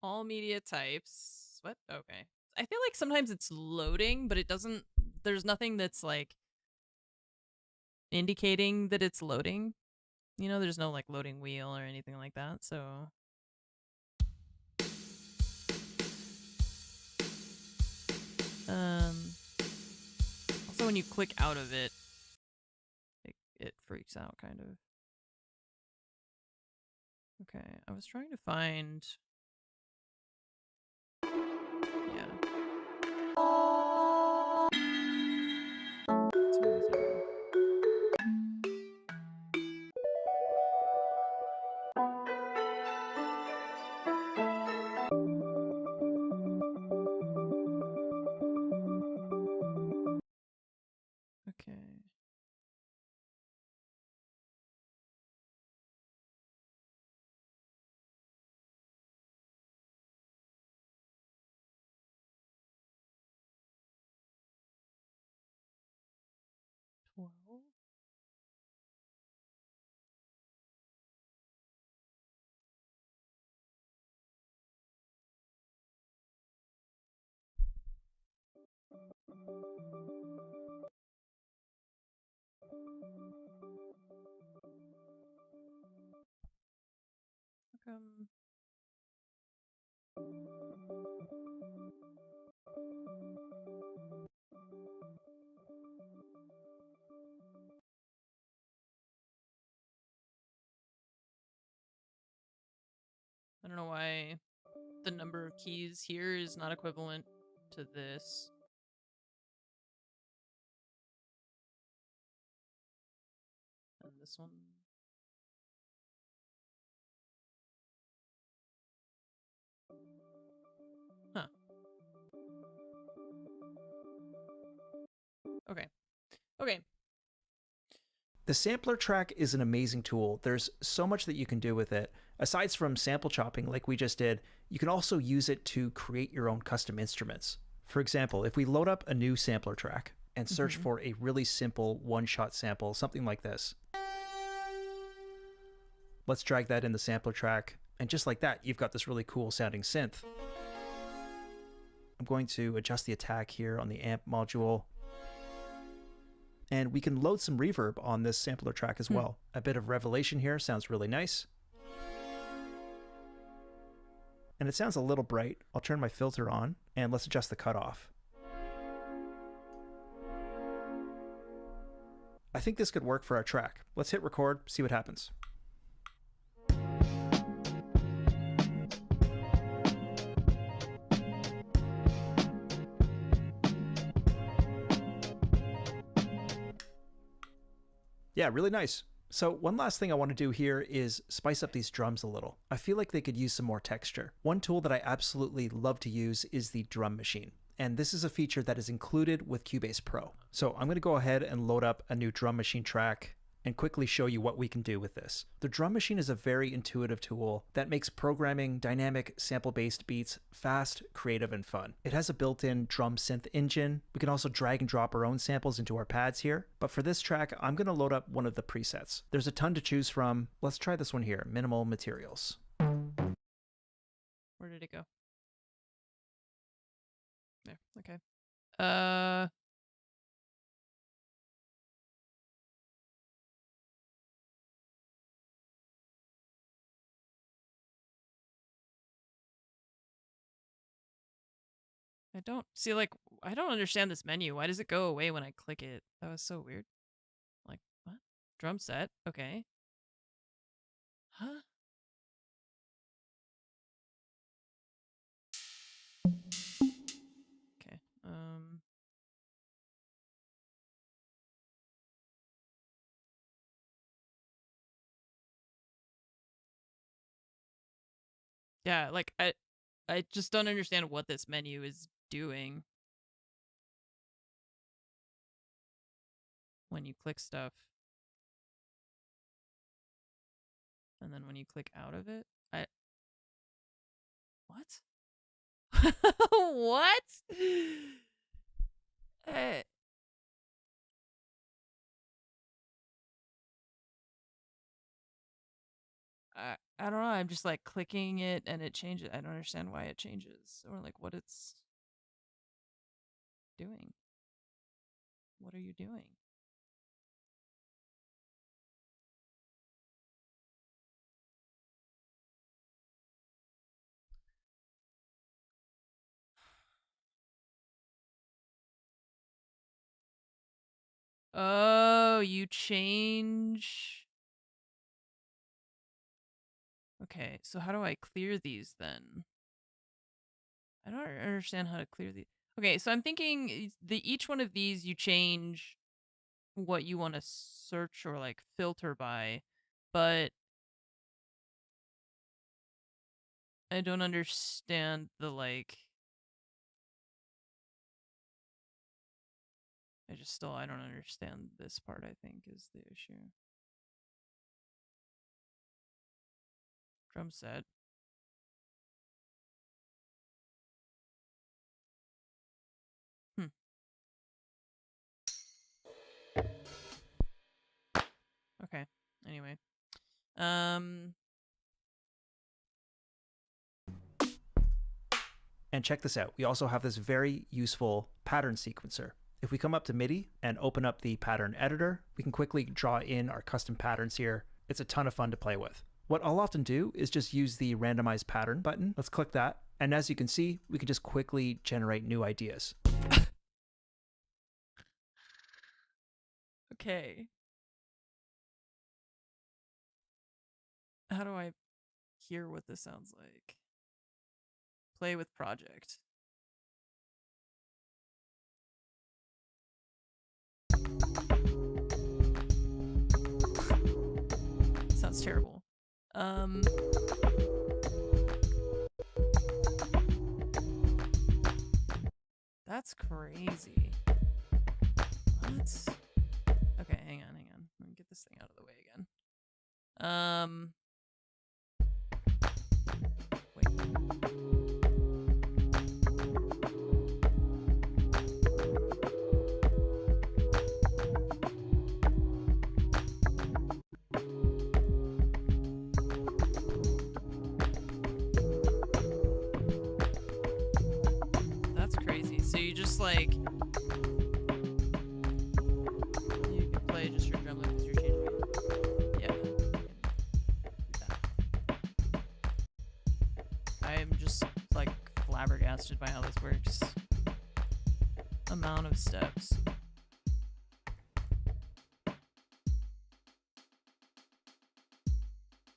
All media types. What? Okay. I feel like sometimes it's loading, but it doesn't. There's nothing that's like indicating that it's loading. You know, there's no like loading wheel or anything like that. So. Also, when you click out of it, it freaks out kind of. Okay, I was trying to find. Yeah. Let's move this over. Okay. Well. How come? I don't know why the number of keys here is not equivalent to this. And this one. Huh. Okay. Okay. The sampler track is an amazing tool. There's so much that you can do with it. Aside from sample chopping like we just did, you can also use it to create your own custom instruments. For example, if we load up a new sampler track and search for a really simple one-shot sample, something like this. Let's drag that in the sampler track, and just like that, you've got this really cool sounding synth. I'm going to adjust the attack here on the amp module. And we can load some reverb on this sampler track as well. A bit of revelation here sounds really nice. And it sounds a little bright. I'll turn my filter on and let's adjust the cutoff. I think this could work for our track. Let's hit record, see what happens. Yeah, really nice. So one last thing I want to do here is spice up these drums a little. I feel like they could use some more texture. One tool that I absolutely love to use is the drum machine. And this is a feature that is included with Cubase Pro. So I'm going to go ahead and load up a new drum machine track and quickly show you what we can do with this. The drum machine is a very intuitive tool that makes programming dynamic sample-based beats fast, creative, and fun. It has a built-in drum synth engine. We can also drag and drop our own samples into our pads here. But for this track, I'm gonna load up one of the presets. There's a ton to choose from. Let's try this one here, Minimal Materials. Where did it go? There, okay. I don't see, like, I don't understand this menu. Why does it go away when I click it? That was so weird. Like, what? Drum set? Okay. Huh? Okay. Yeah, like, I just don't understand what this menu is doing when you click stuff. And then when you click out of it, what? What? Uh, I don't know. I'm just like clicking it and it changes. I don't understand why it changes or like what it's doing. What are you doing? Oh, you change. Okay, so how do I clear these then? I don't understand how to clear these. Okay, so I'm thinking each one of these you change what you want to search or like filter by, but I don't understand the like. I don't understand this part, I think, is the issue. Drum set. Okay. Anyway. And check this out. We also have this very useful pattern sequencer. If we come up to MIDI and open up the pattern editor, we can quickly draw in our custom patterns here. It's a ton of fun to play with. What I'll often do is just use the randomize pattern button. Let's click that. And as you can see, we can just quickly generate new ideas. Okay. How do I hear what this sounds like? Play with project. Sounds terrible. That's crazy. What? Okay, hang on. Let me get this thing out of the way again. Wait. That's crazy. So you just like you can play just your drum loop as you're changing it. Yeah. Do that. I am just like flabbergasted by how this works. Amount of steps.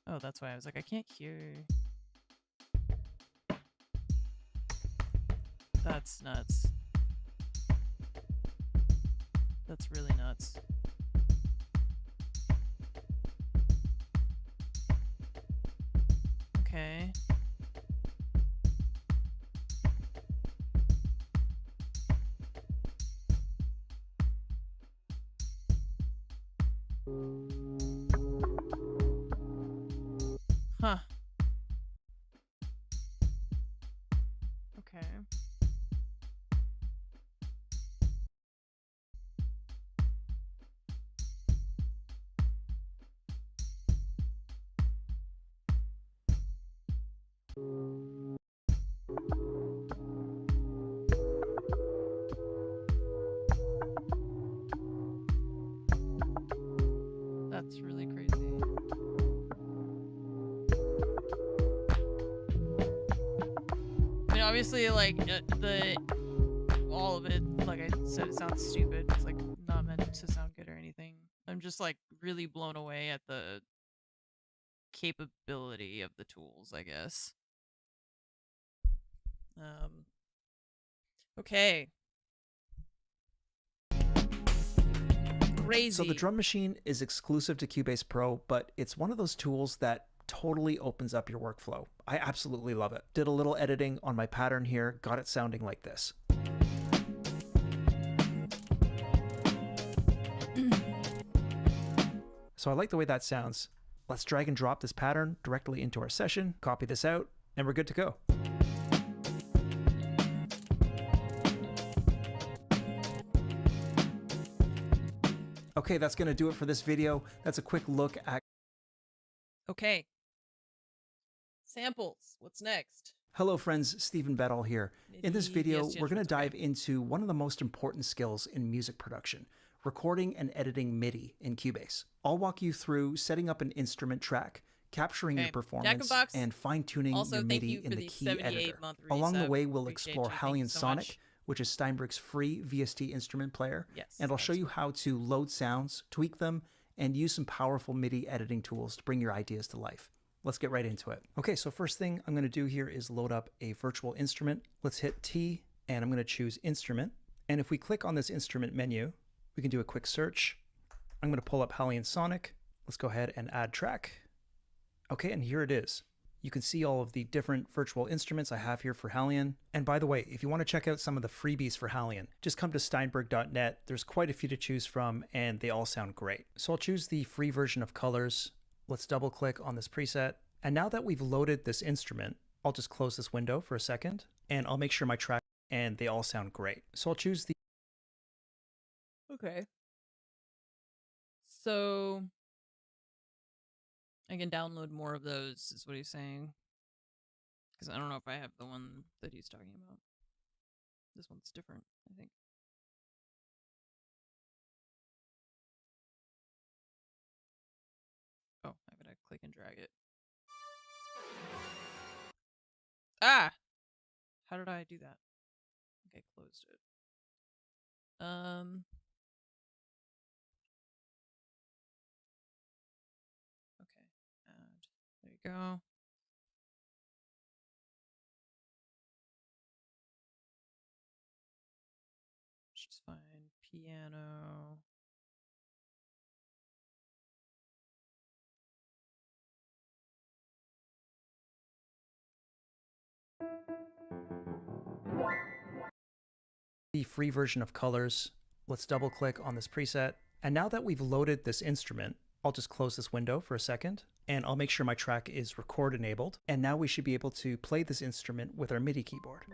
Oh, that's why I was like, I can't hear. That's nuts. That's really nuts. Okay. Huh. Okay. That's really crazy. I mean, obviously, like, all of it, like I said, it sounds stupid. It's, like, not meant to sound good or anything. I'm just, like, really blown away at the capability of the tools, I guess. Okay. Crazy. So the drum machine is exclusive to Cubase Pro, but it's one of those tools that totally opens up your workflow. I absolutely love it. Did a little editing on my pattern here, got it sounding like this. So I like the way that sounds. Let's drag and drop this pattern directly into our session, copy this out, and we're good to go. Okay, that's going to do it for this video. That's a quick look at... Okay. Samples. What's next? Hello friends, Stephen Bedall here. In this MIDI video, VST we're going to instruments, dive okay. into one of the most important skills in music production, recording and editing MIDI in Cubase. I'll walk you through setting up an instrument track, capturing your Okay. performance, Jack-in-Box. and fine-tuning Also, your thank MIDI you in for the the key 78 editor. month Along the resub. way, we'll Appreciate explore you. Thank you Hallion so Sonic, much. which is Steinberg's free VST instrument player, Yes, and I'll show that's you how to load sounds, tweak them, and use some powerful MIDI editing tools to bring your ideas to life. Let's get right into it. Okay, so first thing I'm going to do here is load up a virtual instrument. Let's hit T, and I'm going to choose Instrument. And if we click on this instrument menu, we can do a quick search. I'm going to pull up Hallion Sonic. Let's go ahead and add track. Okay, and here it is. You can see all of the different virtual instruments I have here for Hallion. And by the way, if you want to check out some of the freebies for Hallion, just come to steinberg.net. There's quite a few to choose from, and they all sound great. So I'll choose the free version of Colors. Let's double click on this preset. And now that we've loaded this instrument, I'll just close this window for a second, and I'll make sure my track, and they all sound great. So I'll choose the... Okay. So I can download more of those, is what he's saying. Because I don't know if I have the one that he's talking about. This one's different, I think. Oh, I gotta click and drag it. Ah! How did I do that? I think I closed it. Okay. And there you go. Just find piano. the free version of Colors. Let's double click on this preset. And now that we've loaded this instrument, I'll just close this window for a second, and I'll make sure my track is record enabled. And now we should be able to play this instrument with our MIDI keyboard.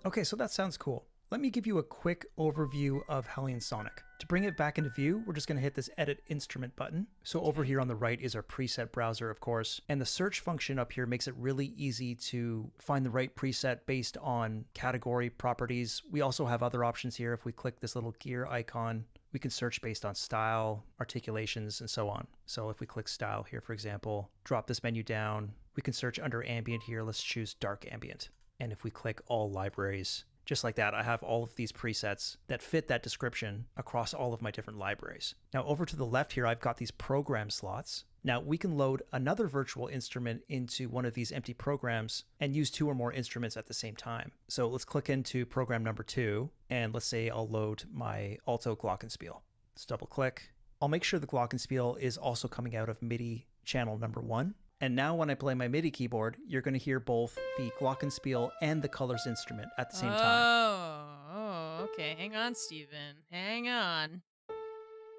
Okay, so that sounds cool. Let me give you a quick overview of Hallion Sonic. To bring it back into view, we're just going to hit this Edit Instrument button. So over here on the right is our preset browser, of course, and the search function up here makes it really easy to find the right preset based on category properties. We also have other options here. If we click this little gear icon, we can search based on style, articulations, and so on. So if we click style here, for example, drop this menu down, we can search under ambient here. Let's choose dark ambient. And if we click all libraries, just like that, I have all of these presets that fit that description across all of my different libraries. Now over to the left here, I've got these program slots. Now we can load another virtual instrument into one of these empty programs and use two or more instruments at the same time. So let's click into program number 2, and let's say I'll load my alto glockenspiel. Let's double click. I'll make sure the glockenspiel is also coming out of MIDI channel number 1. And now when I play my MIDI keyboard, you're going to hear both the glockenspiel and the Colors instrument at the same time. Oh, okay. Hang on, Steven. Hang on.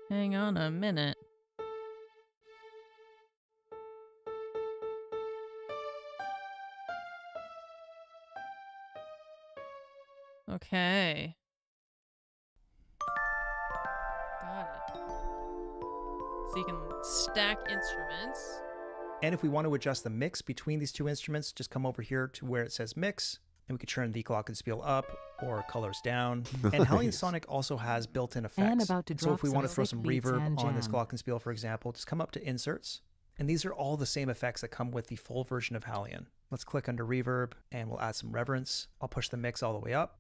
Hang on a minute. Okay. Got it. So you can stack instruments. And if we want to adjust the mix between these two instruments, just come over here to where it says mix, and we can turn the glockenspiel up or Colors down. And Hallion Sonic also has built-in effects. about to So if drop we want to some throw sick some beats reverb and on this jam. glockenspiel, for example, just come up to Inserts. And these are all the same effects that come with the full version of Hallion. Let's click under Reverb, and we'll add some reverence. I'll push the mix all the way up.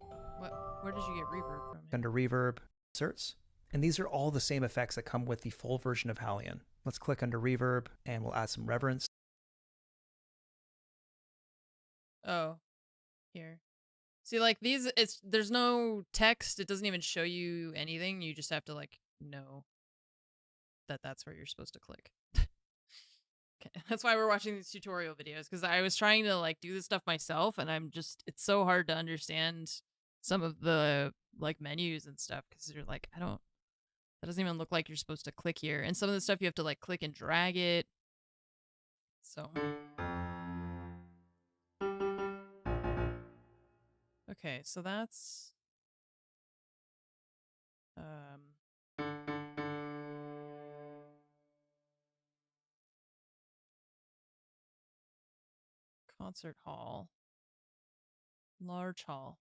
Where did you get reverb from? Under Reverb, Inserts. And these are all the same effects that come with the full version of Hallion. Let's click under Reverb, and we'll add some reverence. Oh, here. See, like these, there's no text. It doesn't even show you anything. You just have to like know that that's where you're supposed to click. Okay. That's why we're watching these tutorial videos, because I was trying to like do this stuff myself, and it's so hard to understand some of the like menus and stuff, because you're like, that doesn't even look like you're supposed to click here. And some of the stuff you have to like click and drag it. So. Okay, so that's Concert hall. Large hall.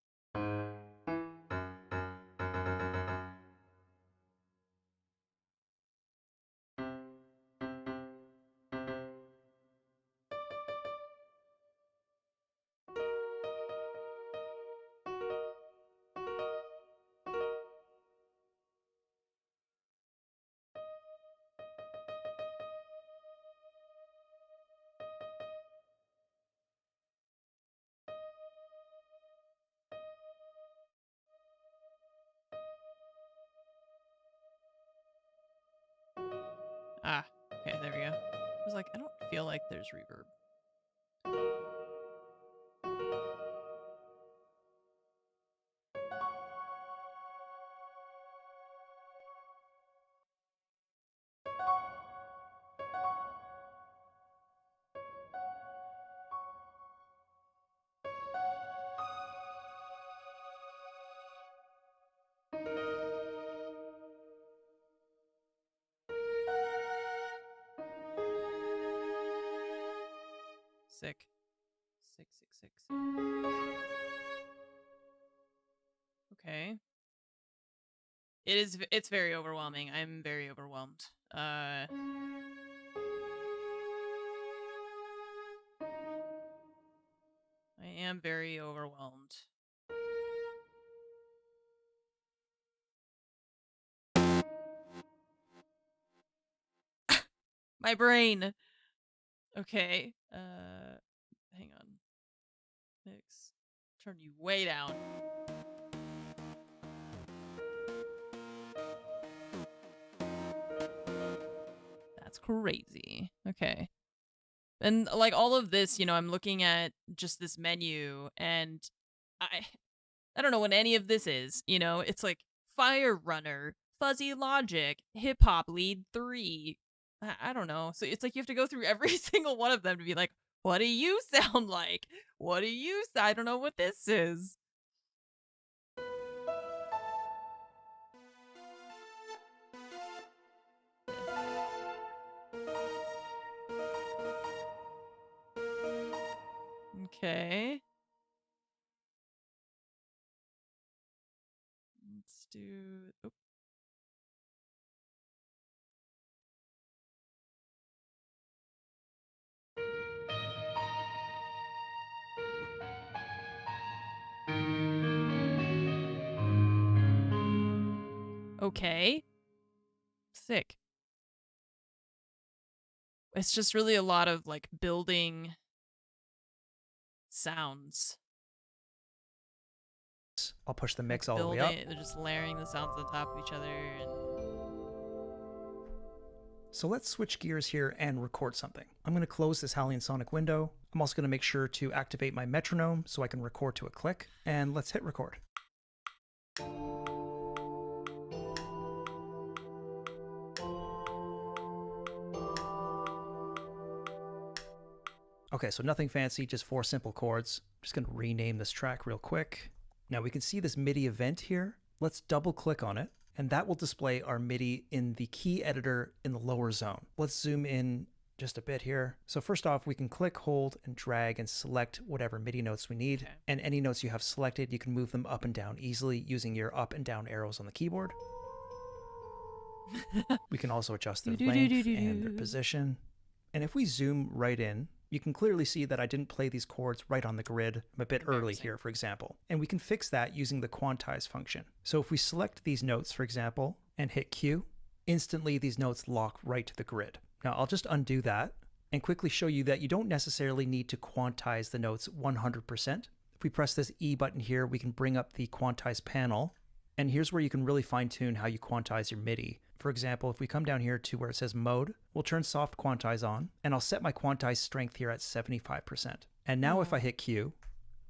Ah, okay, there we go. I was like, I don't feel like there's reverb. Sick. Sick, sick, sick. Okay. It's very overwhelming. I'm very overwhelmed. I am very overwhelmed. My brain. Okay. Hang on. Mix. Turn you way down. That's crazy. Okay. And like all of this, I'm looking at just this menu and I don't know what any of this is, It's like Fire Runner, Fuzzy Logic, Hip Hop Lead 3. I don't know. So it's like you have to go through every single one of them to be like, what do you sound like? What do you I don't know what this is. Okay. Let's do... Oh. Okay. Sick. It's just really a lot of like building sounds. I'll push the mix Like all the way up. They're just layering the sounds on top of each other. And... So let's switch gears here and record something. I'm going to close this Halion Sonic window. I'm also going to make sure to activate my metronome so I can record to a click. And let's hit record. Okay, so nothing fancy, just 4 simple chords. I'm just going to rename this track real quick. Now we can see this MIDI event here. Let's double click on it, and that will display our MIDI in the key editor in the lower zone. Let's zoom in just a bit here. So first off, we can click, hold, and drag and select whatever MIDI notes we need. Okay. And any notes you have selected, you can move them up and down easily using your up and down arrows on the keyboard. We can also adjust their length and their position. And if we zoom right in, you can clearly see that I didn't play these chords right on the grid. I'm a bit early here, for example. And we can fix that using the quantize function. So if we select these notes, for example, and hit Q, instantly these notes lock right to the grid. Now I'll just undo that and quickly show you that you don't necessarily need to quantize the notes 100%. If we press this E button here, we can bring up the quantize panel. And here's where you can really fine tune how you quantize your MIDI. For example, if we come down here to where it says mode, we'll turn soft quantize on, and I'll set my quantize strength here at 75%. And now if I hit Q,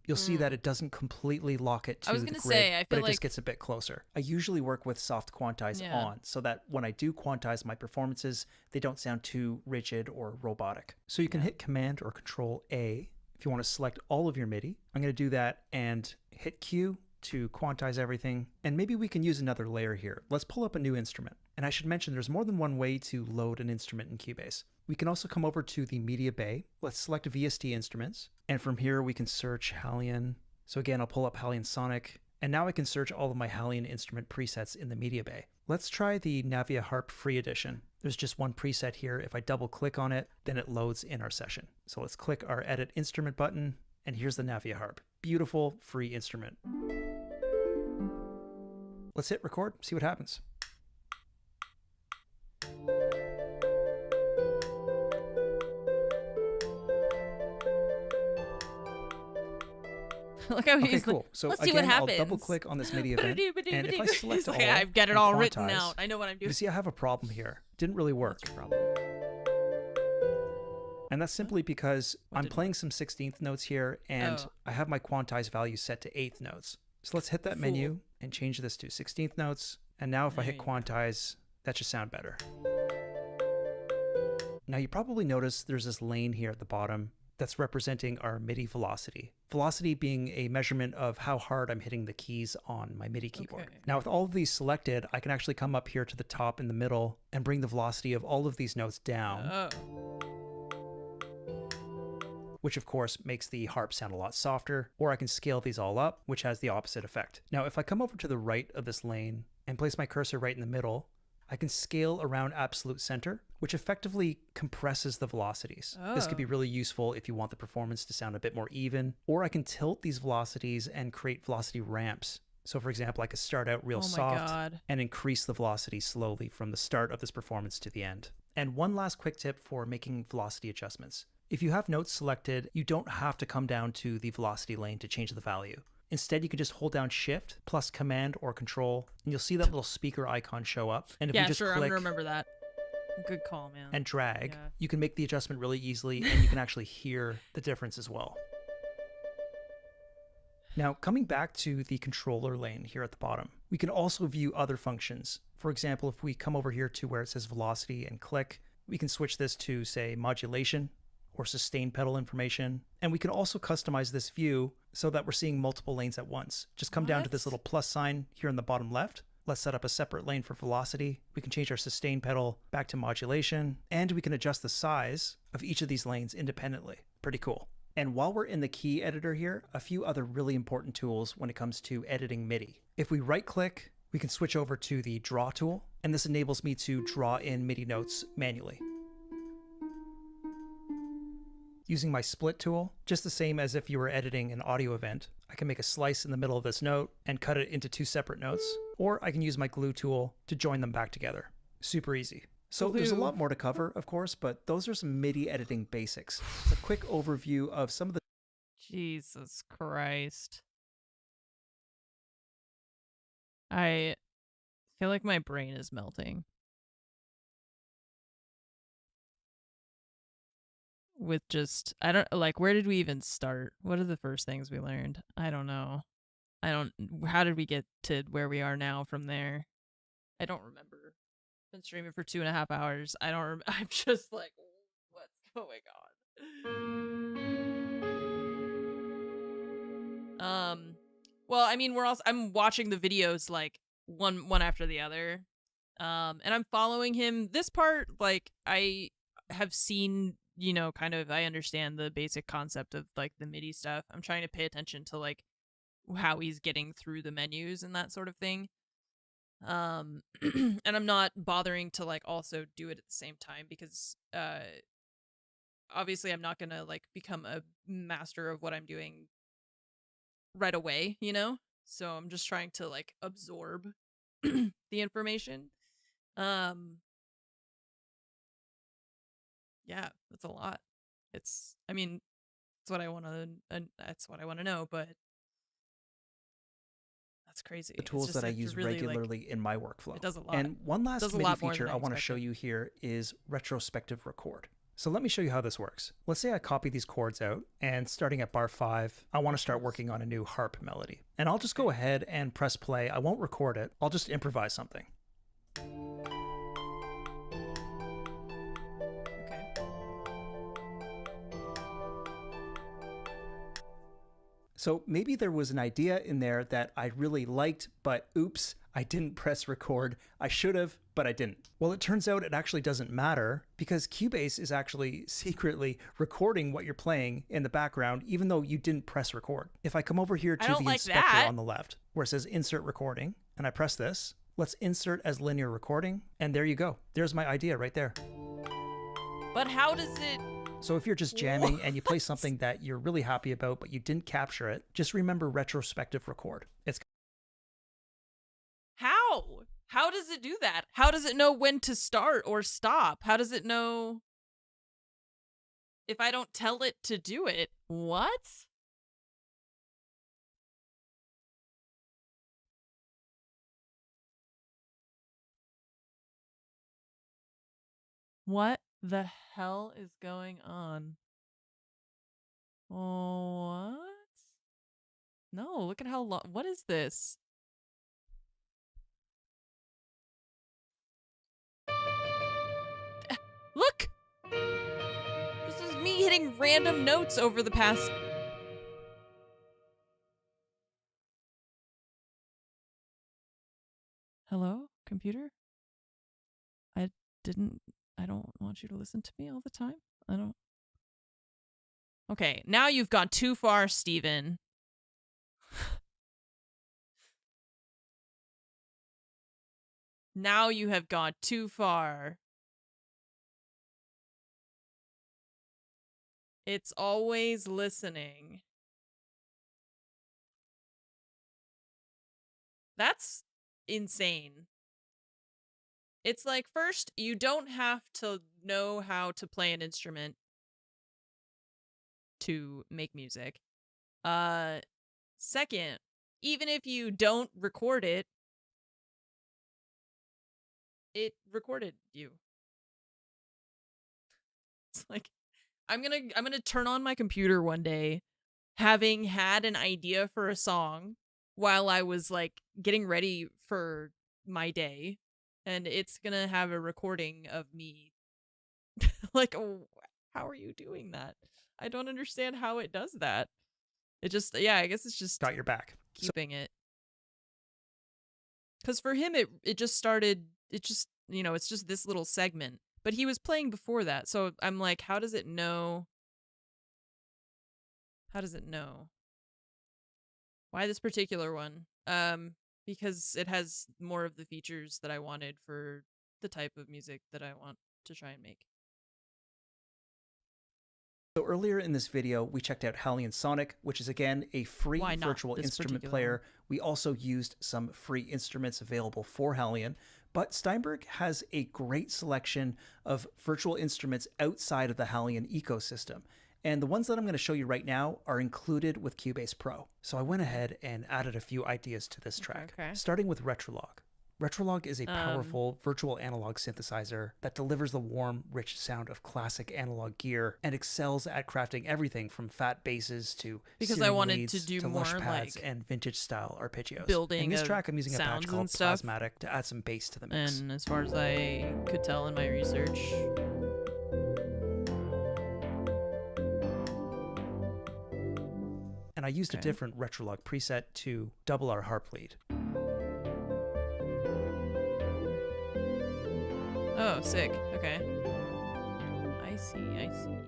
you'll see that it doesn't completely lock it to the grid, but it just gets a bit closer. I usually work with soft quantize on, so that when I do quantize my performances, they don't sound too rigid or robotic. So you can hit Command or Control A if you want to select all of your MIDI. I'm going to do that and hit Q to quantize everything. And maybe we can use another layer here. Let's pull up a new instrument. And I should mention there's more than one way to load an instrument in Cubase. We can also come over to the media bay. Let's select VST instruments. And from here, we can search Hallian. So again, I'll pull up Hallian Sonic, and now I can search all of my Hallian instrument presets in the media bay. Let's try the Navia Harp Free Edition. There's just one preset here. If I double click on it, then it loads in our session. So let's click our Edit Instrument button, and here's the Navia Harp. Beautiful, free instrument. Let's hit record, see what happens. Look how Okay, he's cool. So let's see again, what I'll happens. double click on this MIDI event, and if I select all, I've got it and all written quantize, out. I know what I'm doing. you see I have a problem here. Didn't really work. What's your problem? And that's simply because I'm didn't playing some 16th notes here, and I have my quantize value set to 8th notes. So let's hit that Fool. menu and change this to 16th notes. And now if I There hit you go. quantize, that should sound better. Now you probably notice there's this lane here at the bottom that's representing our MIDI velocity. Velocity being a measurement of how hard I'm hitting the keys on my MIDI keyboard. Okay. Now with all of these selected, I can actually come up here to the top in the middle and bring the velocity of all of these notes down, Oh. which of course makes the harp sound a lot softer, or I can scale these all up, which has the opposite effect. Now if I come over to the right of this lane and place my cursor right in the middle, I can scale around absolute center, which effectively compresses the velocities. This could be really useful if you want the performance to sound a bit more even, or I can tilt these velocities and create velocity ramps. So for example, I could start out real Oh my soft God. and increase the velocity slowly from the start of this performance to the end. And one last quick tip for making velocity adjustments. If you have notes selected, you don't have to come down to the velocity lane to change the value. Instead, you can just hold down Shift plus Command or Control, and you'll see that little speaker icon show up. And if Yeah, you just sure. I'm click gonna remember that. Good call, man. and drag, Yeah. you can make the adjustment really easily, and you can actually hear the difference as well. Now, coming back to the controller lane here at the bottom, we can also view other functions. For example, if we come over here to where it says velocity and click, we can switch this to, say, modulation or sustain pedal information. And we can also customize this view so that we're seeing multiple lanes at once. Just come down to this What? little plus sign here in the bottom left. Let's set up a separate lane for velocity. We can change our sustain pedal back to modulation, and we can adjust the size of each of these lanes independently. Pretty cool. And while we're in the key editor here, a few other really important tools when it comes to editing MIDI. If we right click, we can switch over to the draw tool, and this enables me to draw in MIDI notes manually. Using my split tool, just the same as if you were editing an audio event, I can make a slice in the middle of this note and cut it into two separate notes, or I can use my glue tool to join them back together. Super easy. So there's a lot more to cover, of course, but those are some MIDI editing basics. It's a quick overview of some of the Jesus Christ. I feel like my brain is melting. With just, I don't, like, where did we even start? What are the first things we learned? I don't know. How did we get to where we are now from there? I don't remember. Been streaming for 2.5 hours. I'm just like, what's going on? Well, I mean, I'm watching the videos like one after the other. And I'm following him. This part, like, I have seen, you know, kind of, I understand the basic concept of like the MIDI stuff. I'm trying to pay attention to like how he's getting through the menus and that sort of thing. And I'm not bothering to like also do it at the same time because obviously I'm not gonna like become a master of what I'm doing right away, you know? So I'm just trying to like absorb the information. Yeah, that's a lot. I mean, that's what I want to know, but that's crazy. the tools that I use really, regularly in my workflow. It does a lot. And one last Does a MIDI lot more feature than I I want to show expected. you here is retrospective record. So let me show you how this works. Let's say I copy these chords out, and starting at bar 5, I want to start working on a new harp melody. And I'll just go ahead and press play. I won't record it. I'll just improvise something. Okay. So maybe there was an idea in there that I really liked, but oops, I didn't press record. I should have, but I didn't. Well, it turns out it actually doesn't matter because Cubase is actually secretly recording what you're playing in the background, even though you didn't press record. If I come over here to the inspector on the left, where it says insert recording, and I press this, let's insert as linear recording, and there you go. There's my idea right there. But how does it... So if you're just jamming and you play something that you're really happy about, but you didn't capture it, just remember retrospective record. It's How? How does it do that? How does it know when to start or stop? How does it know if I don't tell it to do it? What? What the hell is going on? Oh, what? No, look at how long. What is this? Look! This is me hitting random notes over the past... Hello, computer? I don't want you to listen to me all the time. I don't... Okay, now you've gone too far, Steven. Now you have gone too far. It's always listening. That's insane. It's like, first, you don't have to know how to play an instrument to make music. Second, even if you don't record it, it recorded you. It's like, I'm gonna turn on my computer one day, having had an idea for a song while I was like getting ready for my day, and it's gonna have a recording of me. Like, oh, how are you doing that? I don't understand how it does that. It just, yeah, I guess it's just got your back. Keeping it. Because for him, it just started, it just, you know, it's just this little segment. But he was playing before that, so I'm like, how does it know? How does it know? Why this particular one? Because it has more of the features that I wanted for the type of music that I want to try and make. So earlier in this video, we checked out Halion Sonic, which is again a free virtual instrument player. We also used some free instruments available for Halion, but Steinberg has a great selection of virtual instruments outside of the Halion ecosystem. And the ones that I'm going to show you right now are included with Cubase Pro. So I went ahead and added a few ideas to this track, starting with Retrolog. Retrolog is a powerful virtual analog synthesizer that delivers the warm, rich sound of classic analog gear and excels at crafting everything from fat basses to I wanted to do more lush pads like and vintage style arpeggios. Building in this track, I'm using a patch called Plasmatic to add some bass to the mix. And as far as I could tell in my research, and I used a different Retrolog preset to double our harp lead. Oh, sick. Okay. I see.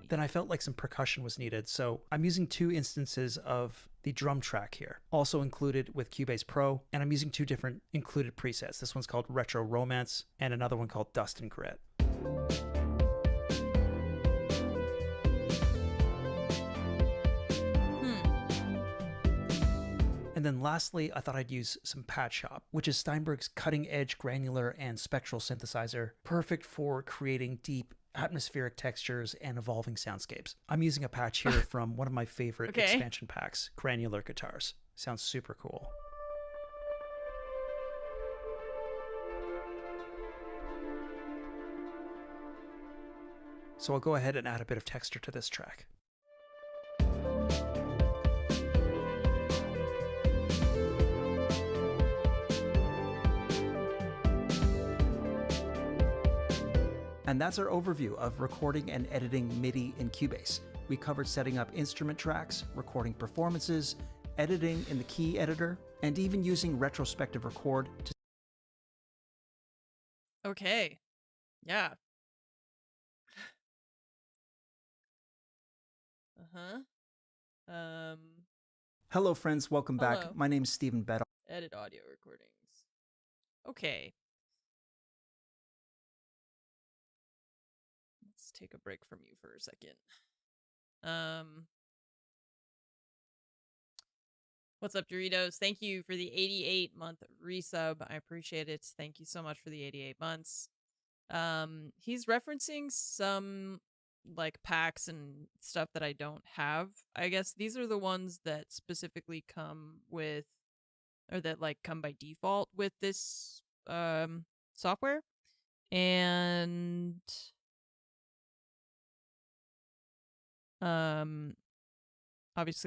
Then I felt like some percussion was needed, so I'm using 2 instances of the drum track here, also included with Cubase Pro, and I'm using 2 different included presets. This one's called Retro Romance, and another one called Dust and Grit. And then lastly, I thought I'd use some Patch Shop, which is Steinberg's cutting-edge granular and spectral synthesizer, perfect for creating deep atmospheric textures and evolving soundscapes. I'm using a patch here from one of my favorite expansion packs, Granular Guitars. Sounds super cool. So I'll go ahead and add a bit of texture to this track. And that's our overview of recording and editing MIDI in Cubase. We covered setting up instrument tracks, recording performances, editing in the key editor, and even using retrospective record to Okay. Yeah. Uh-huh. Hello, friends. Welcome back. Hello. My name's Stephen Bedell. Edit audio recordings. Okay. Let's take a break from you for a second. What's up, Doritos? Thank you for the 88-month resub. I appreciate it. Thank you so much for the 88 months. He's referencing some like packs and stuff that I don't have. I guess these are the ones that specifically come with, or that like come by default with this software. And obviously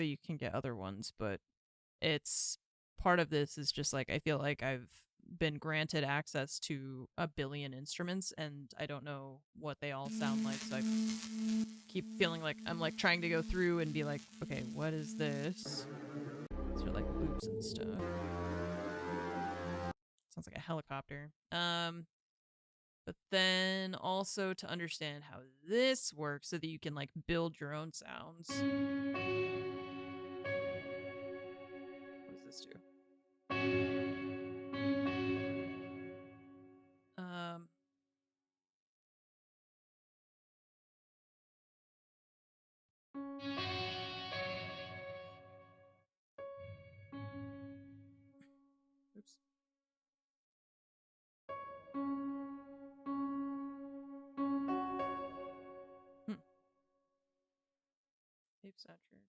you can get other ones, but it's part of this is just like I feel like I've been granted access to a billion instruments and I don't know what they all sound like, so I keep feeling like I'm like trying to go through and be like, okay, what is this? These are like loops and stuff. Sounds like a helicopter. But then also to understand how this works so that you can like build your own sounds. What does this do? Oops. Tape saturate,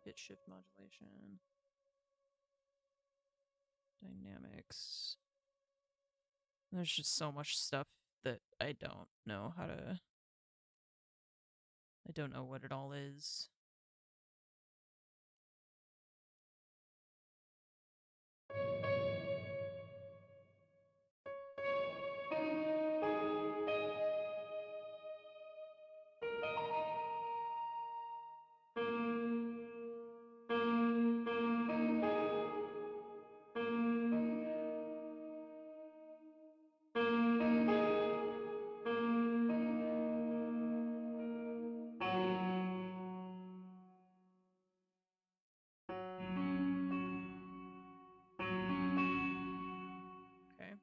pitch shift modulation, dynamics. There's just so much stuff that I don't know how to. I don't know what it all is. Okay.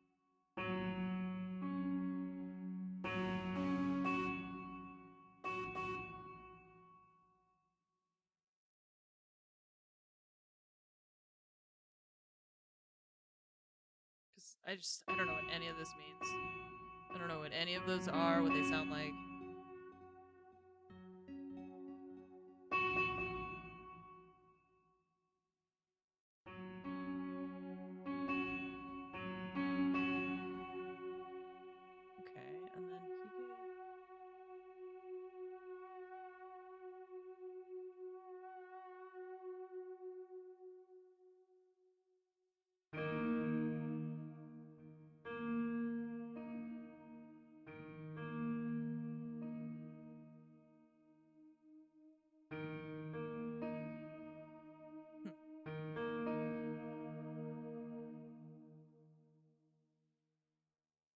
Because I don't know what any of this means. I don't know what any of those are, what they sound like. Okay, and then he did.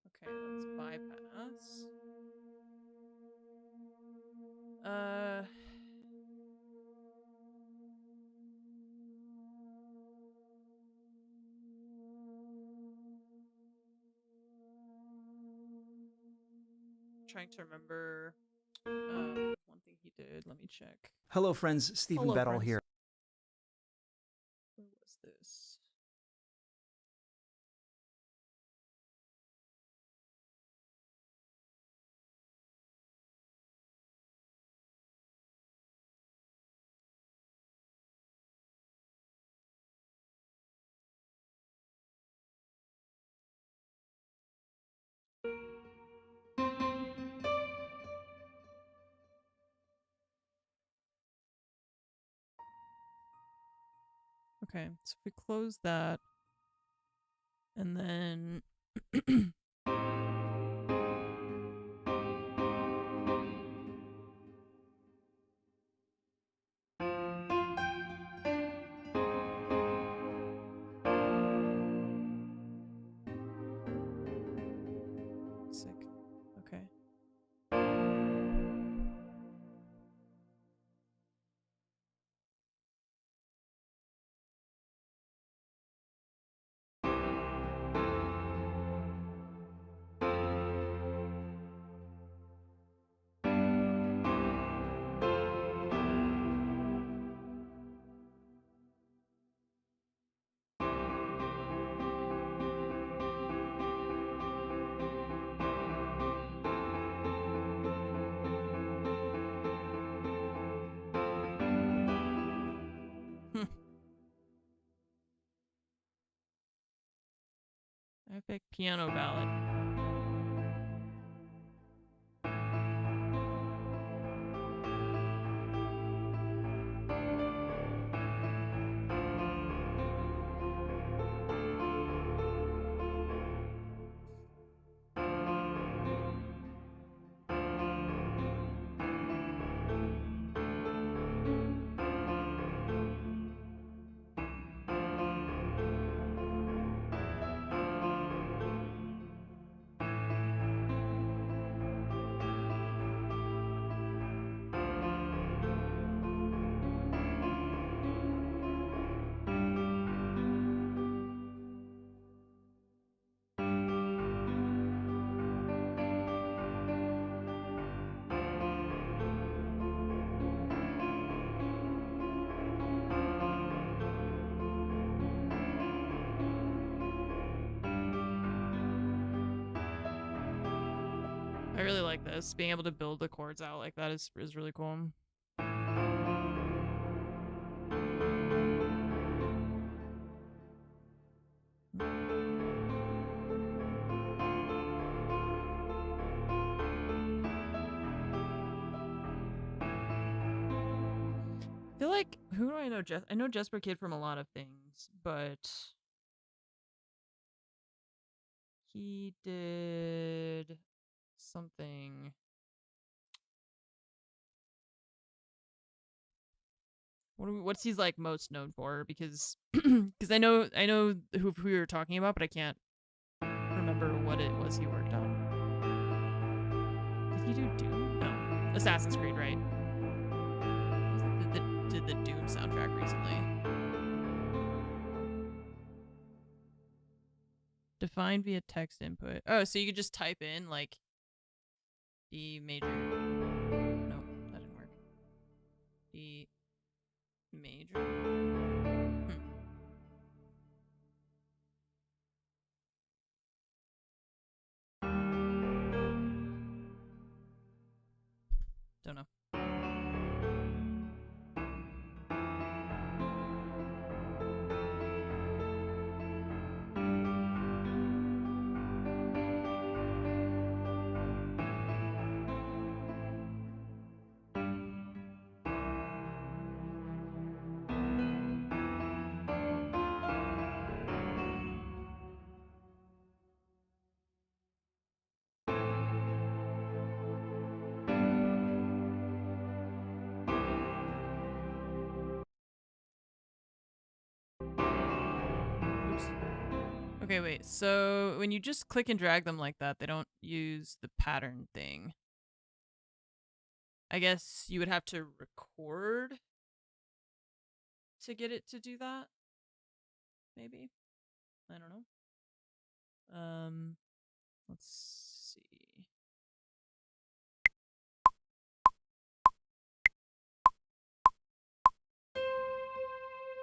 Okay, let's bypass. Trying to remember one thing he did. Let me check. Hello, friends. Stephen Hello, Bedell friends. here. Where was this? Okay, so if we close that, and then Pick piano ballad. I really like this. Being able to build the chords out like that is really cool. I feel like, who do I know? I know Jesper Kid from a lot of things, but he did something. What's he's like most known for? Because I know who we were talking about, but I can't remember what it was he worked on. Did he do Doom? No, Assassin's Creed, right? Did the Doom soundtrack recently. Defined via text input. Oh, so you could just type in like D major. No, that didn't work. D major. Don't know. Okay, wait. So when you just click and drag them like that, they don't use the pattern thing. I guess you would have to record to get it to do that. Maybe. I don't know. Let's see.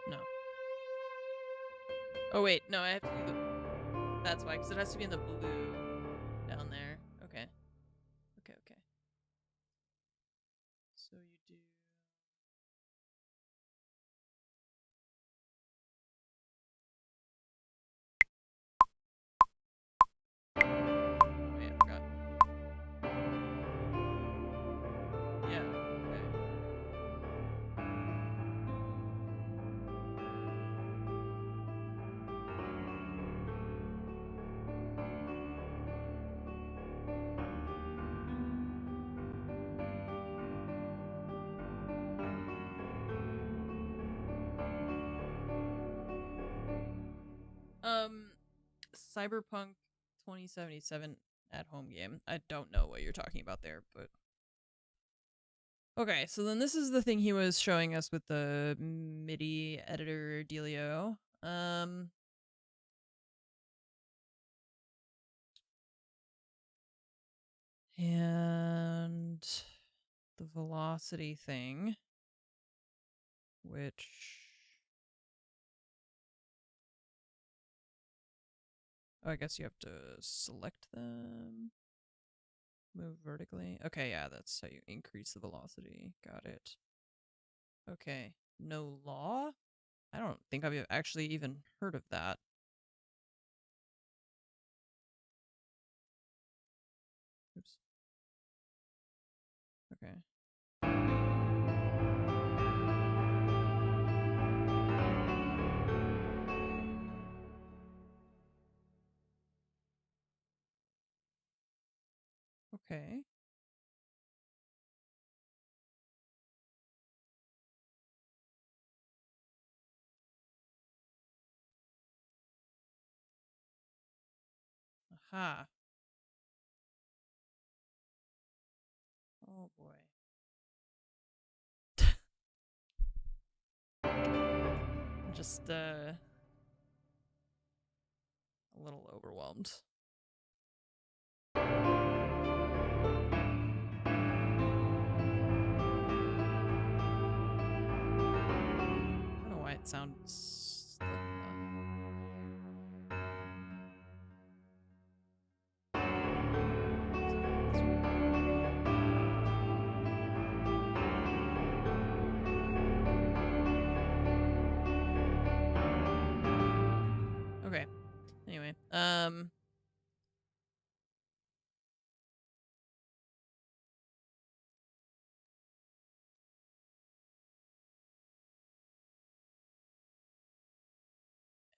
No. Oh wait, no, I have to do the... That's why, because it has to be in the blue down there. Okay. Okay. So you do... Oh wait, I forgot. Yeah, okay. Cyberpunk 2077 at home game. I don't know what you're talking about there, but... Okay, so then this is the thing he was showing us with the MIDI editor dealio. And the velocity thing, which... Oh, I guess you have to select them. Move vertically. Okay, yeah, that's how you increase the velocity. Got it. Okay. No law? I don't think I've actually even heard of that. Okay. Aha. Oh boy. Just a little overwhelmed. I don't know why it sounds like that. Okay. Anyway,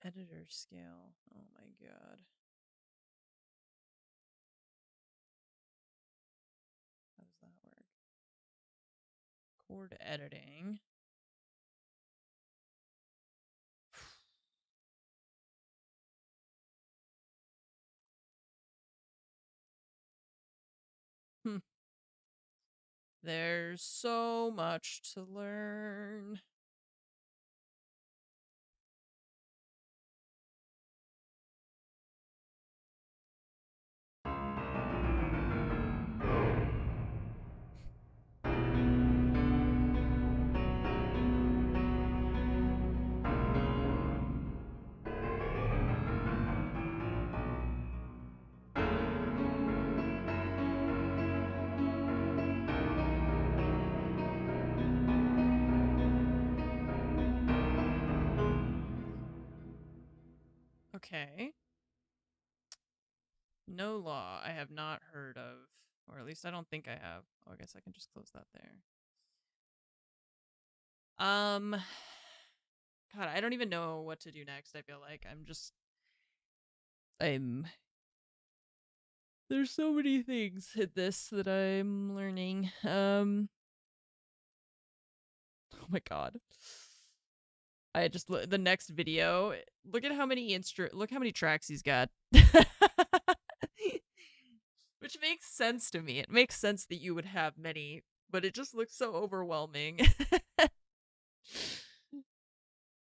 editor scale. Oh my god. How does that work? Chord editing. Hmm. There's so much to learn. Okay. No law I have not heard of, or at least I don't think I have. Oh, I guess I can just close that there. God, I don't even know what to do next. I feel like there's so many things in this that I'm learning. Oh my god. I just the next video. Look at how many look how many tracks he's got. Which makes sense to me. It makes sense that you would have many, but it just looks so overwhelming.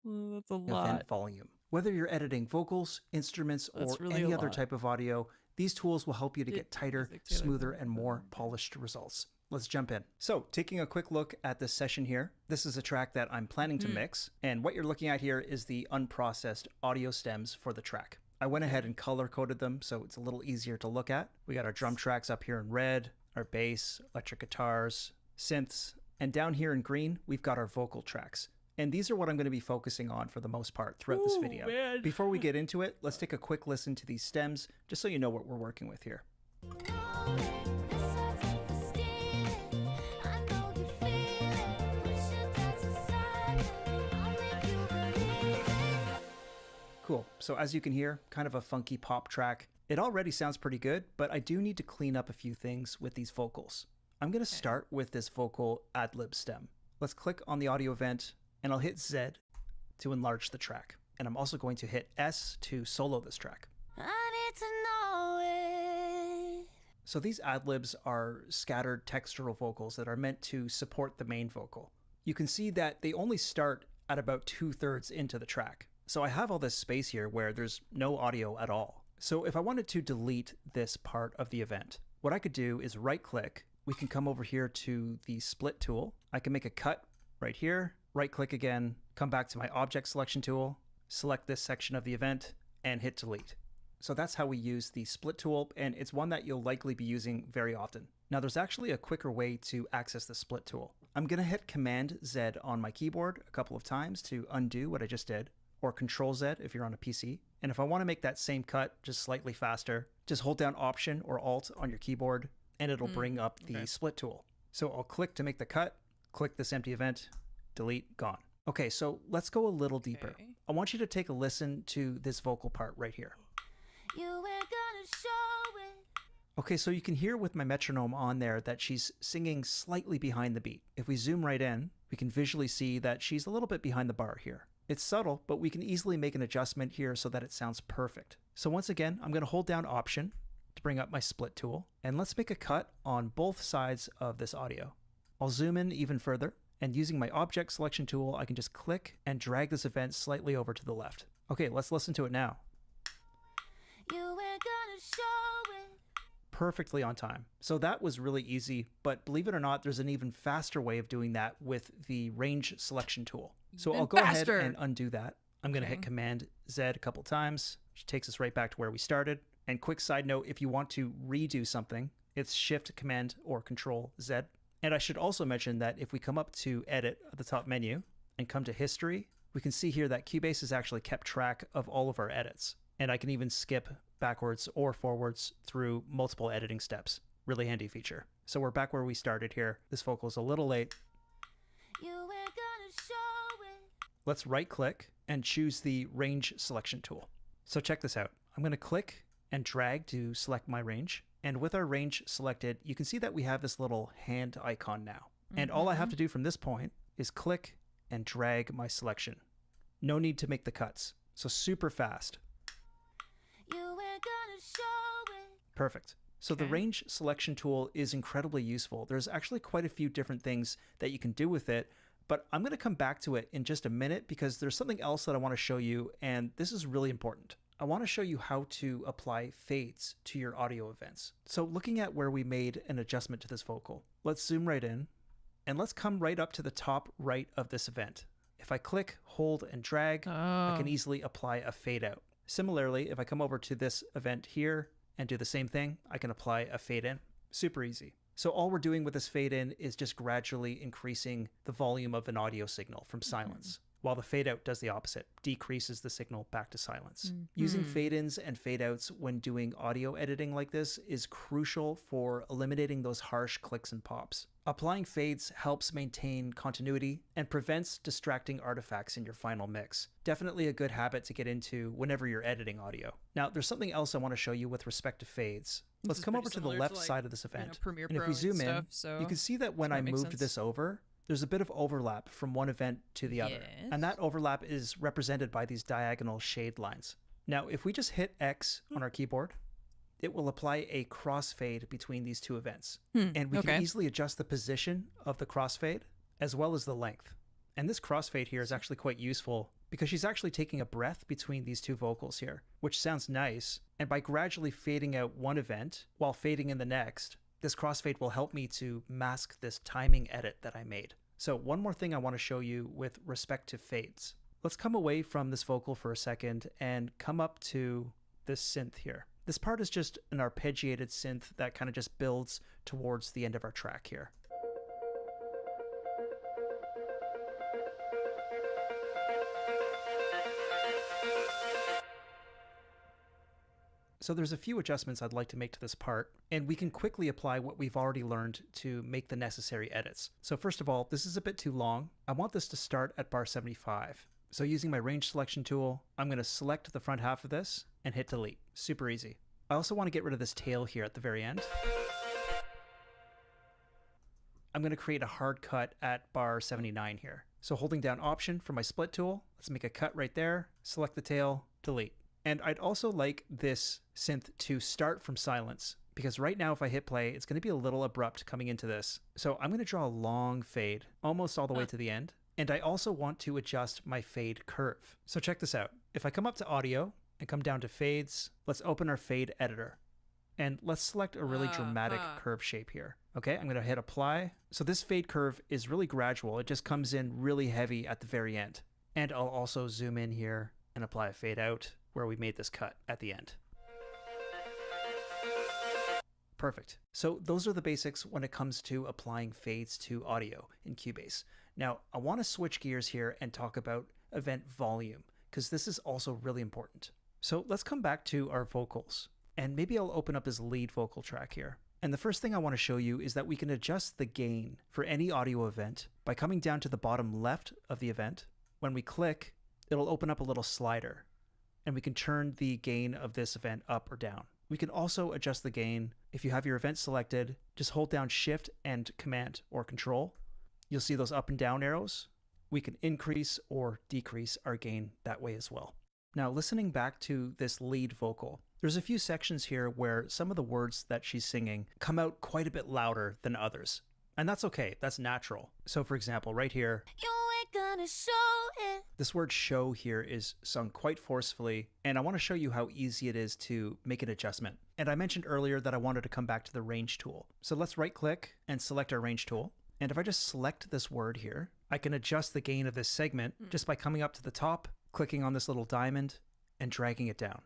Oh, that's a lot. Event volume. Whether you're editing vocals, instruments, That's or really any a other lot. type of audio, these tools will help you to get tighter, music together smoother, for and more everyone. polished results. Let's jump in. So, taking a quick look at this session here, this is a track that I'm planning to mix, and what you're looking at here is the unprocessed audio stems for the track. I went ahead and color-coded them so it's a little easier to look at. We got our drum tracks up here in red, our bass, electric guitars, synths, and down here in green, we've got our vocal tracks. And these are what I'm going to be focusing on for the most part throughout this video. Man. Before we get into it, let's take a quick listen to these stems, just so you know what we're working with here. Cool, so as you can hear, kind of a funky pop track. It already sounds pretty good, but I do need to clean up a few things with these vocals. I'm going to start with this vocal ad-lib stem. Let's click on the audio event, and I'll hit Z to enlarge the track. And I'm also going to hit S to solo this track. I need to know it. So these ad-libs are scattered textural vocals that are meant to support the main vocal. You can see that they only start at about 2/3 into the track. So I have all this space here where there's no audio at all. So if I wanted to delete this part of the event, what I could do is right-click. We can come over here to the split tool. I can make a cut right here, right-click again, come back to my object selection tool, select this section of the event, and hit delete. So that's how we use the split tool, and it's one that you'll likely be using very often. Now there's actually a quicker way to access the split tool. I'm gonna hit Command Z on my keyboard a couple of times to undo what I just did, or Control Z if you're on a PC. And if I wanna make that same cut just slightly faster, just hold down Option or Alt on your keyboard, and it'll bring up the split tool. So I'll click to make the cut, click this empty event, delete, gone. Okay, so let's go a little deeper. Okay. I want you to take a listen to this vocal part right here. You ain't gonna show it. Okay, so you can hear with my metronome on there that she's singing slightly behind the beat. If we zoom right in, we can visually see that she's a little bit behind the bar here. It's subtle, but we can easily make an adjustment here so that it sounds perfect. So once again, I'm going to hold down Option to bring up my split tool, and let's make a cut on both sides of this audio. I'll zoom in even further, and using my object selection tool, I can just click and drag this event slightly over to the left. Okay, let's listen to it now. You were gonna show it. Perfectly on time. So that was really easy, but believe it or not, there's an even faster way of doing that with the range selection tool. So Even I'll go faster. ahead and undo that. I'm going to hit Command Z a couple times, which takes us right back to where we started. And quick side note, if you want to redo something, it's Shift, Command, or Control Z. And I should also mention that if we come up to Edit at the top menu and come to History, we can see here that Cubase has actually kept track of all of our edits. And I can even skip backwards or forwards through multiple editing steps. Really handy feature. So we're back where we started here. This vocal is a little late. You were gonna show it. Let's right click and choose the range selection tool. So check this out. I'm going to click and drag to select my range. And with our range selected, you can see that we have this little hand icon now. And all I have to do from this point is click and drag my selection. No need to make the cuts. So super fast. You were gonna show it. Perfect. So the range selection tool is incredibly useful. There's actually quite a few different things that you can do with it, but I'm going to come back to it in just a minute because there's something else that I want to show you, and this is really important. I want to show you how to apply fades to your audio events. So looking at where we made an adjustment to this vocal, let's zoom right in, and let's come right up to the top right of this event. If I click, hold, and drag, I can easily apply a fade out. Similarly, if I come over to this event here and do the same thing, I can apply a fade in. Super easy. So all we're doing with this fade in is just gradually increasing the volume of an audio signal from silence, while the fade out does the opposite, decreases the signal back to silence. Using fade ins and fade outs when doing audio editing like this is crucial for eliminating those harsh clicks and pops. Applying fades helps maintain continuity and prevents distracting artifacts in your final mix. Definitely a good habit to get into whenever you're editing audio. Now, there's something else I want to show you with respect to fades. Let's come over to the left side of this event. Premiere And if Pro we zoom in, stuff, so you can see that when I that makes moved sense. this over, there's a bit of overlap from one event to the other. And that overlap is represented by these diagonal shade lines. Now, if we just hit X on our keyboard, it will apply a crossfade between these two events. And we can easily adjust the position of the crossfade as well as the length. And this crossfade here is actually quite useful because she's actually taking a breath between these two vocals here, which sounds nice. And by gradually fading out one event while fading in the next, this crossfade will help me to mask this timing edit that I made. So one more thing I want to show you with respect to fades. Let's come away from this vocal for a second and come up to this synth here. This part is just an arpeggiated synth that kind of just builds towards the end of our track here. So there's a few adjustments I'd like to make to this part, and we can quickly apply what we've already learned to make the necessary edits. So first of all, this is a bit too long. I want this to start at bar 75. So using my range selection tool, I'm going to select the front half of this and hit delete. Super easy. I also want to get rid of this tail here at the very end. I'm going to create a hard cut at bar 79 here. So holding down Option for my split tool, let's make a cut right there, select the tail, delete. And I'd also like this synth to start from silence, because right now if I hit play, it's going to be a little abrupt coming into this. So I'm going to draw a long fade, almost all the way to the end. And I also want to adjust my fade curve. So check this out. If I come up to audio and come down to fades, let's open our fade editor. And let's select a really dramatic curve shape here. Okay, I'm going to hit apply. So this fade curve is really gradual. It just comes in really heavy at the very end. And I'll also zoom in here and apply a fade out where we made this cut at the end. Perfect. So those are the basics when it comes to applying fades to audio in Cubase. Now, I want to switch gears here and talk about event volume, because this is also really important. So let's come back to our vocals, and maybe I'll open up this lead vocal track here. And the first thing I want to show you is that we can adjust the gain for any audio event by coming down to the bottom left of the event. When we click, it'll open up a little slider, and we can turn the gain of this event up or down. We can also adjust the gain. If you have your event selected, just hold down Shift and Command or Control. You'll see those up and down arrows. We can increase or decrease our gain that way as well. Now, listening back to this lead vocal, there's a few sections here where some of the words that she's singing come out quite a bit louder than others. And that's okay, that's natural. So for example, right here, You ain't gonna show it. this word show here is sung quite forcefully, and I want to show you how easy it is to make an adjustment. And I mentioned earlier that I wanted to come back to the range tool. So let's right click and select our range tool. And if I just select this word here, I can adjust the gain of this segment just by coming up to the top, clicking on this little diamond, and dragging it down.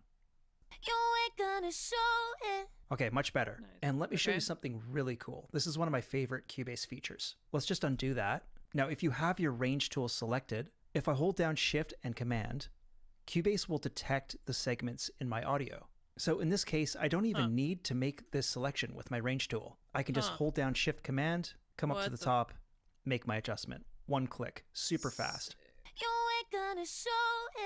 You ain't gonna show it. Okay, much better. Nice. And let me show you Okay. something really cool. This is one of my favorite Cubase features. Let's just undo that. Now, if you have your range tool selected, if I hold down Shift and Command, Cubase will detect the segments in my audio. So in this case, I don't even need to make this selection with my range tool. I can just hold down Shift Command, come up to What the the- top, make my adjustment. One click, super fast. You ain't gonna show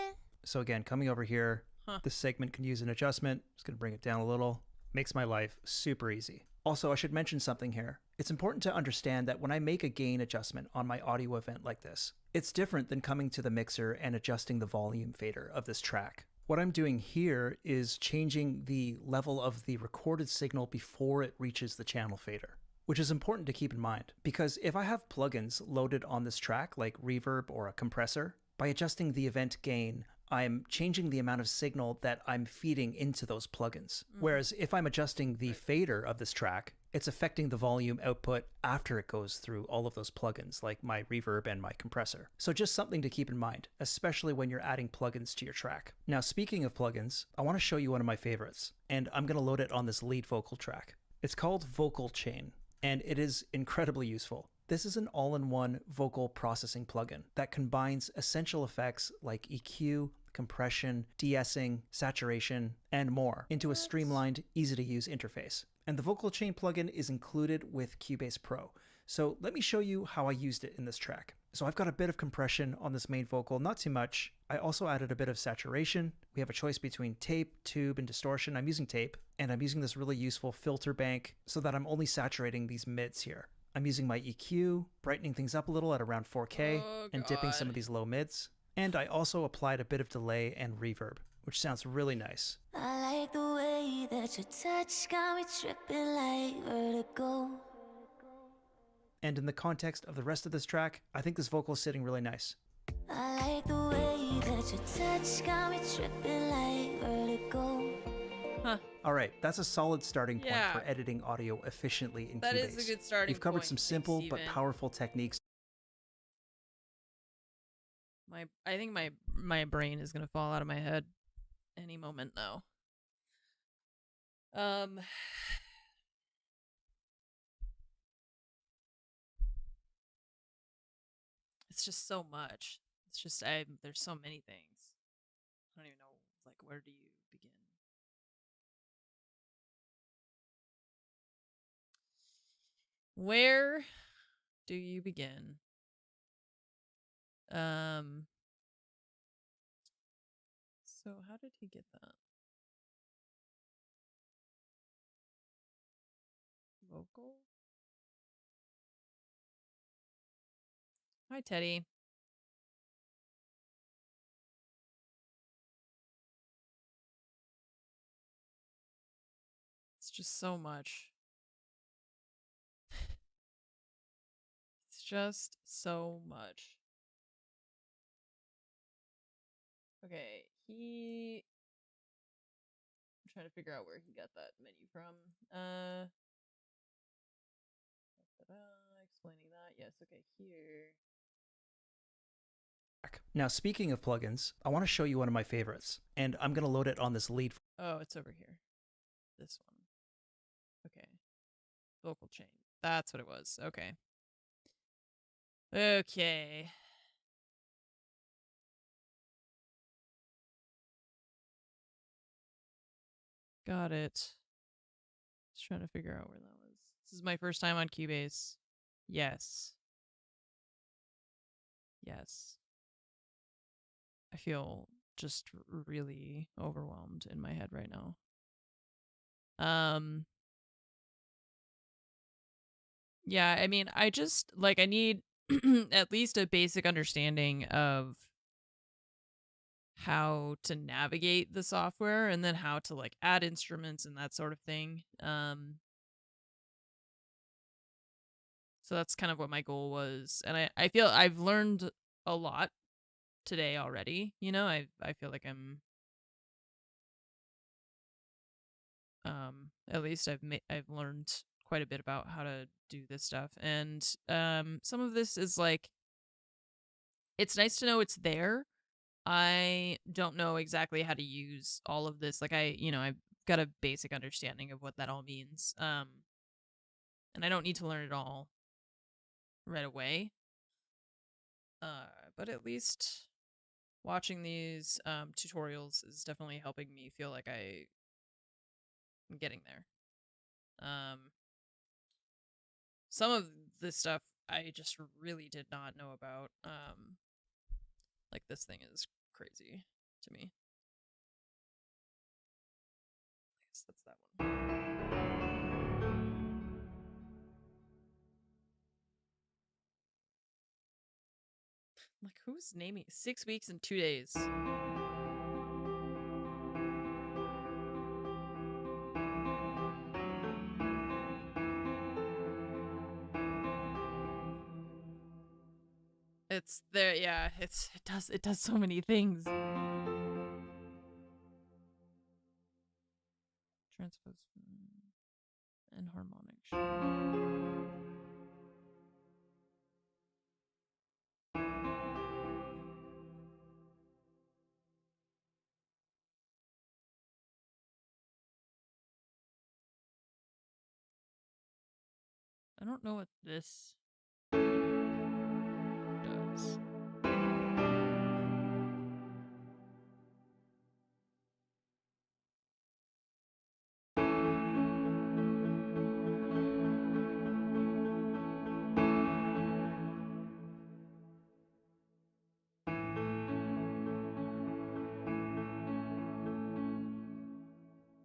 it. So again, coming over here, this segment can use an adjustment. Just gonna bring it down a little. Makes my life super easy. Also, I should mention something here. It's important to understand that when I make a gain adjustment on my audio event like this, it's different than coming to the mixer and adjusting the volume fader of this track. What I'm doing here is changing the level of the recorded signal before it reaches the channel fader, which is important to keep in mind, because if I have plugins loaded on this track like reverb or a compressor, by adjusting the event gain, I'm changing the amount of signal that I'm feeding into those plugins. Whereas if I'm adjusting the fader of this track, it's affecting the volume output after it goes through all of those plugins like my reverb and my compressor. So just something to keep in mind, especially when you're adding plugins to your track. Now, speaking of plugins, I want to show you one of my favorites, and I'm going to load it on this lead vocal track. It's called Vocal Chain, and it is incredibly useful. This is an all-in-one vocal processing plugin that combines essential effects like EQ, compression, de-essing, saturation, and more into a streamlined, easy-to-use interface. And the Vocal Chain plugin is included with Cubase Pro. So let me show you how I used it in this track. So I've got a bit of compression on this main vocal, not too much. I also added a bit of saturation. We have a choice between tape, tube, and distortion. I'm using tape, and I'm using this really useful filter bank so that I'm only saturating these mids here. I'm using my EQ, brightening things up a little at around 4K, and dipping some of these low mids. And I also applied a bit of delay and reverb, which sounds really nice. I like the way that your touch got me tripping like vertigo. And in the context of the rest of this track, I think this vocal is sitting really nice. I like the way that your touch got me tripping like vertigo. All right, that's a solid starting point Yeah. for editing audio efficiently in That Cubase. is a good starting We've covered point. some Thanks, simple but Steven. powerful techniques. I think my brain is gonna fall out of my head any moment now. It's just so much. It's just there's so many things. I don't even know like where do you begin. Where do you begin? So how did he get that? Vocal? Hi, Teddy. It's just so much. It's just so much. Okay, I'm trying to figure out where he got that menu from. Explaining that. Yes, okay, here. Now, speaking of plugins, I want to show you one of my favorites, and I'm going to load it on this lead. Oh, it's over here. This one. Okay. Vocal chain. That's what it was. Okay. Okay. Got it. Just trying to figure out where that was. This is my first time on Cubase. Yes. Yes. I feel just really overwhelmed in my head right now. Um, yeah, I mean, I just like I need at least a basic understanding of how to navigate the software and then how to like add instruments and that sort of thing. So that's kind of what my goal was. And I feel I've learned a lot today already. You know, I feel like I'm at least I've learned quite a bit about how to do this stuff. And some of this is like it's nice to know it's there. I don't know exactly how to use all of this. Like I've got a basic understanding of what that all means. And I don't need to learn it all right away. But at least watching these tutorials is definitely helping me feel like I'm getting there. Some of this stuff I just really did not know about. Like this thing is crazy to me. I guess that's that one. Like who's naming 6 weeks and 2 days? It's there, yeah. It does so many things. Transpose and harmonic. I don't know what this does.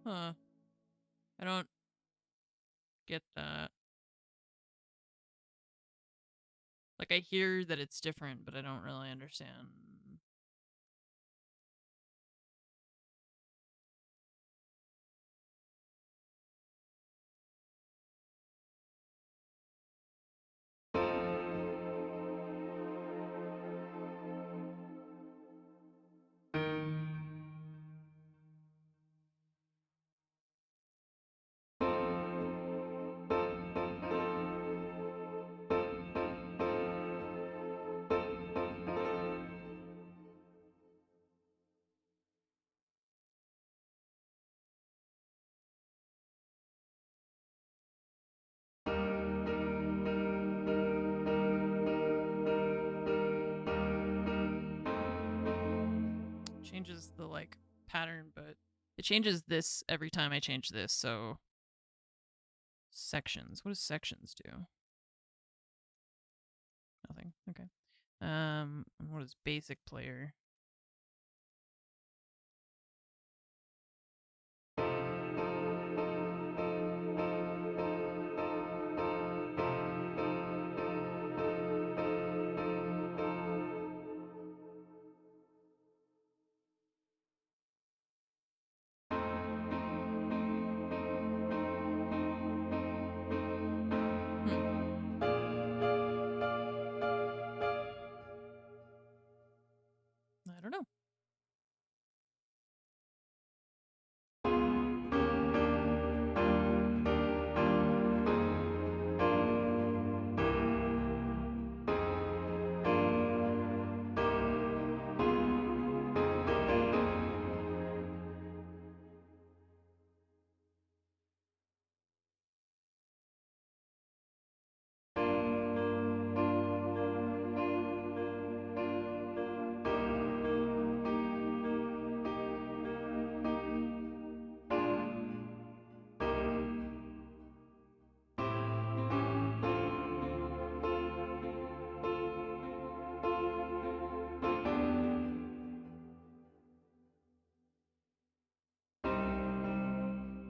Huh. I don't get that. Like I hear that it's different, but I don't really understand. Changes the like pattern, but it changes this every time I change this. So sections. What does sections do? Nothing. Okay. What is basic player?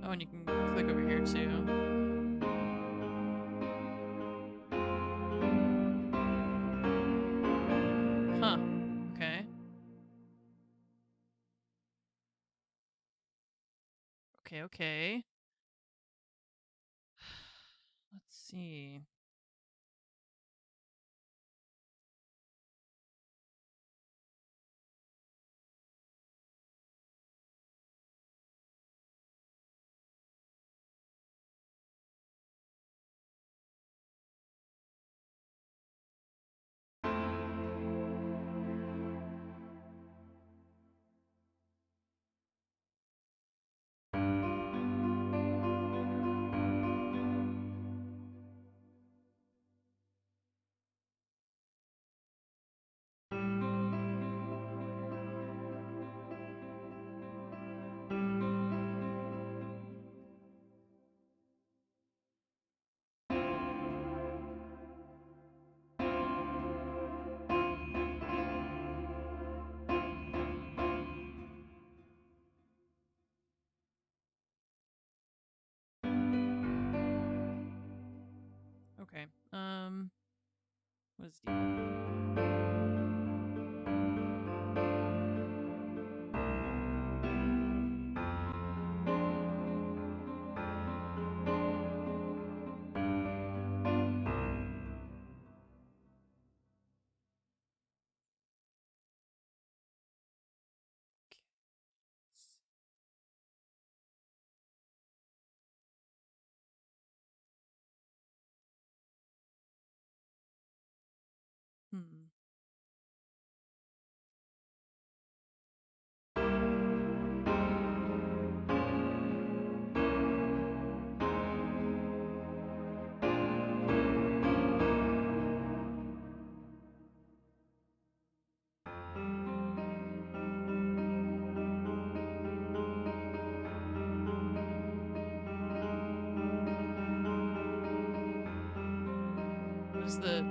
Oh, and you can click over here too. Huh. Okay. Okay. Let's see. Okay. What is default? Hmm. What is the...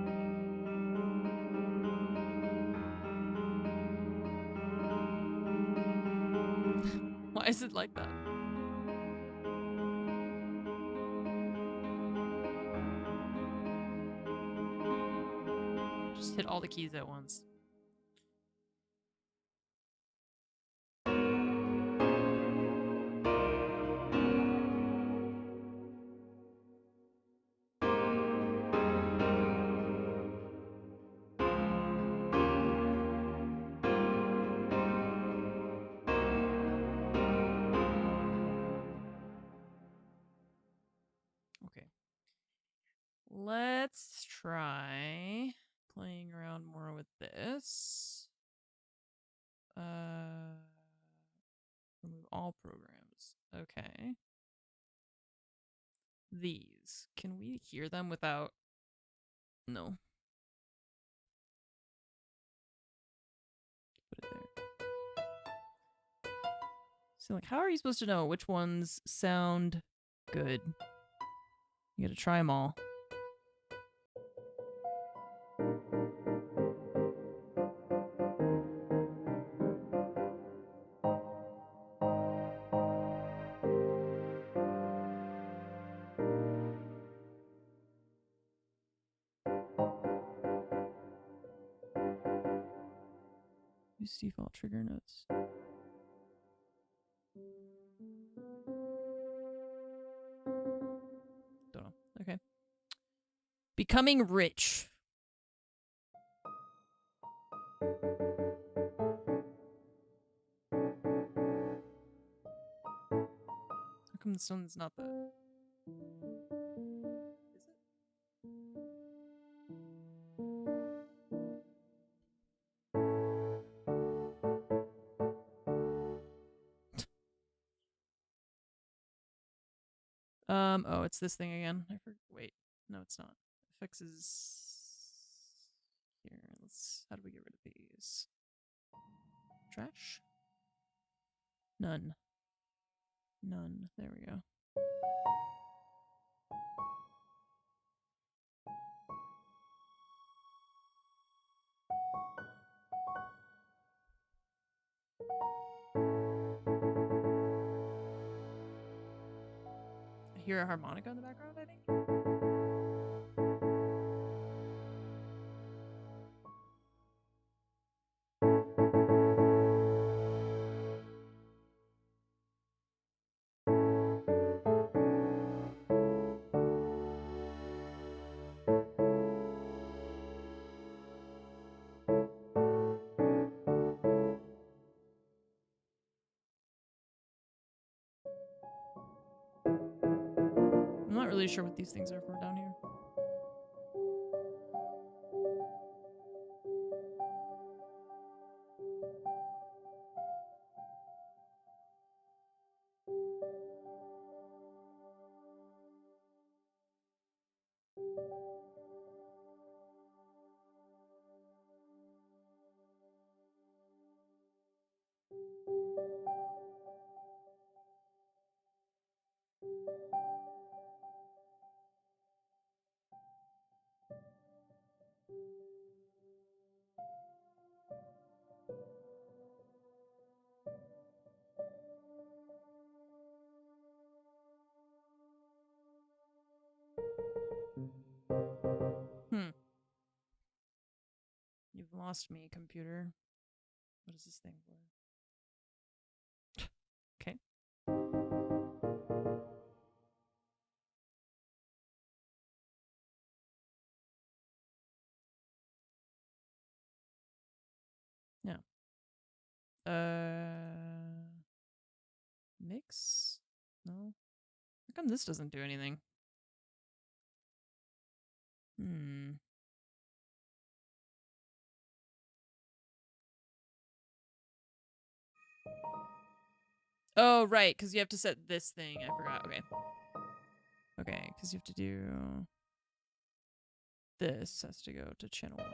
Why is it like that? Just hit all the keys at once. Okay. Let's try playing around more with this. Remove all programs. Okay. These. Can we hear them without... No. Put it there. So, like, how are you supposed to know which ones sound good? You gotta try them all. Use default trigger notes. Don't know. Okay. Becoming rich. How come this one's not the... Is it? Oh, it's this thing again. Wait. No, it's not. Fixes here. How do we get rid of these? Trash? None. There we go. hear a harmonica in the background, I think. I'm not really sure what these things are for down here. You've lost me, computer. What is this thing for? Okay. Yeah. Mix? No. How come this doesn't do anything? Oh, right, because you have to set this thing. I forgot. Okay. Okay, because you have to do... This has to go to channel 1.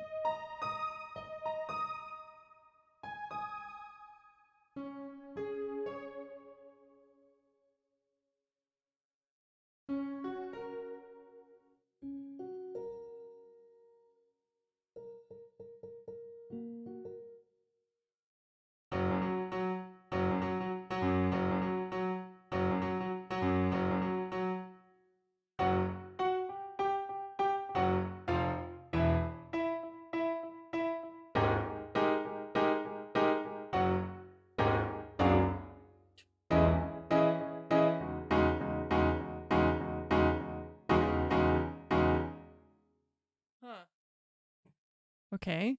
Huh. Okay.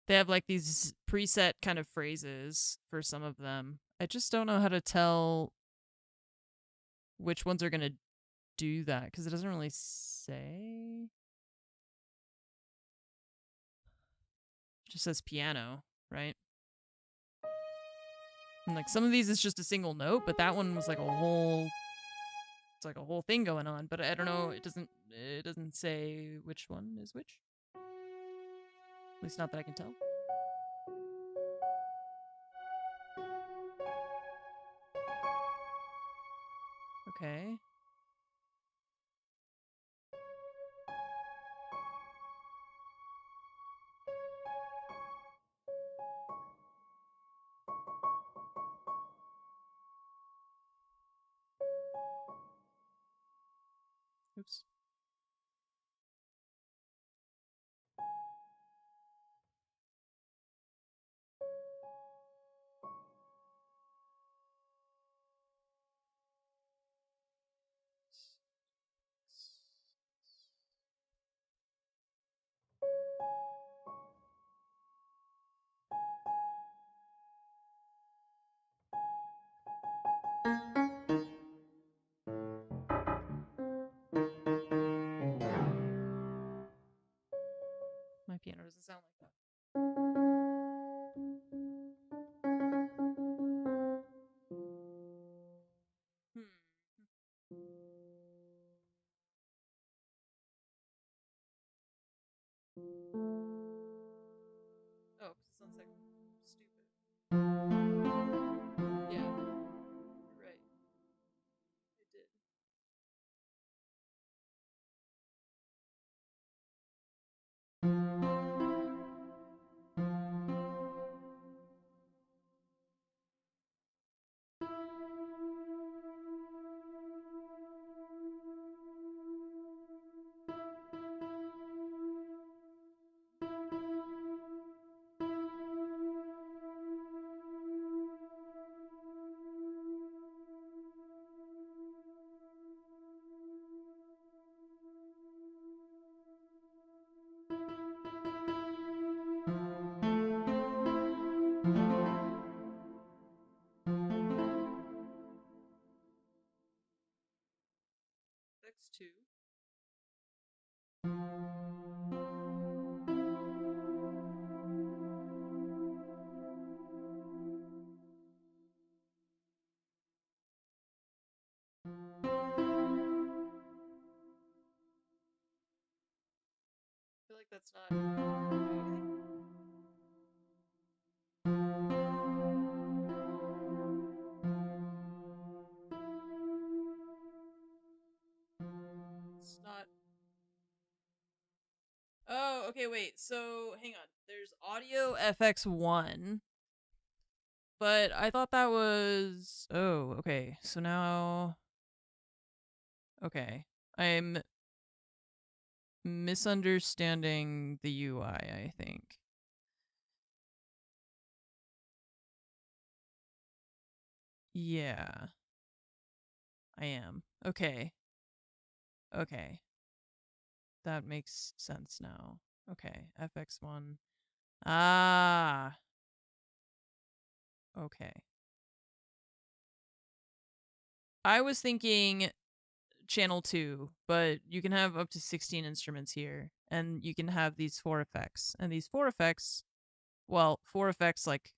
They have like these preset kind of phrases for some of them. I just don't know how to tell which ones are going to do that because it doesn't really say. It just says piano, right? And like some of these is just a single note, but that one was like a whole it's like a whole thing going on, but I don't know, it doesn't say which one is which. At least not that I can tell. Okay. Oops. My piano doesn't sound like that. Hmm. Oh, 'cause it sounds like stupid. Yeah, you're right. It did. FX2. I feel like that's not doing anything. It's not. Oh, okay, wait. So, hang on. There's audio FX1. But I thought that was. Oh, okay. So now. Okay. I'm misunderstanding the UI, I think. Yeah. I am. Okay. Okay. That makes sense now. Okay. FX1. Ah. Okay. I was thinking channel 2, but you can have up to 16 instruments here, and you can have these 4 effects. And these 4 effects, well, 4 effects like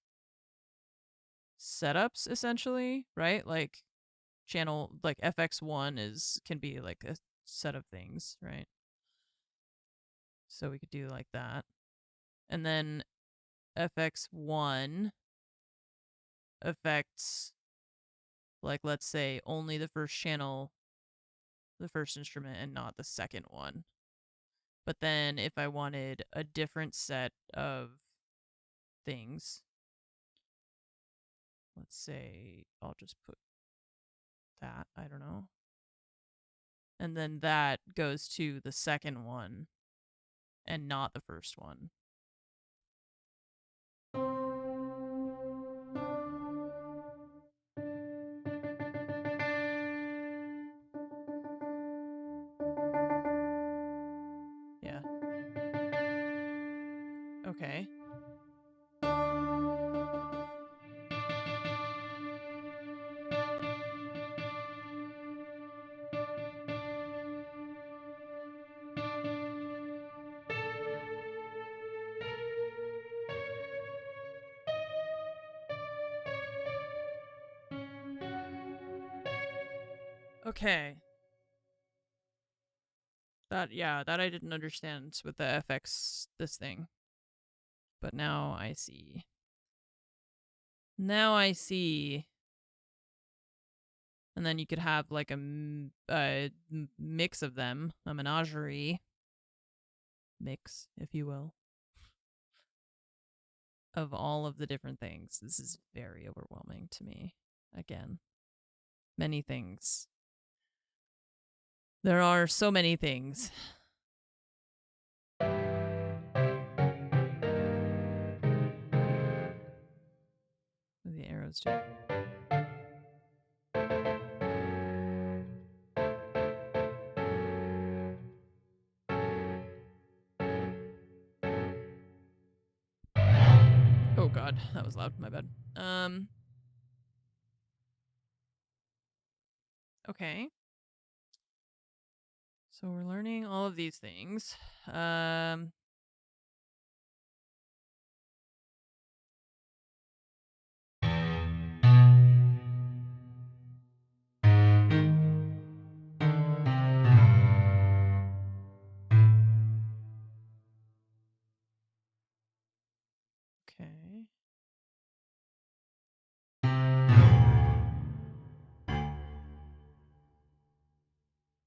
setups essentially, right? Like channel like FX1 can be like a set of things, right? So we could do like that. And then FX1 affects, like, let's say only the first channel, the first instrument, and not the second one. But then if I wanted a different set of things, let's say I'll just put that, I don't know. And then that goes to the second one and not the first one. Yeah. Okay. Okay. That I didn't understand with the FX this thing. But now I see. Now I see. And then you could have like a mix of them, a menagerie mix, if you will, of all of the different things. This is very overwhelming to me. Again, many things. There are so many things. The arrows too. Oh god, that was loud. My bad. Okay. So we're learning all of these things. Okay.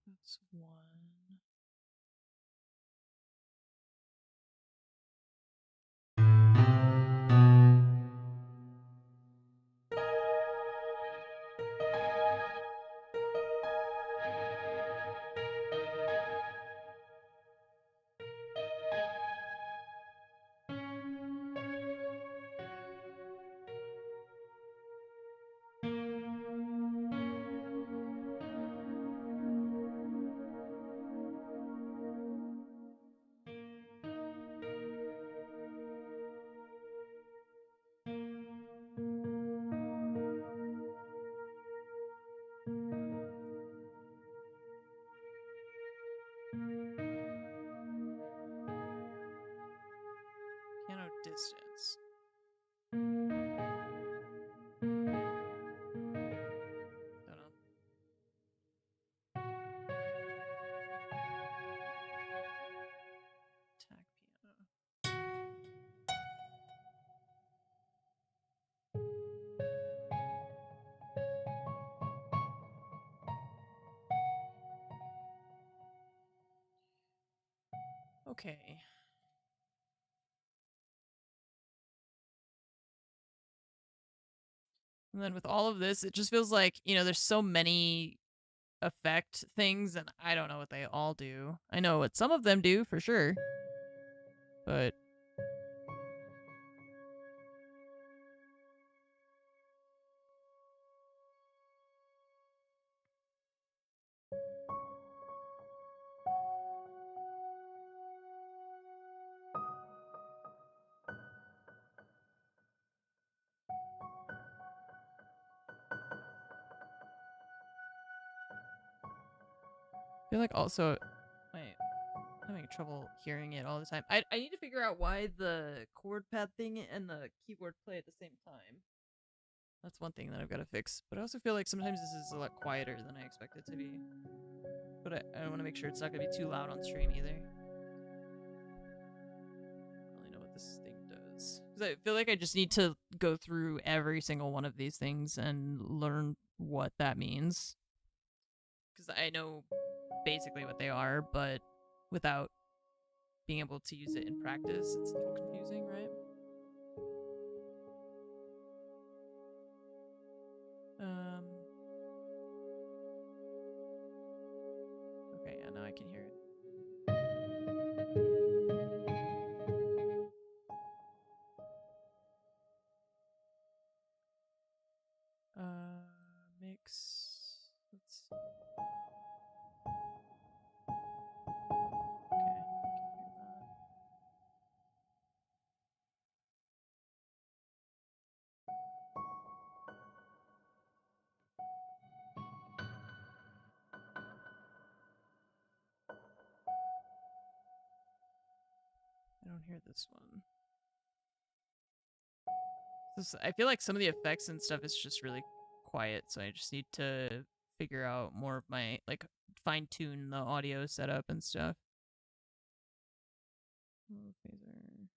That's one. Okay. And then with all of this, it just feels like, you know, there's so many effect things, and I don't know what they all do. I know what some of them do for sure, but I feel like also, wait, I'm having trouble hearing it all the time. I need to figure out why the chord pad thing and the keyboard play at the same time. That's one thing that I've got to fix. But I also feel like sometimes this is a lot quieter than I expect it to be. But I want to make sure it's not going to be too loud on stream either. I don't really know what this thing does. 'Cause I feel like I just need to go through every single one of these things and learn what that means. Because I know basically what they are, but without being able to use it in practice, it's a little confusing, right? Okay, yeah, now I can hear it. Mix. Let's see. Okay, I can hear that. I don't hear this one. I feel like some of the effects and stuff is just really quiet, so I just need to figure out more of my, like, fine tune the audio setup and stuff. Oh, phaser.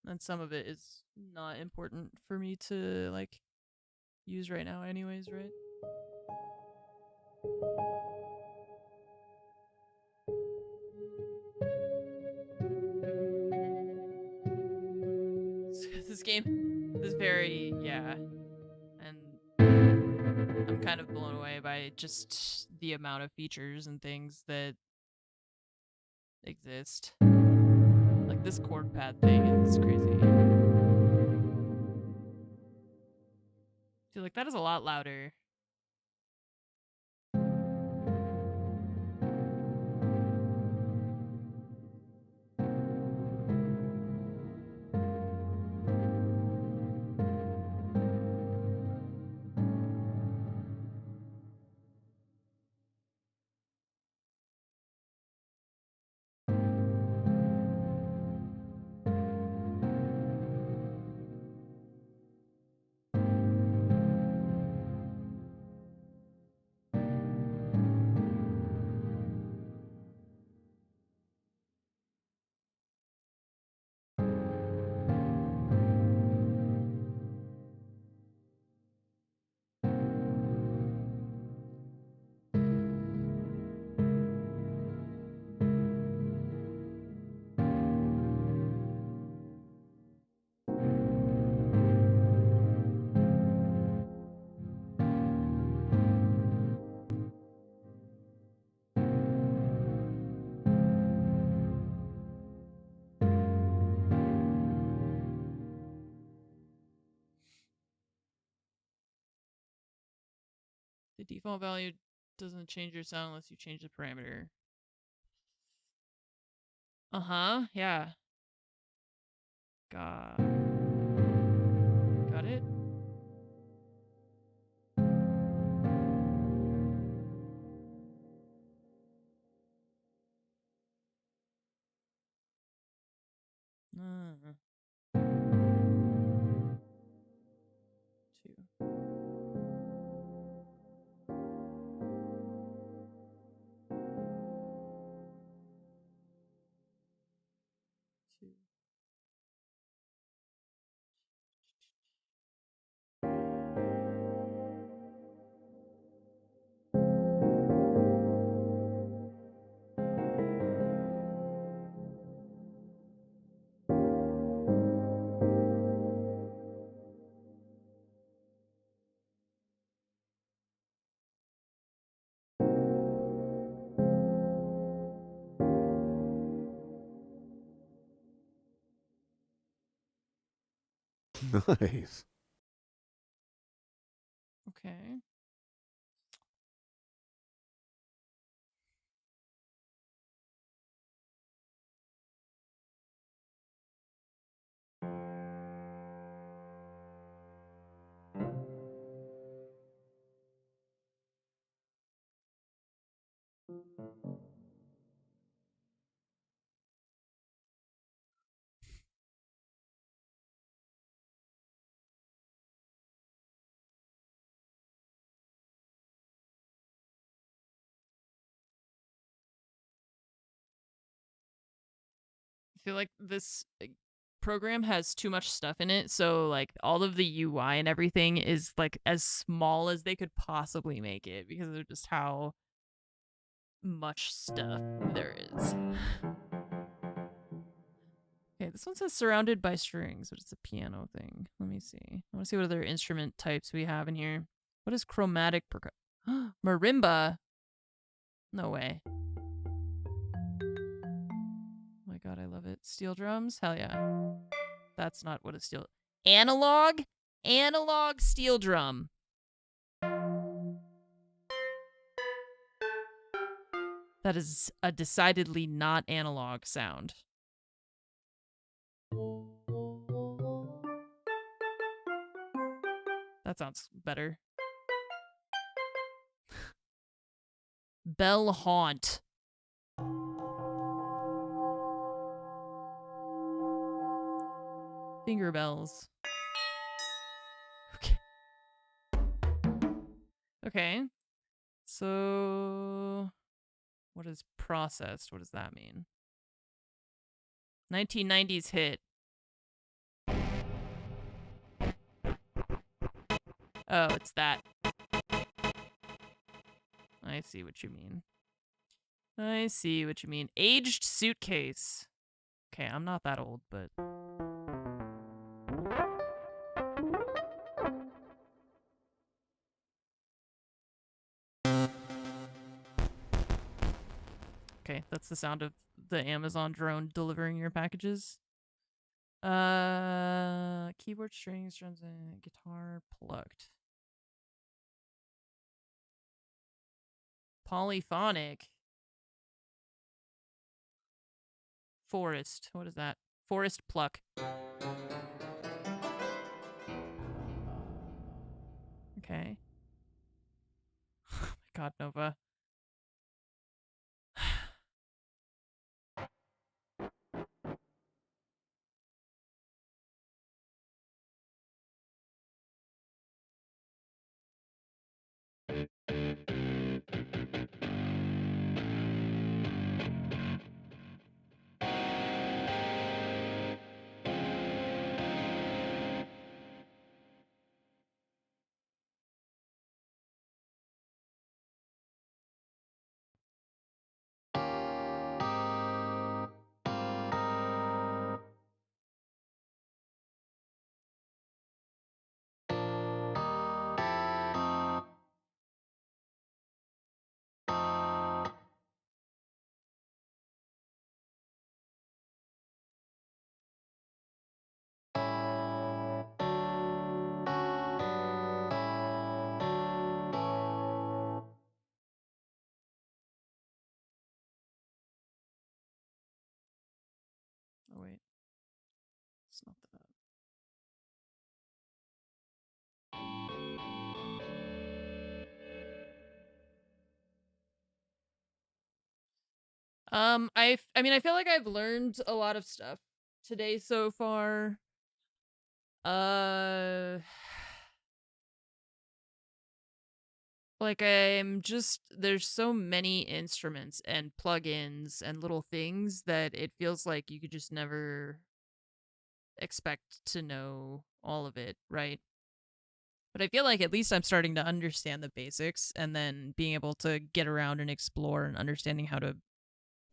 And some of it is not important for me to, like, use right now anyways, right? This game is very, yeah, and I'm kind of blown away by just the amount of features and things that exist. Like, this chord pad thing is crazy. I feel like that is a lot louder. The default value doesn't change your sound unless you change the parameter. Uh-huh, yeah. Got it? Uh, two. Two. Nice. Okay. I feel like this program has too much stuff in it, so like all of the UI and everything is like as small as they could possibly make it because of just how much stuff there is. Okay, this one says surrounded by strings, but it's a piano thing. Let me see. I want to see what other instrument types we have in here. What is chromatic percussion? Marimba? No way. Oh my god, I love it. Steel drums? Hell yeah. That's not what a steel... Analog? Analog steel drum. That is a decidedly not analog sound. That sounds better. Bell haunt. Finger bells. Okay. Okay. So, what is processed? What does that mean? 1990s hit. Oh, it's that. I see what you mean. I see what you mean. Aged suitcase. Okay, I'm not that old, but... Okay, that's the sound of the Amazon drone delivering your packages. Keyboard strings, drums, and guitar plucked. Polyphonic. Forest. What is that? Forest pluck. Okay. Oh my god, Nova. Oh, wait. It's not that. I mean, I feel like I've learned a lot of stuff today so far. Like there's so many instruments and plugins and little things that it feels like you could just never expect to know all of it, right? But I feel like at least I'm starting to understand the basics and then being able to get around and explore and understanding how to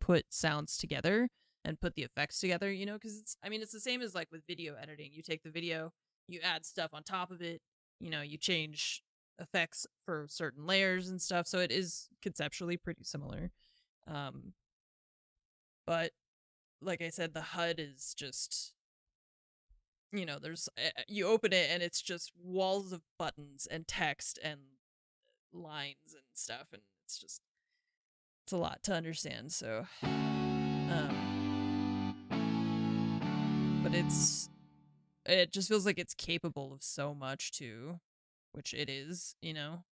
put sounds together and put the effects together, you know, because it's the same as like with video editing. You take the video, you add stuff on top of it, you know, you change effects for certain layers and stuff. So it is conceptually pretty similar. But like I said, the HUD is just you know, there's you open it and it's just walls of buttons and text and lines and stuff, and it's a lot to understand. So, but it just feels like it's capable of so much too, which it is, you know.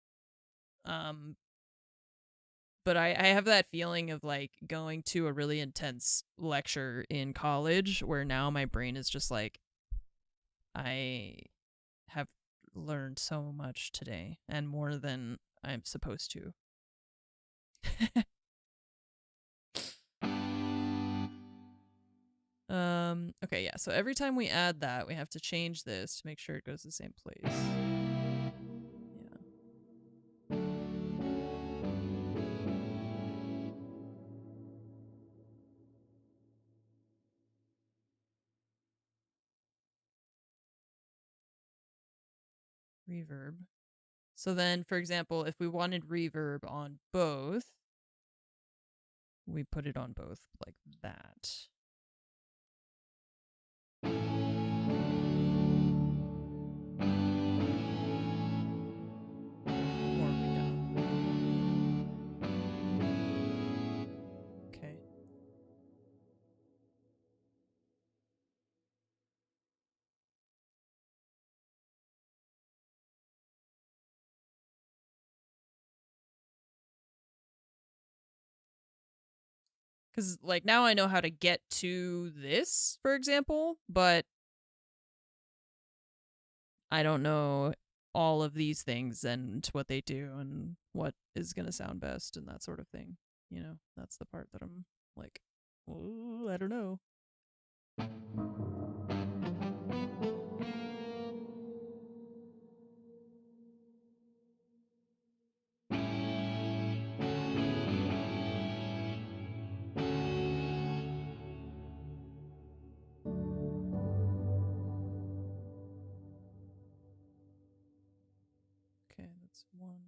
But I have that feeling of like going to a really intense lecture in college where now my brain is just like, I have learned so much today and more than I'm supposed to. Okay, yeah, so every time we add that, we have to change this to make sure it goes to the same place. Yeah. Reverb. So then, for example, if we wanted reverb on both, we put it on both like that. Or we don't. Okay. Because, like, now I know how to get to this, for example, but I don't know all of these things and what they do and what is going to sound best and that sort of thing. You know, that's the part that I'm like, oh, I don't know. Okay, that's one.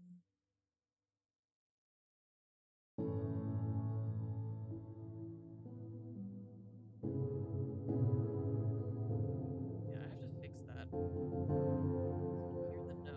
Yeah, I have to fix that. I can hear the note.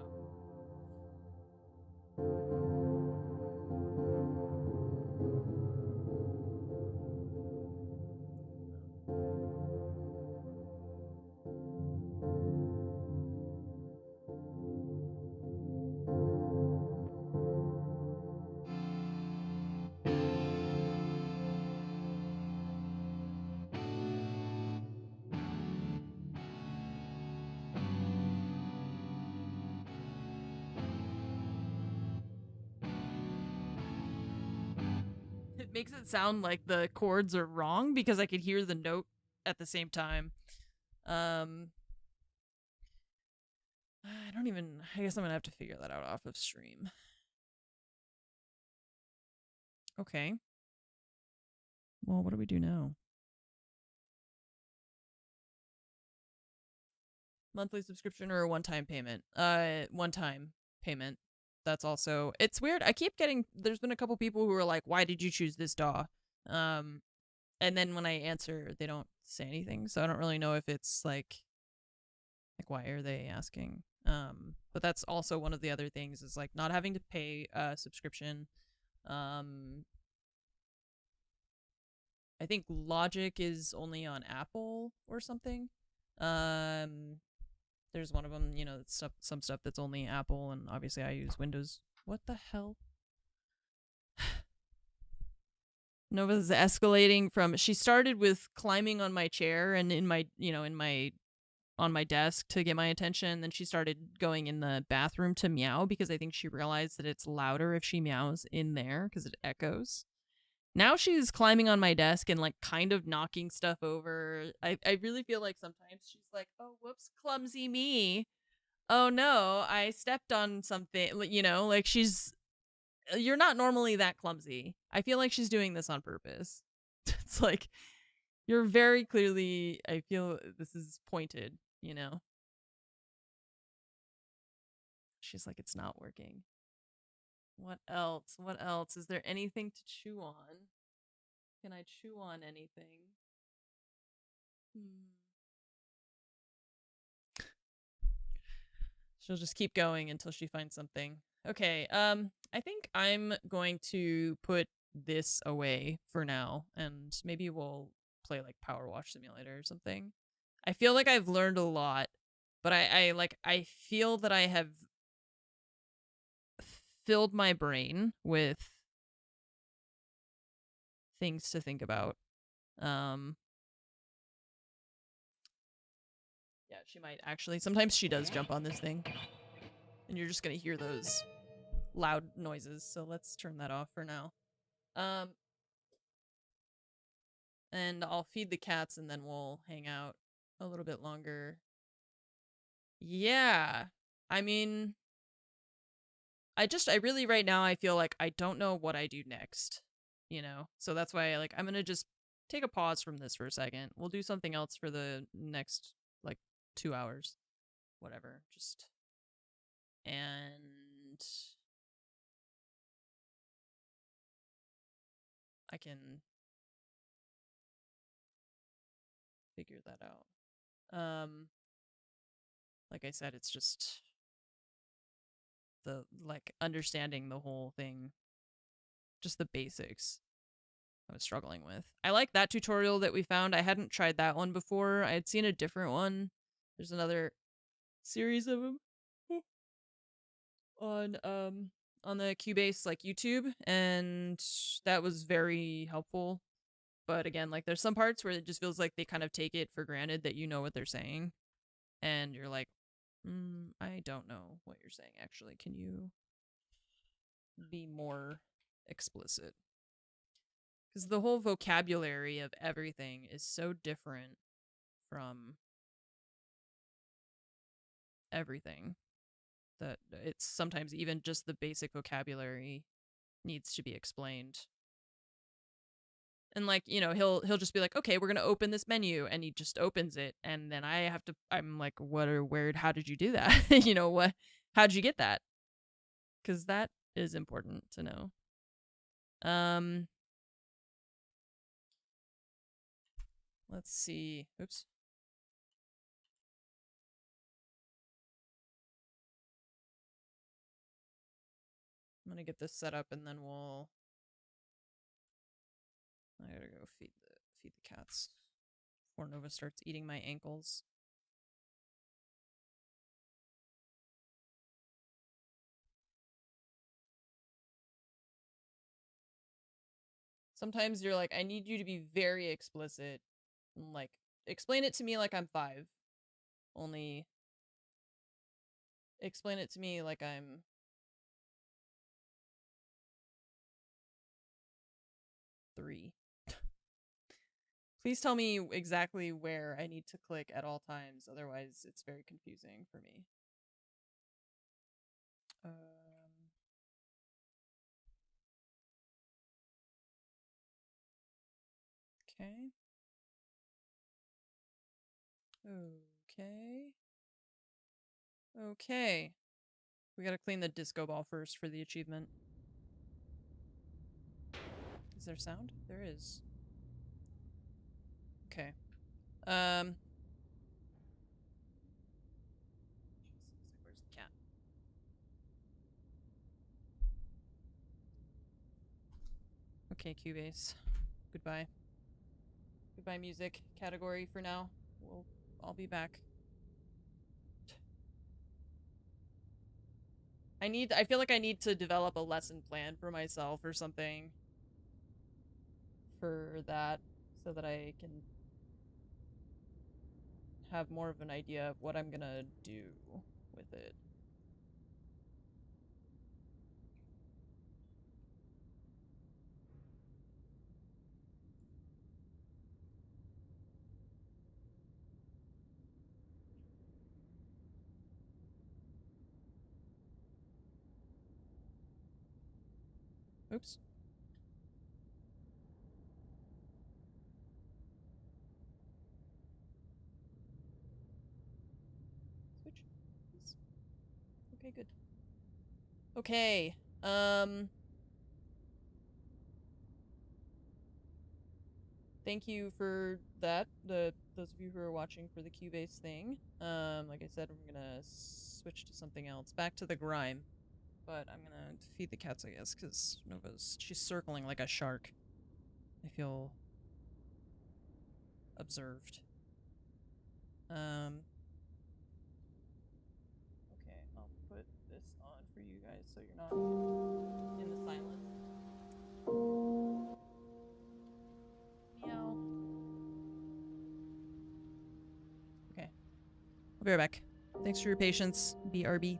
It makes it sound like the chords are wrong because I could hear the note at the same time. I guess I'm gonna have to figure that out off of stream. Okay. Well, what do we do now? Monthly subscription or a one-time payment? One-time payment. That's also, it's weird. I keep getting, there's been a couple people who are like, why did you choose this DAW? And then when I answer, they don't say anything. So I don't really know if it's like why are they asking? But that's also one of the other things is like not having to pay a subscription. I think Logic is only on Apple or something. There's one of them, you know, some stuff that's only Apple, and obviously I use Windows. What the hell? Nova's escalating from, she started with climbing on my chair and in my, you know, on my desk to get my attention. Then she started going in the bathroom to meow because I think she realized that it's louder if she meows in there because it echoes. Now she's climbing on my desk and like kind of knocking stuff over. I really feel like sometimes she's like, oh, whoops, clumsy me. Oh no, I stepped on something, you know, like you're not normally that clumsy. I feel like she's doing this on purpose. It's like, you're very clearly, I feel this is pointed, you know? She's like, it's not working. What else? What else? Is there anything to chew on? Can I chew on anything? She'll just keep going until she finds something. Okay, I think I'm going to put this away for now, and maybe we'll play like Power Wash Simulator or something. I feel like I've learned a lot, but I feel that I have filled my brain with things to think about. Yeah, she might actually. Sometimes she does jump on this thing, and you're just gonna hear those loud noises. So let's turn that off for now. And I'll feed the cats, and then we'll hang out a little bit longer. Yeah, I mean, I really right now I feel like I don't know what I do next, you know? So that's why like I'm gonna just take a pause from this for a second. We'll do something else for the next like 2 hours. Whatever. Just and I can figure that out. Like I said, it's just the like understanding the whole thing, just the basics I was struggling with. I like that tutorial that we found. I hadn't tried that one before. I had seen a different one. There's another series of them on the Cubase like YouTube, and that was very helpful. But again, like there's some parts where it just feels like they kind of take it for granted that you know what they're saying, and you're like, I don't know what you're saying actually. Can you be more explicit? Because the whole vocabulary of everything is so different from everything that it's sometimes even just the basic vocabulary needs to be explained. And like, you know, he'll just be like, okay, we're gonna open this menu, and he just opens it, and then I'm like, how did you do that? You know, how did you get that? Because that is important to know. Let's see. Oops. I'm gonna get this set up, and then I gotta go feed the cats before Nova starts eating my ankles. Sometimes you're like, I need you to be very explicit. And like, explain it to me like I'm 5. Only explain it to me like I'm 3. Please tell me exactly where I need to click at all times, otherwise it's very confusing for me. Okay. Okay. We gotta clean the disco ball first for the achievement. Is there sound? There is. Okay. Where's the cat? Okay, Cubase. Goodbye. Goodbye music category for now. I'll be back. I feel like I need to develop a lesson plan for myself or something for that, so that I can have more of an idea of what I'm gonna do with it. Oops. Switch. Please. Okay, good. Okay. Thank you for that. The those of you who are watching for the Cubase thing. Like I said, I'm gonna switch to something else. Back to the grime. But I'm gonna feed the cats, I guess, because she's circling like a shark. I feel observed. Okay, I'll put this on for you guys so you're not in the silence. Meow. Okay. I'll be right back. Thanks for your patience, BRB.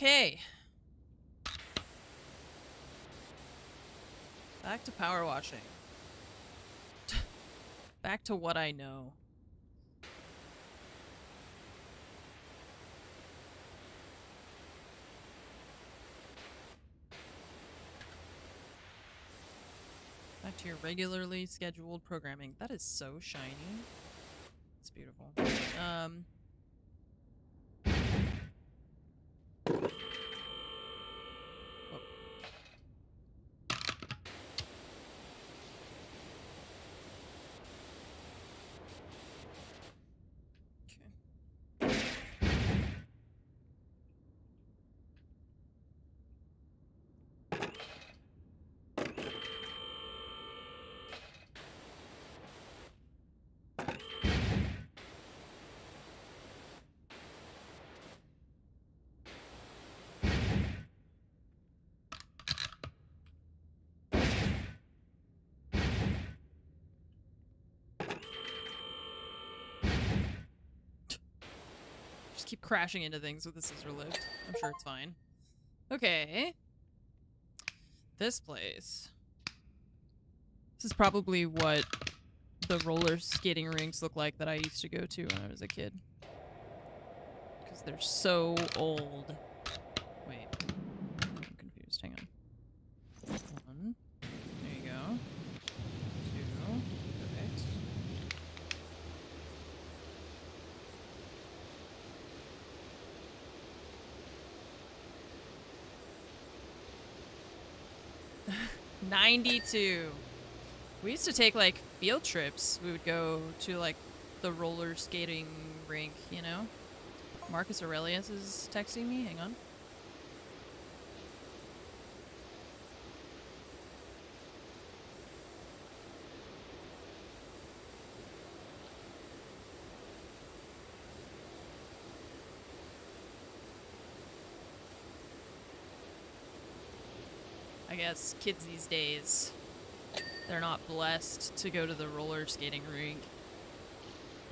Okay. Back to power washing. Back to what I know. Back to your regularly scheduled programming. That is so shiny. It's beautiful. Just keep crashing into things with the scissor lift. I'm sure it's fine. Okay. This place. This is probably what the roller skating rinks look like that I used to go to when I was a kid. Because they're so old. Wait. I'm confused. Hang on. 1. There you go. 2. Perfect. '92. We used to take like field trips. We would go to like the roller skating rink, you know? Marcus Aurelius is texting me. Hang on. I guess kids these days, they're not blessed to go to the roller skating rink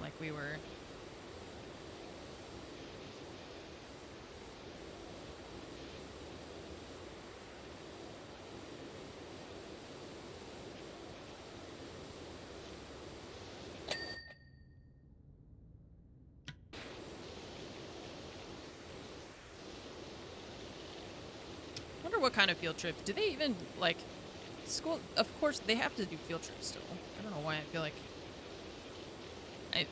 like we were. Wonder what kind of field trip. Do they even, like, school? Of course, they have to do field trips still. I don't know why I feel like...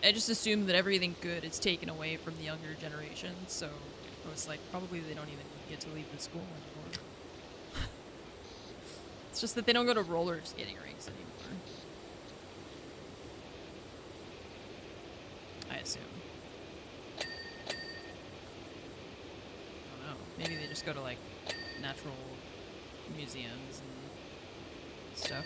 I just assume that everything good is taken away from the younger generation, so I was like, probably they don't even get to leave the school anymore. It's just that they don't go to roller skating rinks anymore. I assume. I don't know. Maybe they just go to, like, natural museums and stuff.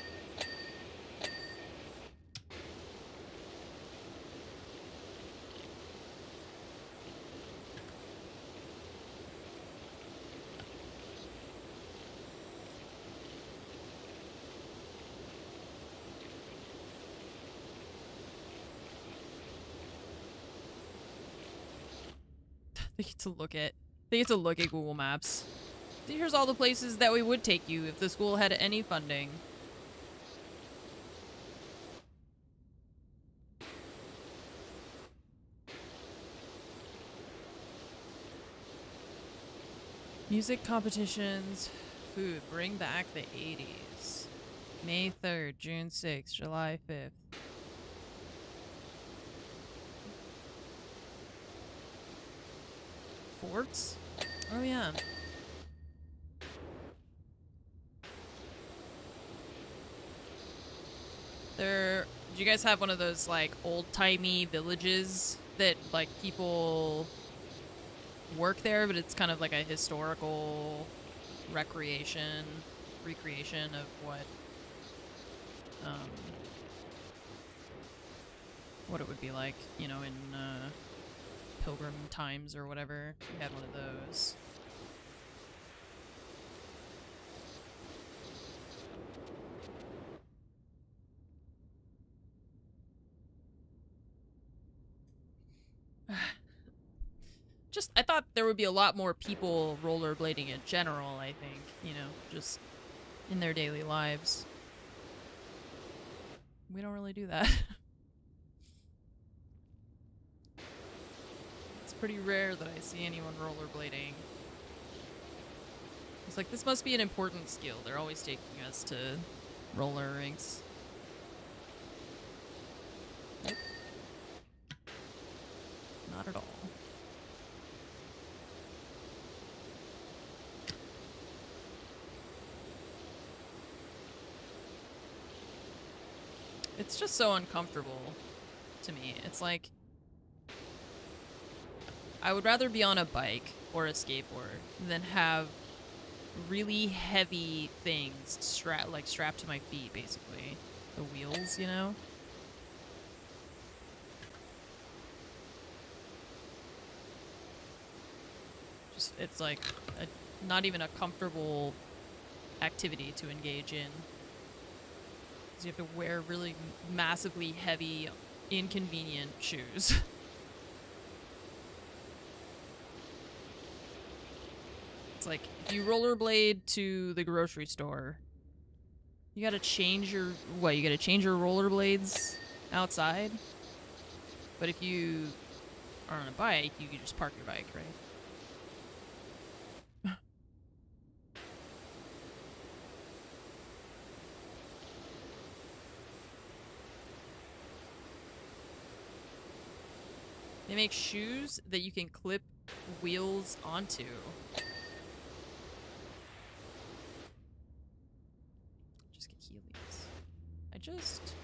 They get to look at Google Maps. Here's all the places that we would take you if the school had any funding. Music competitions, food, bring back the 80s. May 3rd, June 6th, July 5th. Forts? Oh yeah. Do you guys have one of those like old-timey villages that like people work there, but it's kind of like a historical recreation of what it would be like, you know, in Pilgrim times or whatever. We had one of those. Just, I thought there would be a lot more people rollerblading in general, I think, you know, just in their daily lives. We don't really do that. It's pretty rare that I see anyone rollerblading. It's like, this must be an important skill. They're always taking us to roller rinks. Nope. Not at all. It's just so uncomfortable to me. It's like, I would rather be on a bike or a skateboard than have really heavy things strapped to my feet, basically. The wheels, you know? Just, it's like not even a comfortable activity to engage in. You have to wear really massively heavy, inconvenient shoes. It's like, if you rollerblade to the grocery store, you gotta change your, what, you gotta change your rollerblades outside? But if you are on a bike, you can just park your bike, right? They make shoes that you can clip wheels onto. Just get Heelys. I just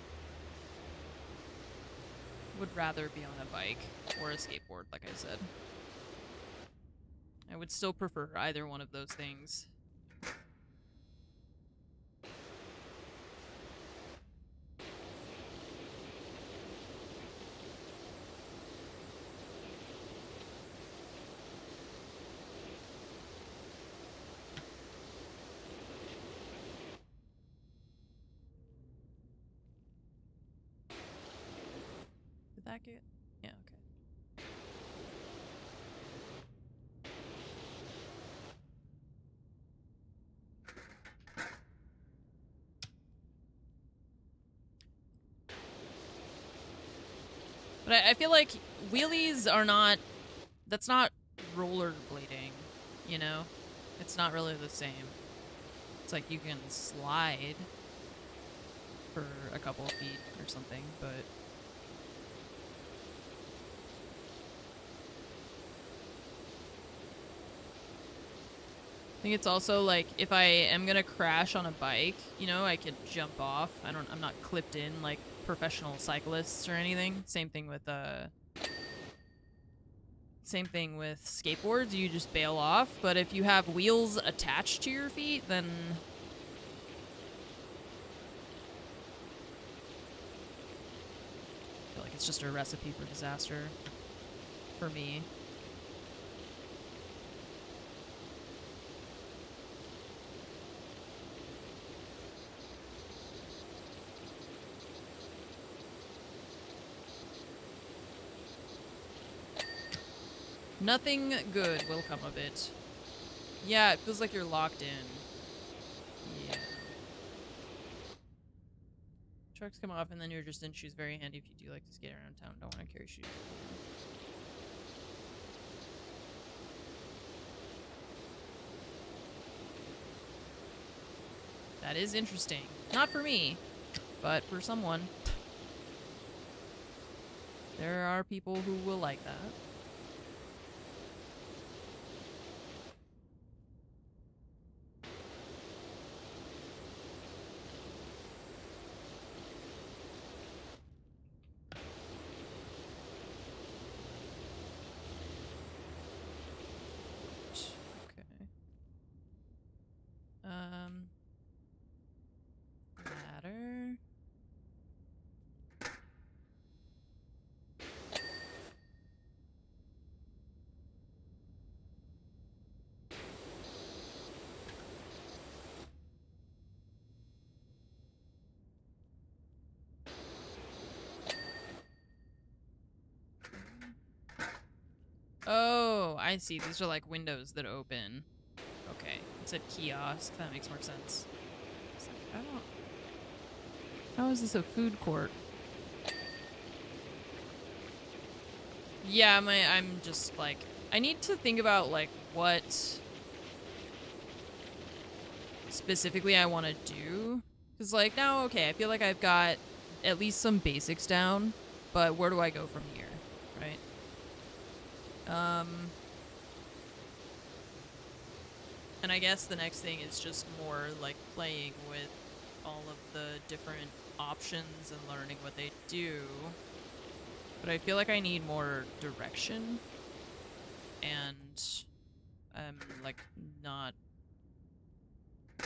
would rather be on a bike or a skateboard, like I said. I would still prefer either one of those things. Did that get? Yeah, okay. But I feel like wheelies are not, that's not rollerblading, you know? It's not really the same. It's like you can slide for a couple of feet or something, but... I think it's also like, if I am gonna crash on a bike, you know, I could jump off. I'm not clipped in like professional cyclists or anything. Same thing with skateboards, you just bail off. But if you have wheels attached to your feet, then I feel like it's just a recipe for disaster for me. Nothing good will come of it. Yeah, it feels like you're locked in. Yeah. Trucks come off and then you're just in shoes. Very handy if you do like to skate around town. Don't want to carry shoes. That is interesting. Not for me, but for someone. There are people who will like that. Ladder. Oh, I see. These are like windows that open. Okay. It said kiosk. That makes more sense. It's like, I don't... How is this a food court? Yeah, I'm just like... I need to think about like what specifically I want to do. Because like now, okay, I feel like I've got at least some basics down. But where do I go from here? Right? And I guess the next thing is just more like playing with all of the different options and learning what they do. But I feel like I need more direction. And I'm like not... I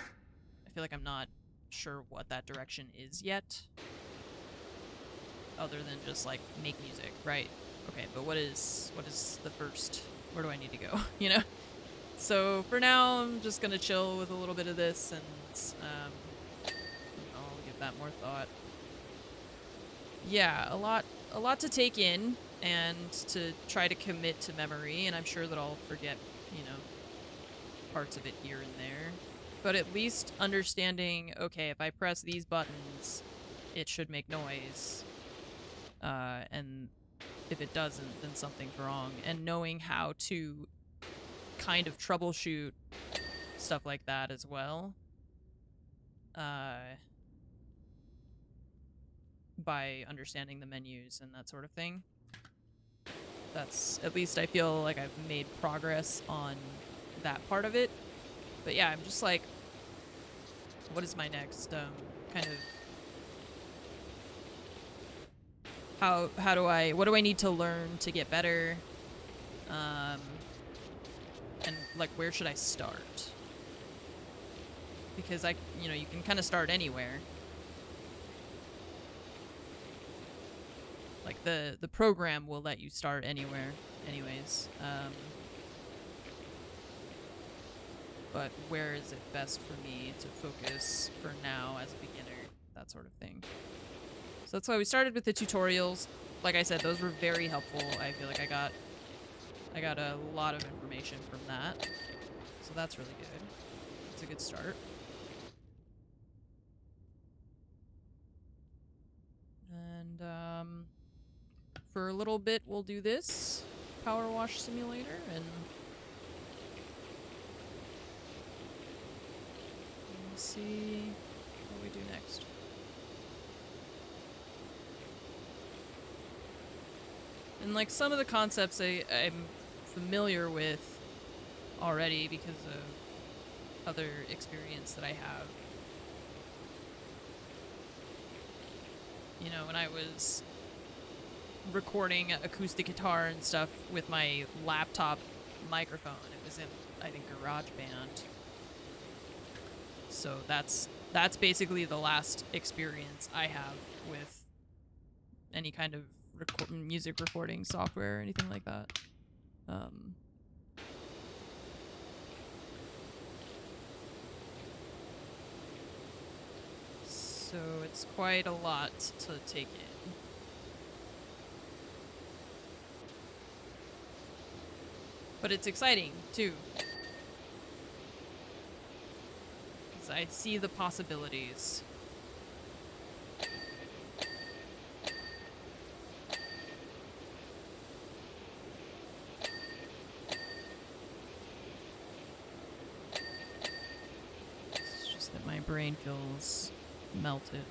feel like I'm not sure what that direction is yet. Other than just like make music, right? Okay, but what is the first... Where do I need to go? You know? So for now, I'm just gonna chill with a little bit of this, and I'll give that more thought. Yeah, a lot to take in, and to try to commit to memory, and I'm sure that I'll forget, you know, parts of it here and there. But at least understanding, okay, if I press these buttons, it should make noise. And if it doesn't, then something's wrong. And knowing how to kind of troubleshoot stuff like that as well. By understanding the menus and that sort of thing. That's, at least I feel like I've made progress on that part of it. But yeah, I'm just like, what is my next, kind of, what do I need to learn to get better? And like, where should I start? Because you know, you can kind of start anywhere. Like the program will let you start anywhere anyways. But where is it best for me to focus for now as a beginner? That sort of thing. So that's why we started with the tutorials. Like I said, those were very helpful. I feel like I got a lot of information from that. So that's really good. It's a good start. And for a little bit we'll do this power wash simulator, and let's see what we do next. And like some of the concepts I'm familiar with already because of other experience that I have. You know, when I was recording acoustic guitar and stuff with my laptop microphone, it was in, I think, GarageBand. So that's basically the last experience I have with any kind of music recording software or anything like that. So it's quite a lot to take in. But it's exciting, too. Because I see the possibilities. It's just that my brain feels melted.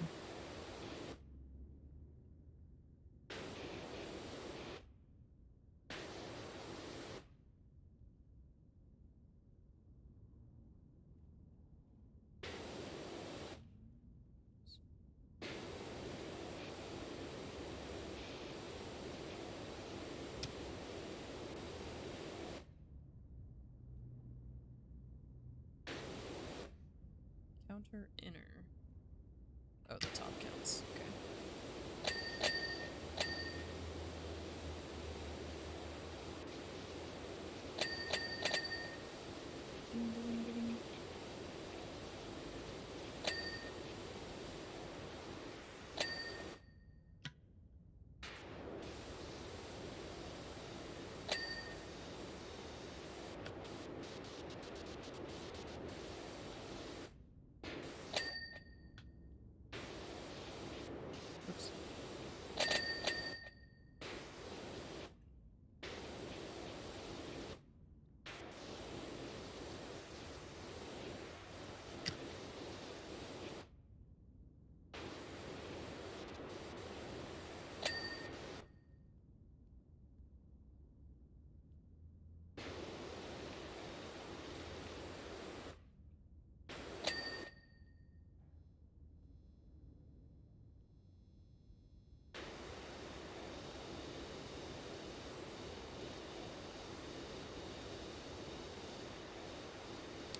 Counter inner. Oh, the top counts. Okay. Ding, ding, ding. Oops.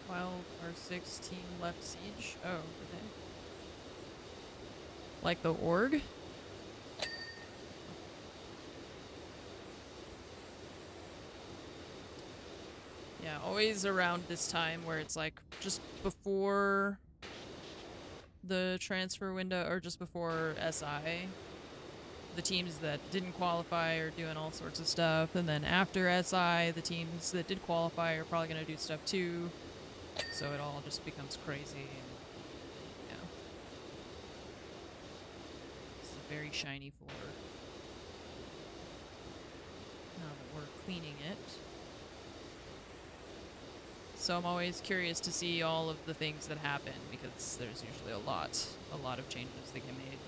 Wild R6 team left siege. Oh, okay. Like the org? Yeah, always around this time where it's like just before the transfer window or just before SI. The teams that didn't qualify are doing all sorts of stuff, and then after SI, the teams that did qualify are probably going to do stuff too. So it all just becomes crazy. And, yeah. It's a very shiny floor. Now that we're cleaning it. So I'm always curious to see all of the things that happen because there's usually a lot of changes that get made.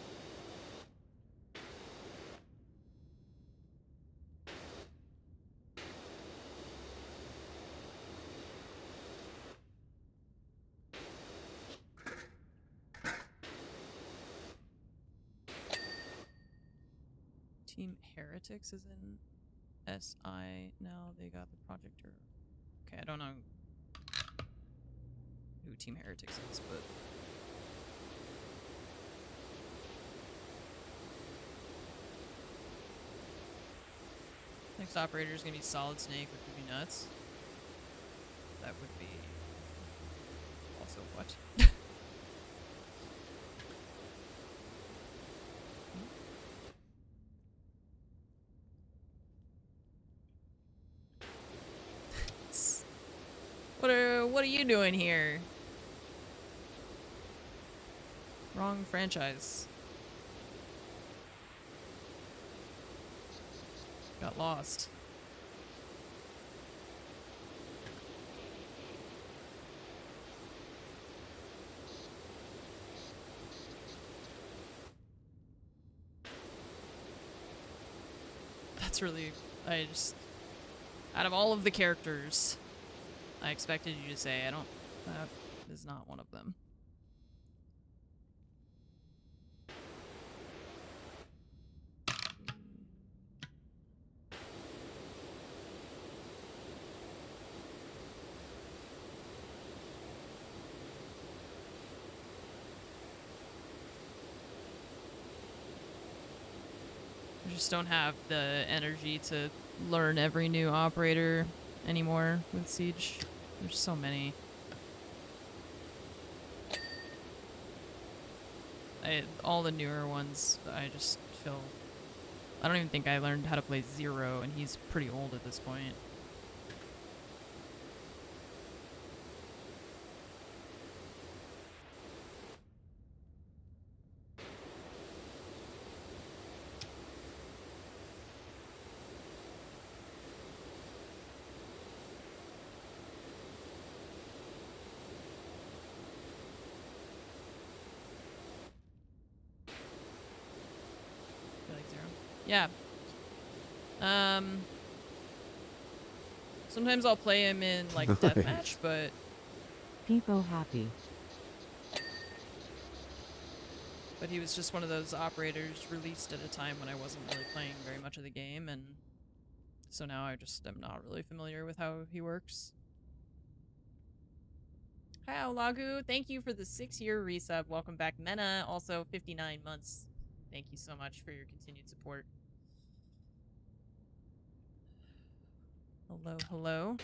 Team Heretics is in SI now. They got the project. Okay, I don't know who Team Heretics is, but next operator is gonna be Solid Snake, which would be nuts. That would be also what? What are you doing here? Wrong franchise. Got lost. That's really... I just... Out of all of the characters, I expected you to say, that is not one of them. I just don't have the energy to learn every new operator anymore with Siege. There's so many. All the newer ones, I just feel... I don't even think I learned how to play Zero, and he's pretty old at this point. Yeah. Sometimes I'll play him in, like, deathmatch, but... People happy. But he was just one of those operators released at a time when I wasn't really playing very much of the game, and... So now I just am not really familiar with how he works. Hi, Aulagu. Thank you for the 6-year resub. Welcome back, Mena. Also, 59 months. Thank you so much for your continued support. Hello, hello.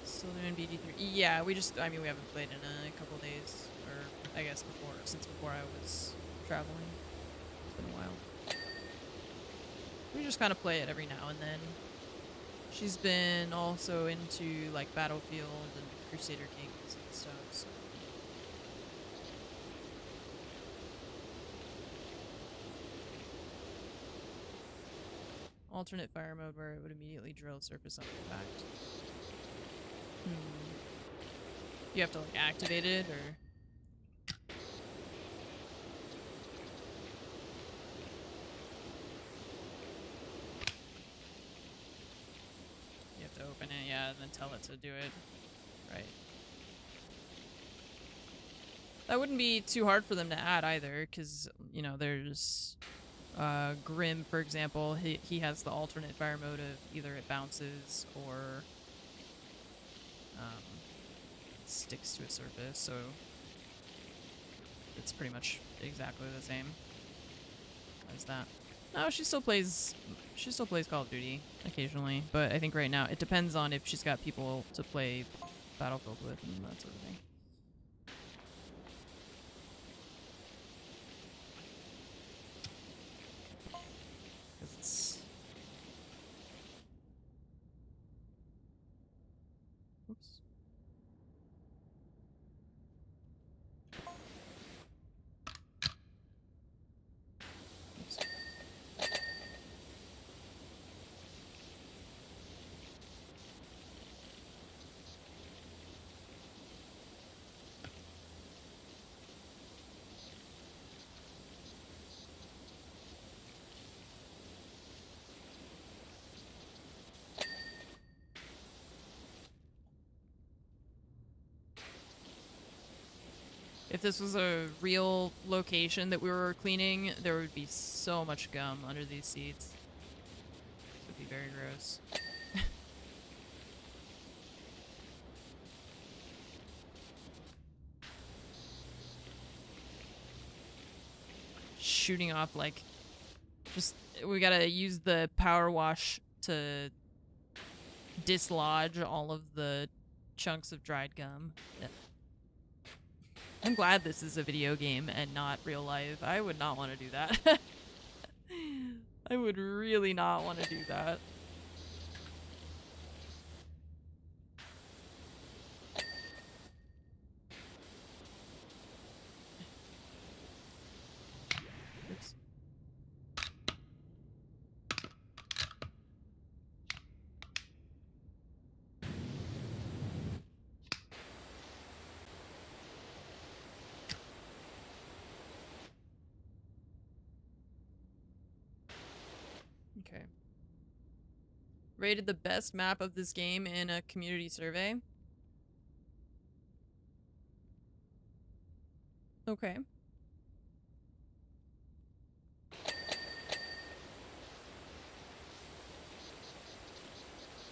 Still doing BD3. Yeah, we haven't played in a couple days. Or, I guess since before I was traveling. It's been a while. We just kind of play it every now and then. She's been also into, like, Battlefield and Crusader Kings and stuff, so... Alternate fire mode where it would immediately drill surface on impact. You have to, like, activate it, or... You have to open it, yeah, and then tell it to do it. Right. That wouldn't be too hard for them to add either, because, you know, there's... Grim, for example, he has the alternate fire mode of either it bounces or sticks to a surface, so it's pretty much exactly the same as that. No, she still plays Call of Duty occasionally, but I think right now it depends on if she's got people to play Battlefield with and that sort of thing. Oops. If this was a real location that we were cleaning, there would be so much gum under these seats. This would be very gross. Shooting off, like, just, we gotta use the power wash to dislodge all of the chunks of dried gum. Yeah. I'm glad this is a video game and not real life. I would not want to do that. I would really not want to do that. Oops. Okay. Rated the best map of this game in a community survey. Okay.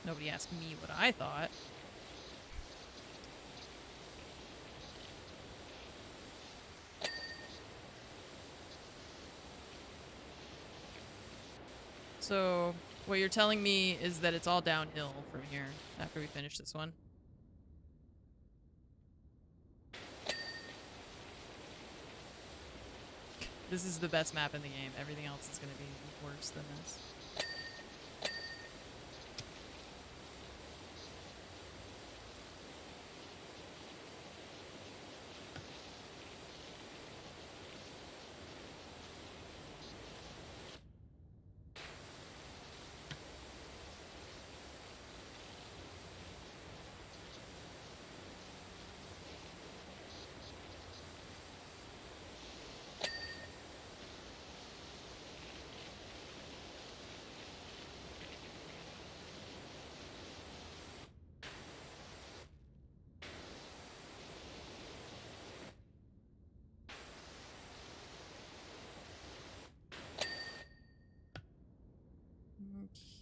Nobody asked me what I thought. So, what you're telling me is that it's all downhill from here after we finish this one. This is the best map in the game. Everything else is going to be worse than this.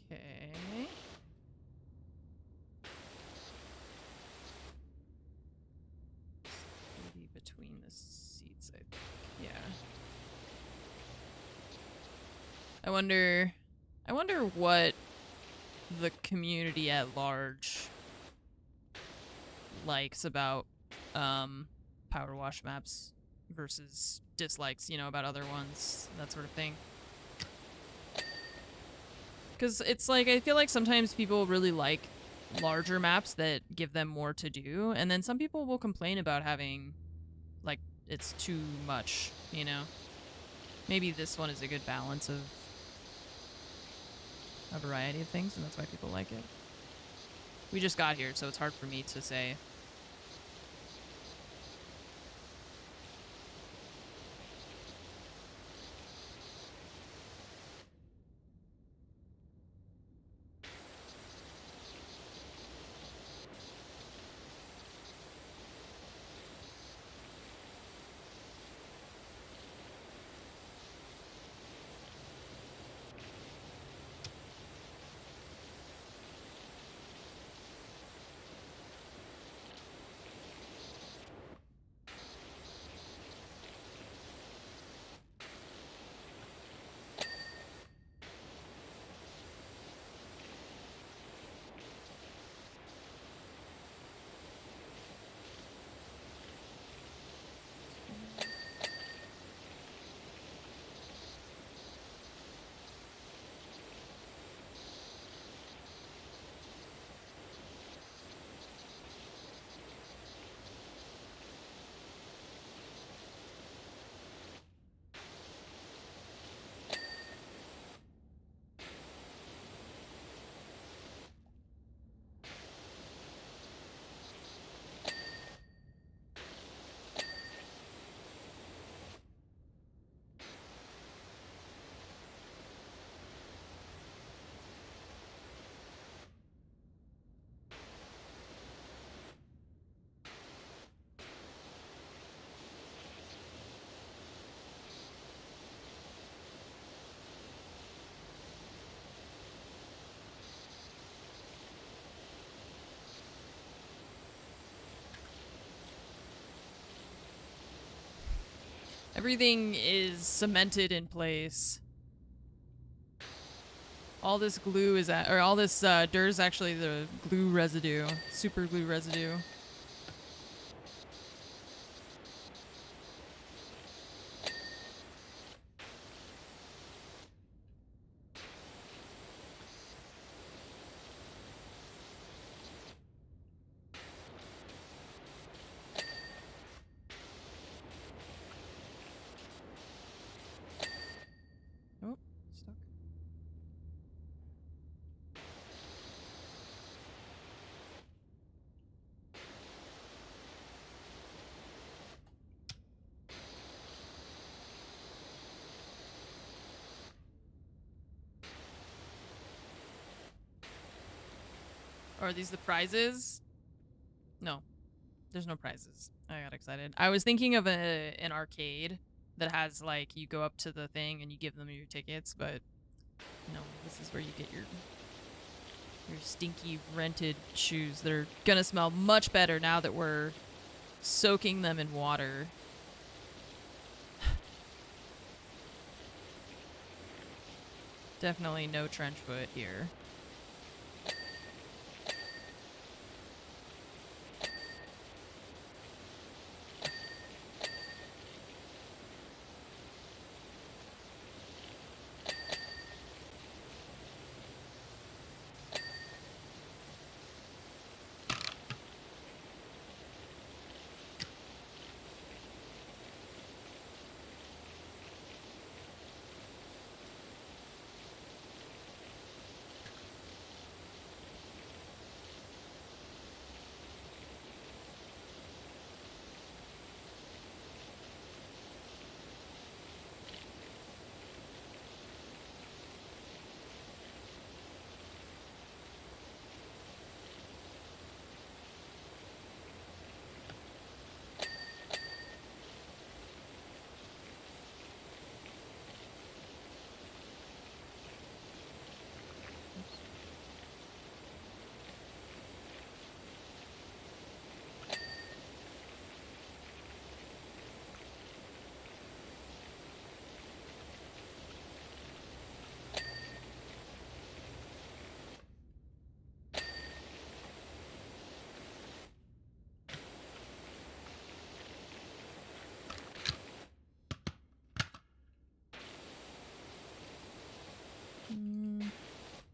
Okay. Maybe between the seats, I think. Yeah. I wonder what the community at large likes about power wash maps versus dislikes, you know, about other ones, that sort of thing. Because it's like, I feel like sometimes people really like larger maps that give them more to do, and then some people will complain about having, like, it's too much, you know? Maybe this one is a good balance of a variety of things, and that's why people like it. We just got here, so it's hard for me to say. Everything is cemented in place. All this glue is at, or all this dirt is actually the glue residue, super glue residue. Oh, stuck. Are these the prizes? No, there's no prizes. I got excited. I was thinking of an arcade that has like you go up to the thing and you give them your tickets, but no, this is where you get your stinky rented shoes. They're gonna smell much better now that we're soaking them in water. Definitely no trench foot here.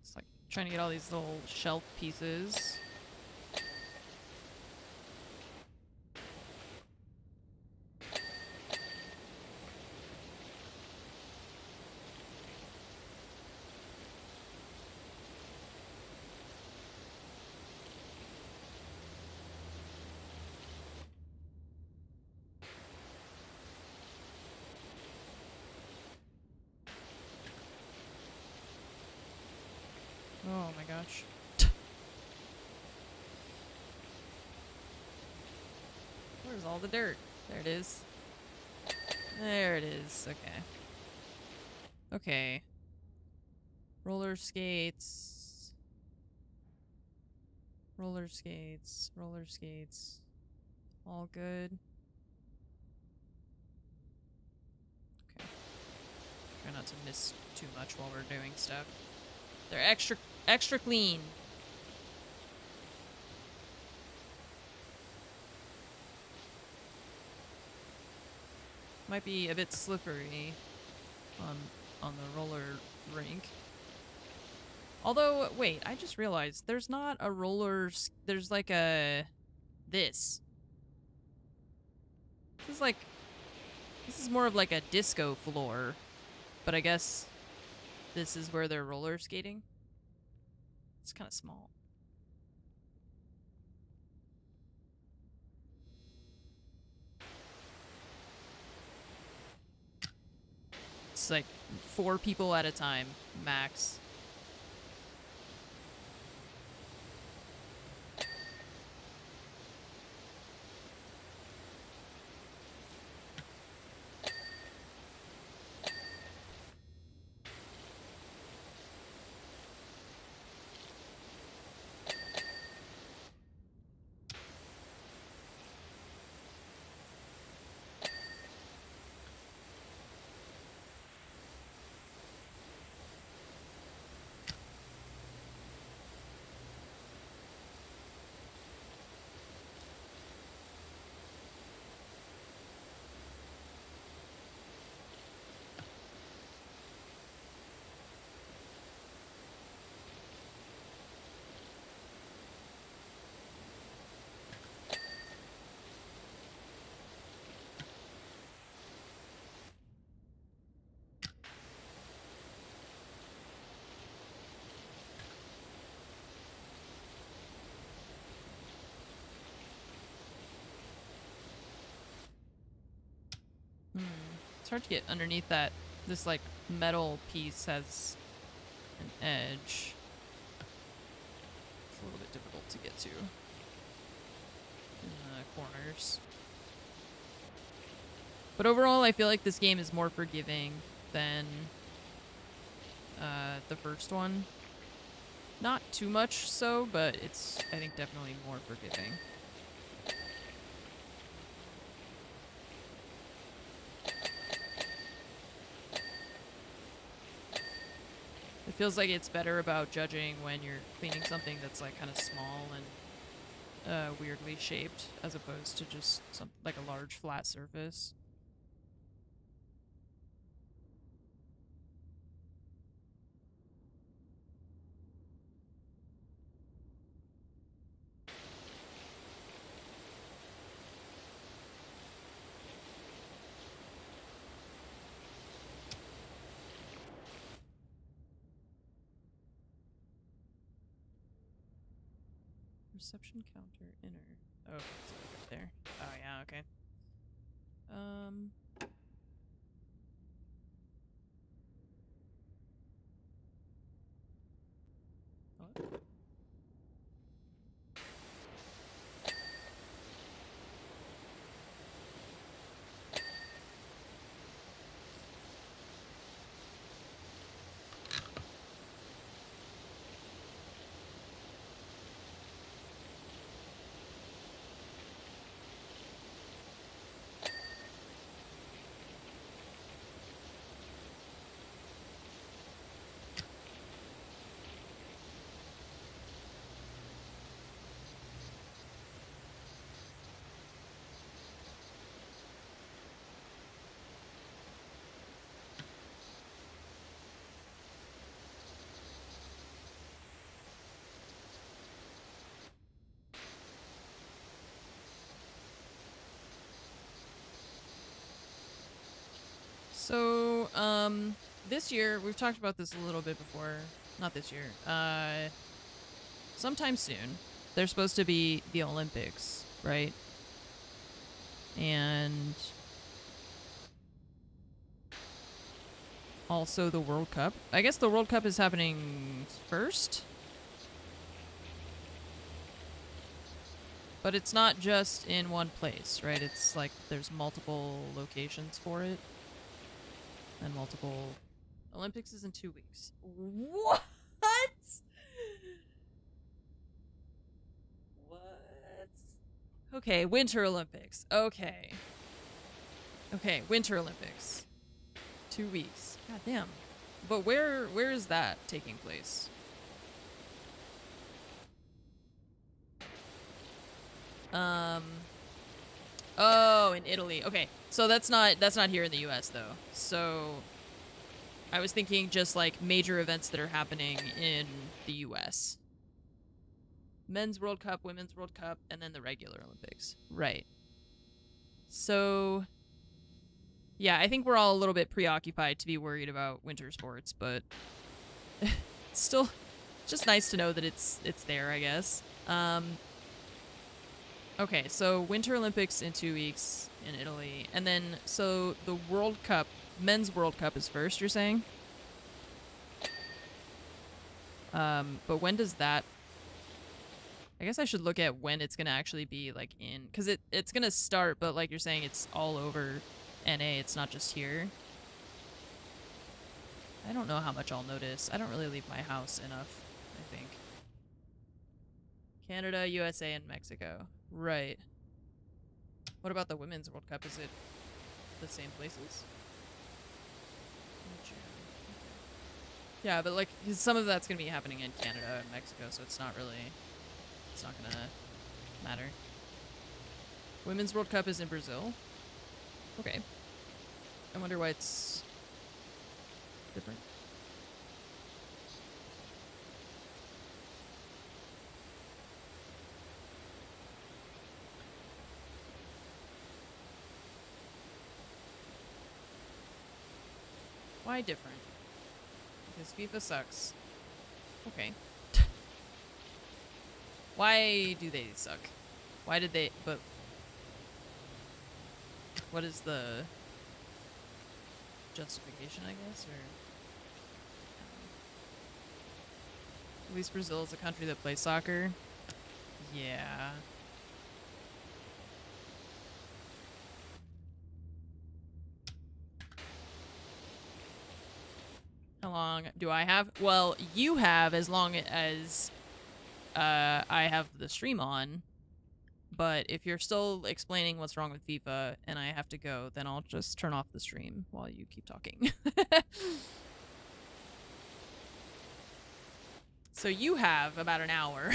It's like trying to get all these little shelf pieces. Oh my gosh. Where's all the dirt? There it is. There it is. Okay. Okay. Roller skates. Roller skates. Roller skates. All good. Okay. Try not to miss too much while we're doing stuff. They're extra clean. Might be a bit slippery on the roller rink. Although, wait, I just realized there's not a roller. There's like a this. This is more of like a disco floor, but I guess this is where they're roller skating. It's kind of small. It's like 4 people at a time, max. It's hard to get underneath that. This like metal piece has an edge. It's a little bit difficult to get to in the corners. But overall, I feel like this game is more forgiving than the first one. Not too much so, but it's, I think, definitely more forgiving. It feels like it's better about judging when you're cleaning something that's like kind of small and weirdly shaped, as opposed to just some like a large flat surface. Reception counter inner. Oh, it's right there. Oh yeah, okay. What? So, this year, we've talked about this a little bit before. Not this year. Sometime soon, there's supposed to be the Olympics, right? And also the World Cup. I guess the World Cup is happening first. But it's not just in one place, right? It's like there's multiple locations for it. And multiple... Olympics is in 2 weeks. What? What? Okay, Winter Olympics. Okay. Okay, Winter Olympics. 2 weeks. God damn. But where is that taking place? Oh, in Italy. Okay. So that's not here in the US though. So I was thinking just like major events that are happening in the US. Men's World Cup, Women's World Cup, and then the regular Olympics. Right. So yeah, I think we're all a little bit preoccupied to be worried about winter sports, but it's still just nice to know that it's there, I guess. Okay, so Winter Olympics in 2 weeks in Italy. And then, so the World Cup, Men's World Cup is first, you're saying? But when does that... I guess I should look at when it's going to actually be, like, in... Because it's going to start, but like you're saying, it's all over NA. It's not just here. I don't know how much I'll notice. I don't really leave my house enough, I think. Canada, USA, and Mexico. Right. What about the Women's World Cup? Is it the same places? Yeah, but like some of that's going to be happening in Canada and Mexico, so it's not really... It's not going to matter. Women's World Cup is in Brazil? Okay. I wonder why it's different. Why different? Because FIFA sucks. Okay. Why do they suck? Why did they... But... What is the... justification, I guess, or at least Brazil is a country that plays soccer. Yeah. How long do I have? Well, you have as long as I have the stream on. But if you're still explaining what's wrong with FIFA and I have to go, then I'll just turn off the stream while you keep talking. So you have about an hour.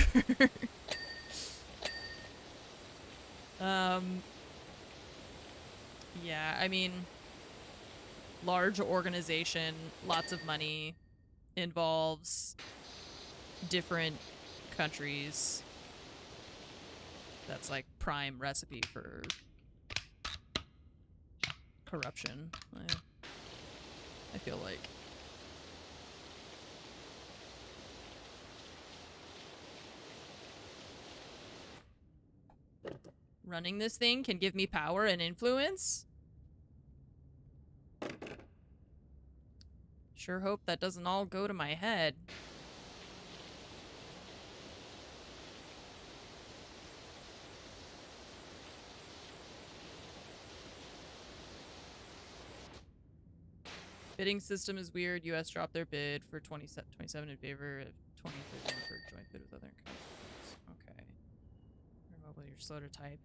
Yeah, I mean, large organization, lots of money, involves different countries. That's like prime recipe for corruption. I feel like. Running this thing can give me power and influence? Sure hope that doesn't all go to my head. Bidding system is weird. US dropped their bid for 27 in favor of 2013 for joint bid with other countries. Okay. Mobile, you're slow to type.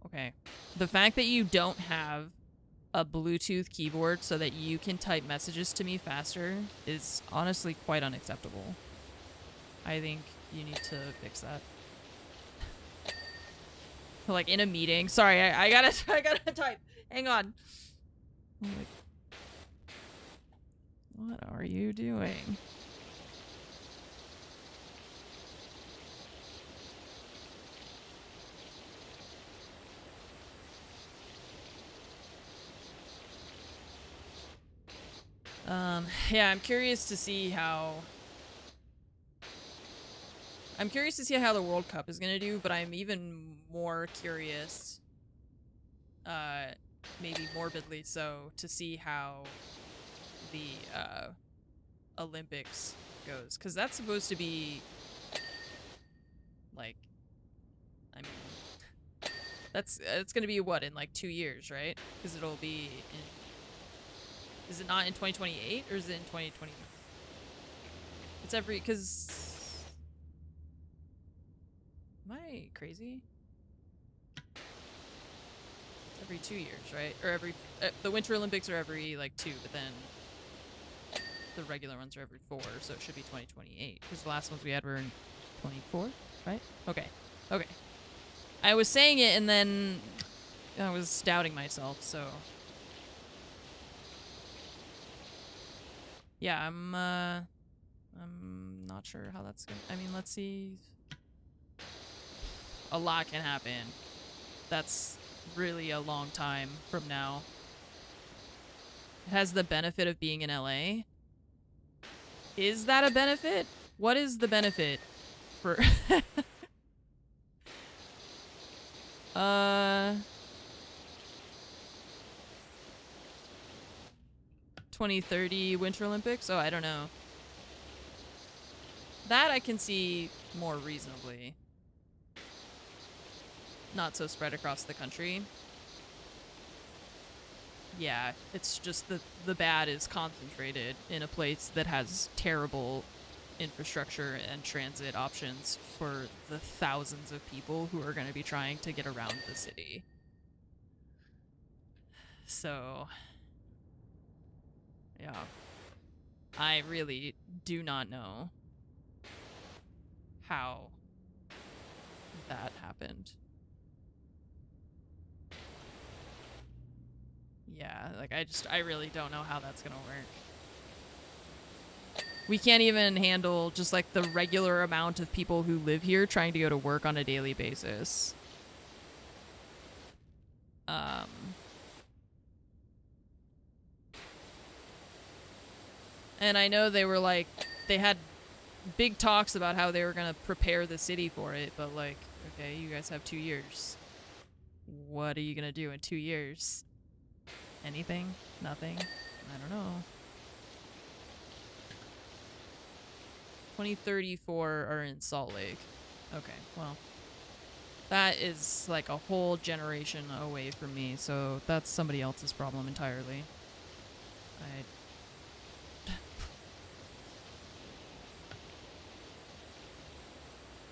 Okay. The fact that you don't have a Bluetooth keyboard so that you can type messages to me faster is honestly quite unacceptable. I think you need to fix that. Like in a meeting. Sorry, I gotta type. Hang on. Oh my. What are you doing? Yeah, I'm curious to see how the World Cup is gonna do, but I'm even more curious, maybe morbidly so, to see how the Olympics goes, because that's supposed to be like, I mean, it's gonna be what, in like 2 years, right? Because it'll be in, is it not in 2028 or is it in 2020? It's every, because, am I crazy? It's every 2 years, right? Or every, the Winter Olympics are every like 2, but then the regular ones are every 4, so it should be 2028. Because the last ones we had were in 24, right? Okay. Okay. I was saying it and then I was doubting myself, so. Yeah, I'm not sure how that's gonna, I mean, let's see. A lot can happen. That's really a long time from now. It has the benefit of being in LA. Is that a benefit? What is the benefit for 2030 Winter Olympics? Oh, I don't know. That I can see more reasonably. Not so spread across the country. Yeah, it's just the bad is concentrated in a place that has terrible infrastructure and transit options for the thousands of people who are going to be trying to get around the city. So, yeah. I really do not know how that happened. Yeah, like I really don't know how that's gonna work. We can't even handle just like the regular amount of people who live here trying to go to work on a daily basis. And I know they were like, they had big talks about how they were gonna prepare the city for it, but like, okay, you guys have 2 years. What are you gonna do in 2 years? Anything? Nothing? I don't know. 2034 are in Salt Lake. Okay, well. That is like a whole generation away from me, so that's somebody else's problem entirely.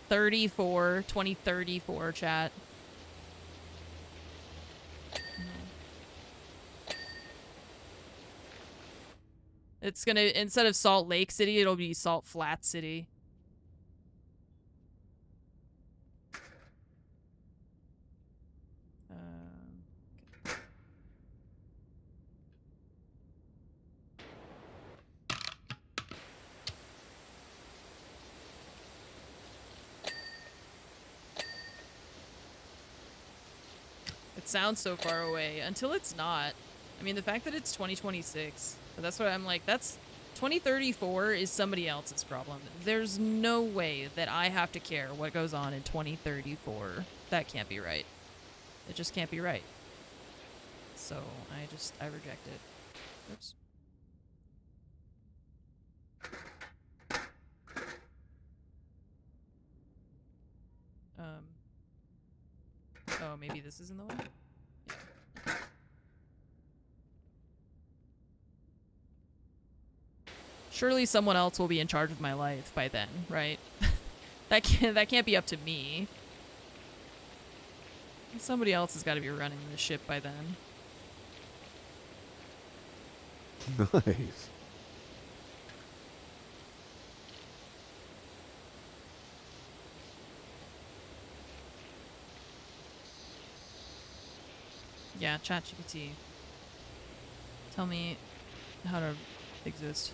2034, chat. It's gonna, instead of Salt Lake City, it'll be Salt Flat City. It sounds so far away until it's not. I mean, the fact that it's 2026, that's what I'm like, that's 2034 is somebody else's problem. There's no way that I have to care what goes on in 2034. That can't be right. It just can't be right. So I reject it. Oops. Oh, maybe this isn't the one? Yeah. Surely someone else will be in charge of my life by then, right? that can't be up to me. Somebody else has got to be running the ship by then. Nice. Yeah, ChatGPT. Tell me how to exist.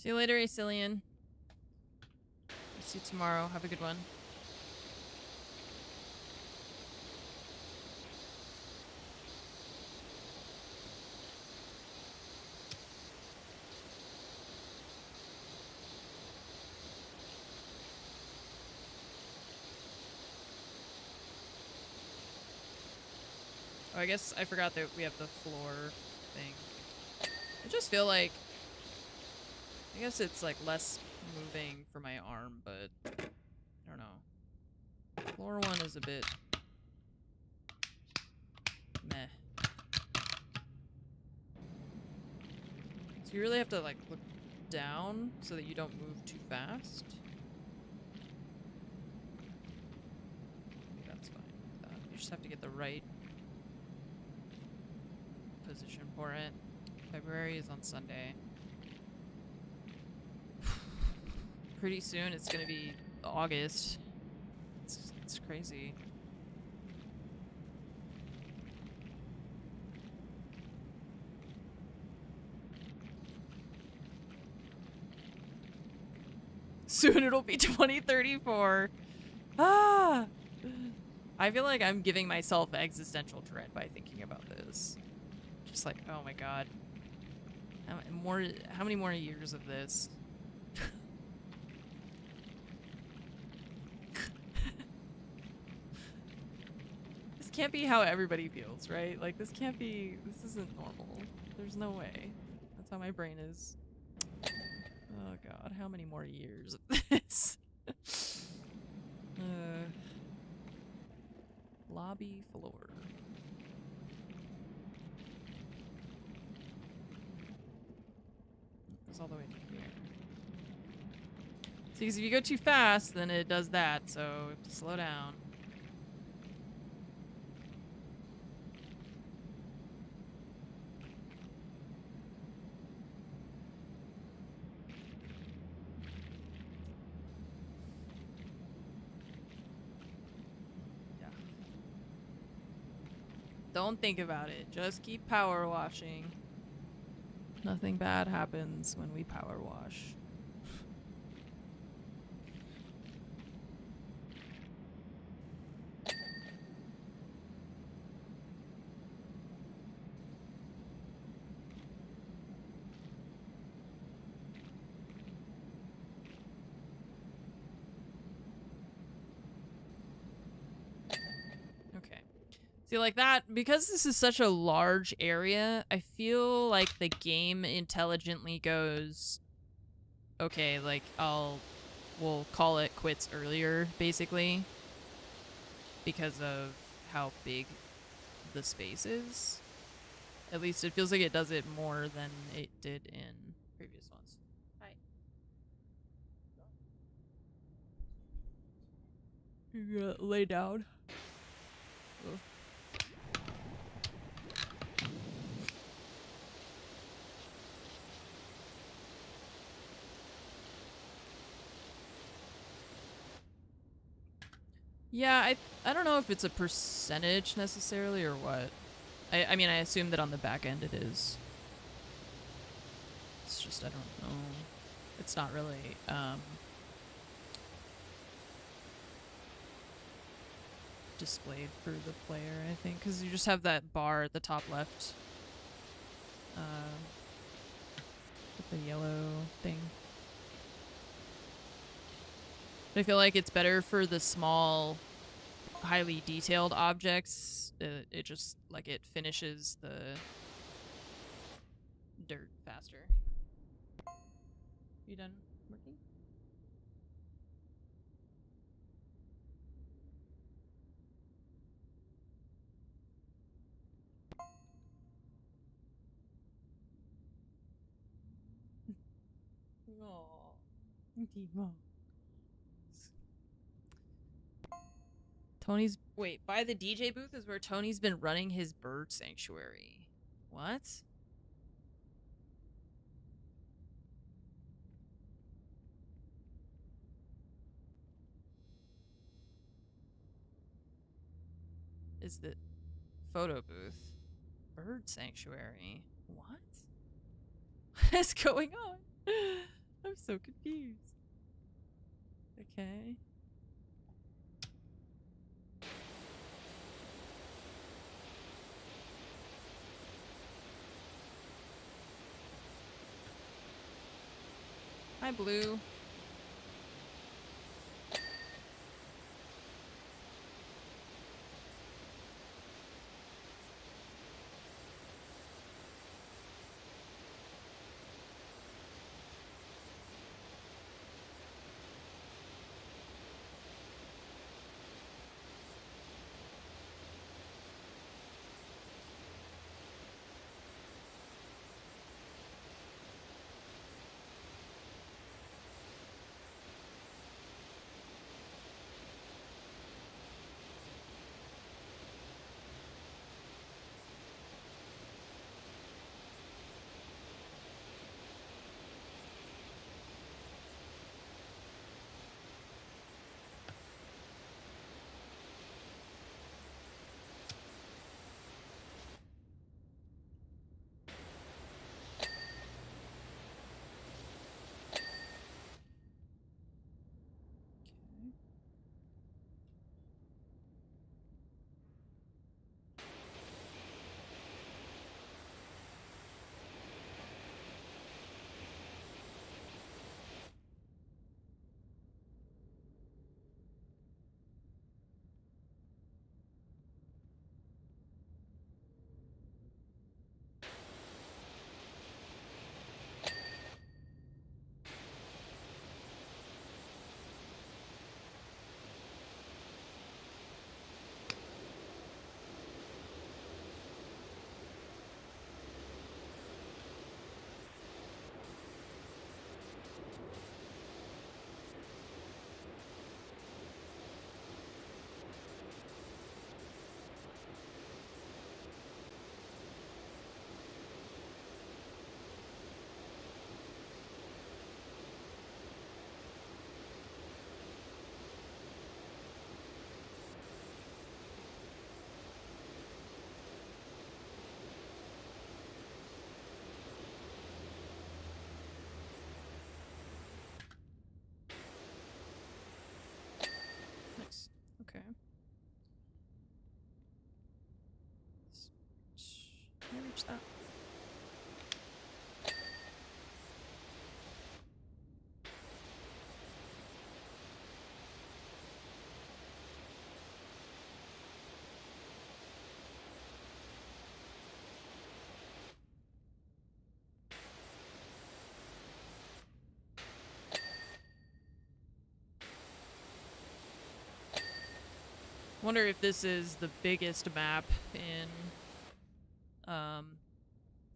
See you later, Acilian. See you tomorrow. Have a good one. Oh, I guess I forgot that we have the floor thing. I just feel like, I guess it's like less moving for my arm, but I don't know. Floor one is a bit meh. So you really have to like look down so that you don't move too fast. That's fine with that. You just have to get the right position for it. February is on Sunday. Pretty soon it's gonna be August. It's crazy. Soon it'll be 2034. Ah! I feel like I'm giving myself existential dread by thinking about this. Just like, oh my god. How many more years of this? can't be how everybody feels, right? Like, this can't be... This isn't normal. There's no way. That's how my brain is. Oh god, how many more years of this? Lobby floor. It goes all the way to here. See, 'cause if you go too fast, then it does that, so we have to slow down. Don't think about it. Just keep power washing. Nothing bad happens when we power wash. Okay. See, like that, because this is such a large area, I feel like the game intelligently goes, okay, like, we'll call it quits earlier, basically, because of how big the space is. At least it feels like it does it more than it did in previous ones. Hi. You gotta lay down. Ugh. Yeah, I don't know if it's a percentage necessarily or what. I mean, I assume that on the back end it is. It's just, I don't know. It's not really, displayed for the player, I think, because you just have that bar at the top left. With the yellow thing. I feel like it's better for the small, highly detailed objects. It just, like, it finishes the dirt faster. You done working? Aww. Timo. Tony's... Wait, by the DJ booth is where Tony's been running his bird sanctuary. What? Is the photo booth? Bird sanctuary? What? What is going on? I'm so confused. Okay. Hi, Blue. Where's that? Wonder if this is the biggest map in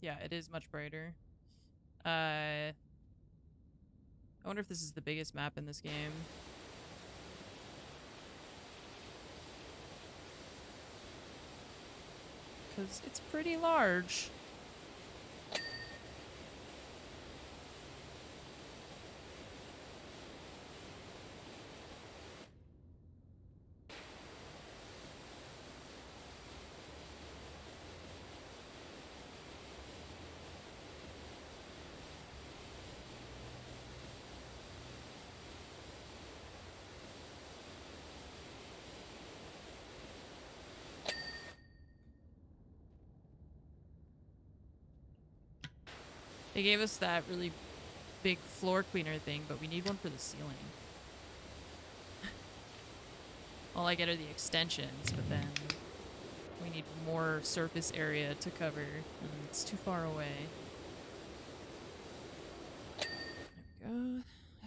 yeah, it is much brighter. I wonder if this is the biggest map in this game. Cuz it's pretty large. They gave us that really big floor cleaner thing, but we need one for the ceiling. All I get are the extensions, but then we need more surface area to cover, and it's too far away. There we go.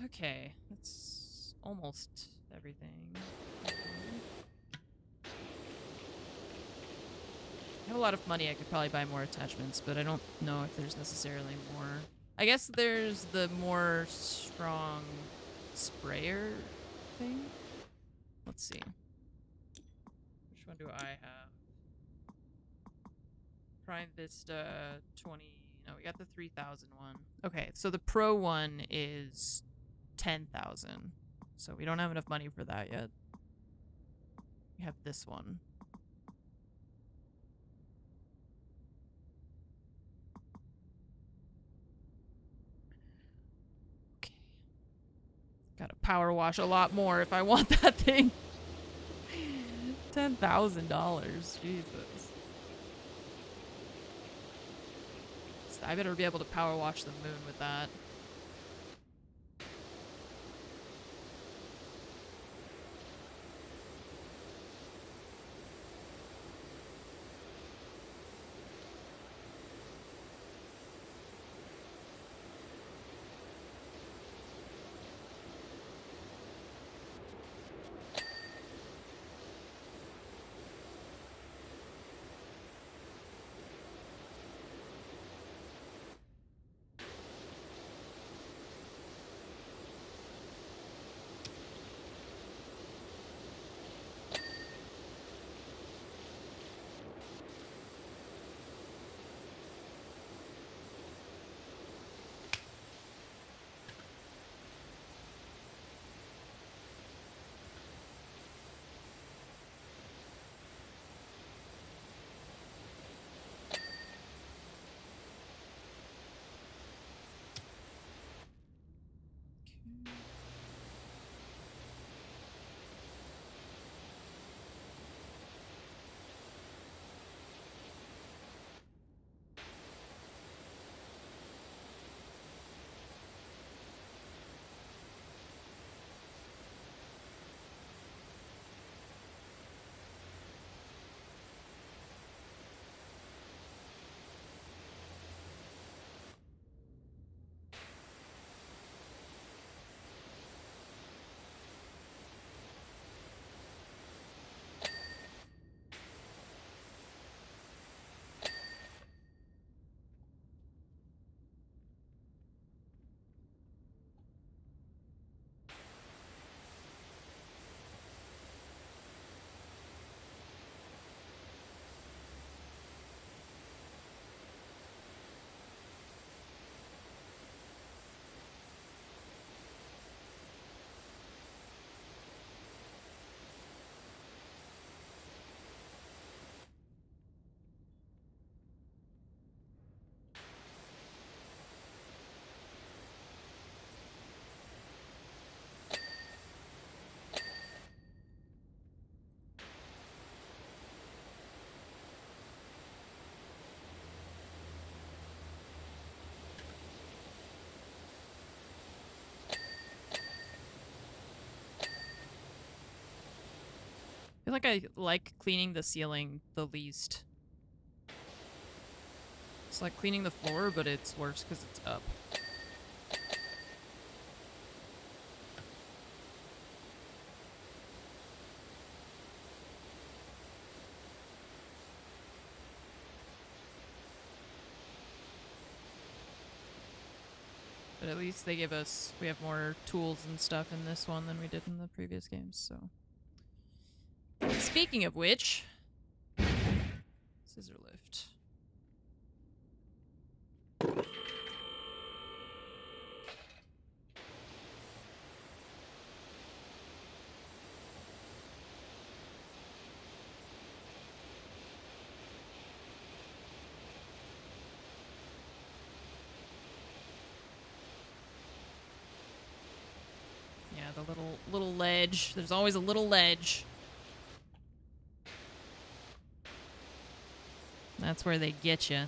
Okay, that's almost everything. I have a lot of money. I could probably buy more attachments, but I don't know if there's necessarily more. I guess there's the more strong sprayer thing. Let's see. Which one do I have? Prime Vista 20. No, we got the 3,000 one. Okay, so the Pro one is 10,000. So we don't have enough money for that yet. We have this one. Gotta power wash a lot more if I want that thing. $10,000. Jesus. I better be able to power wash the moon with that. feel like I like cleaning the ceiling the least. It's like cleaning the floor, but it's worse because it's up. But at least they give us, we have more tools and stuff in this one than we did in the previous games, so. Speaking of which, scissor lift. Yeah, the little ledge. There's always a little ledge. That's where they get you.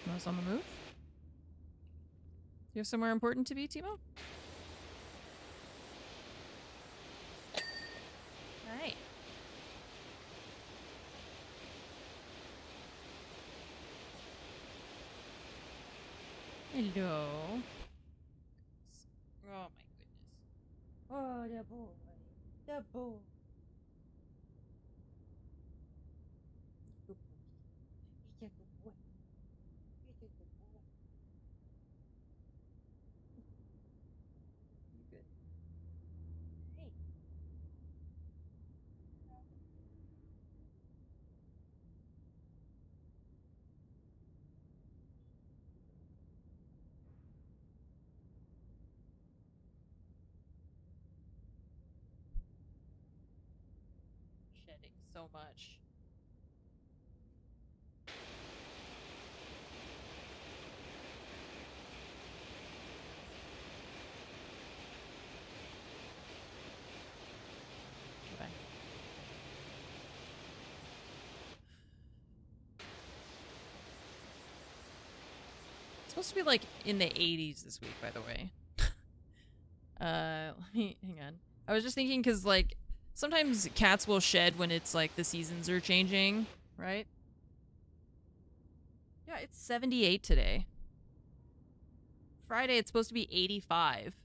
Timo's on the move. You have somewhere important to be, Timo? Hi. Hello. Oh my goodness. Oh, the boy. The boy. Good boy. He's a good boy. He's a good boy. You good? Hey. Shedding so much. Okay. It's supposed to be like in the 80s this week, by the way. Let me hang on. I was just thinking because like sometimes cats will shed when it's like the seasons are changing, right? Yeah, it's 78 today. Friday it's supposed to be 85.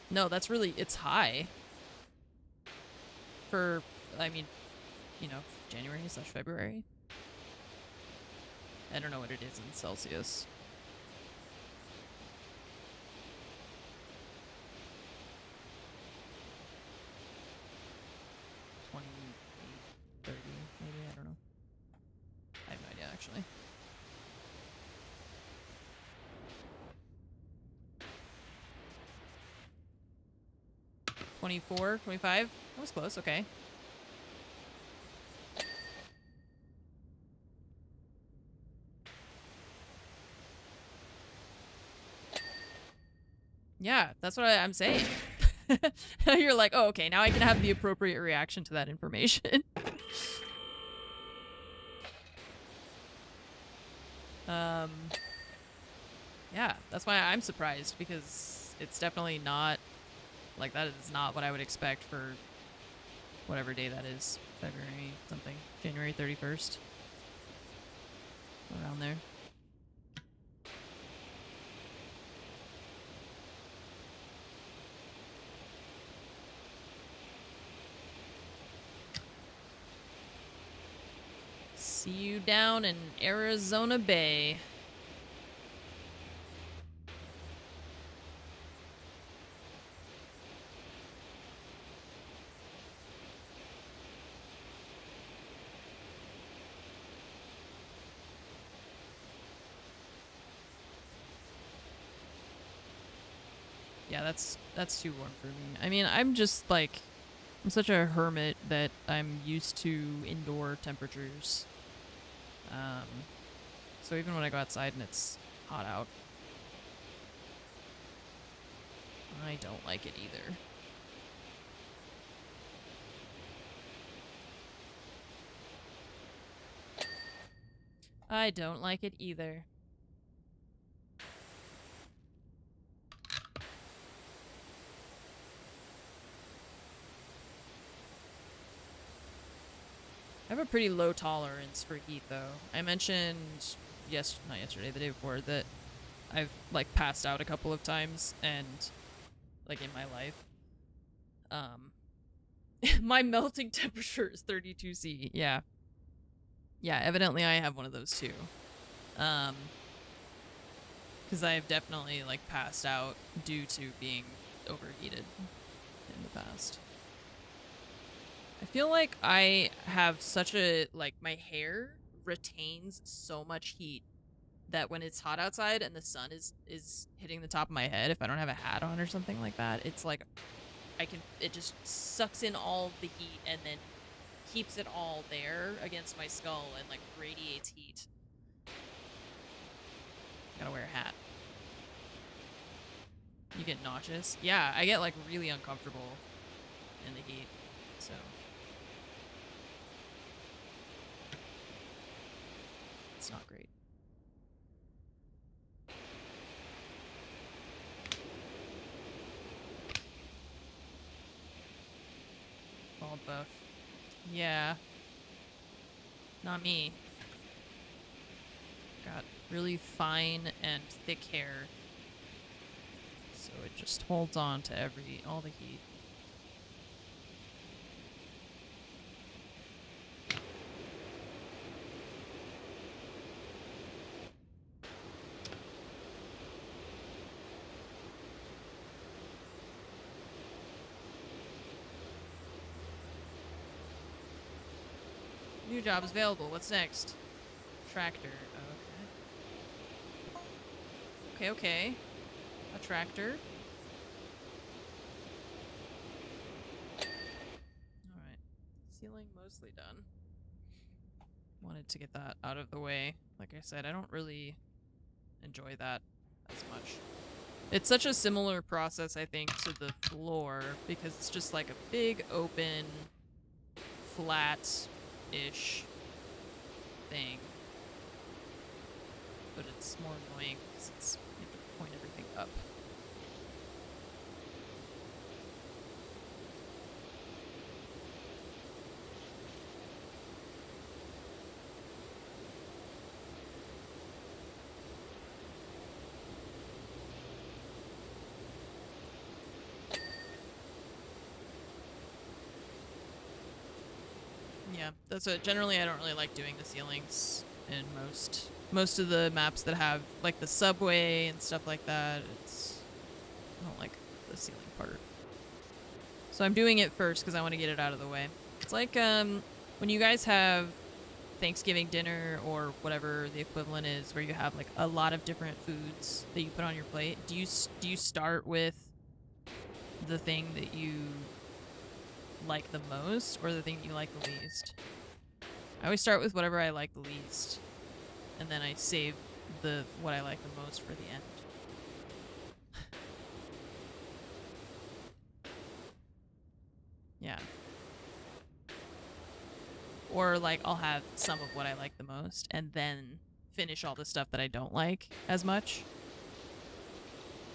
No, that's really, it's high. For, I mean, you know, January/February. I don't know what it is in Celsius. '28, 30, maybe, I don't know. I have no idea, actually. '24, '25? That was close, okay. Yeah, that's what I'm saying. You're like, oh, okay, now I can have the appropriate reaction to that information. Yeah, that's why I'm surprised, because it's definitely not, like, that is not what I would expect for whatever day that is. February something. January 31st. Around there. See you down in Arizona Bay. Yeah, that's too warm for me. I mean, I'm just like, I'm such a hermit that I'm used to indoor temperatures. So even when I go outside and it's hot out, I don't like it either. I don't like it either. I have a pretty low tolerance for heat, though. I mentioned, not yesterday, the day before, that I've, like, passed out a couple of times, and, like, in my life. My melting temperature is 32°C, yeah. Yeah, evidently I have one of those, too. Because I have definitely, like, passed out due to being overheated in the past. I feel like I have such a, like, my hair retains so much heat that when it's hot outside and the sun is hitting the top of my head, if I don't have a hat on or something like that, it's like it just sucks in all the heat and then keeps it all there against my skull and, like, radiates heat. Gotta wear a hat. You get nauseous? Yeah, I get, like, really uncomfortable in the heat, so... It's not great. Bald buff. Yeah. Not me. Got really fine and thick hair. So it just holds on to all the heat. New jobs available. What's next? Tractor. Okay. Okay. A tractor. Alright. Ceiling mostly done. Wanted to get that out of the way. Like I said, I don't really enjoy that as much. It's such a similar process, I think, to the floor, because it's just like a big, open, flat-ish thing. But it's more annoying because you have to point everything up. Yeah, that's it. Generally, I don't really like doing the ceilings in most of the maps that have, like, the subway and stuff like that. I don't like the ceiling part. So I'm doing it first because I want to get it out of the way. It's like when you guys have Thanksgiving dinner or whatever the equivalent is, where you have, like, a lot of different foods that you put on your plate. Do you start with the thing that you like the most or the thing that you like the least? I always start with whatever I like the least, and then I save what I like the most for the end. Yeah. Or, like, I'll have some of what I like the most and then finish all the stuff that I don't like as much,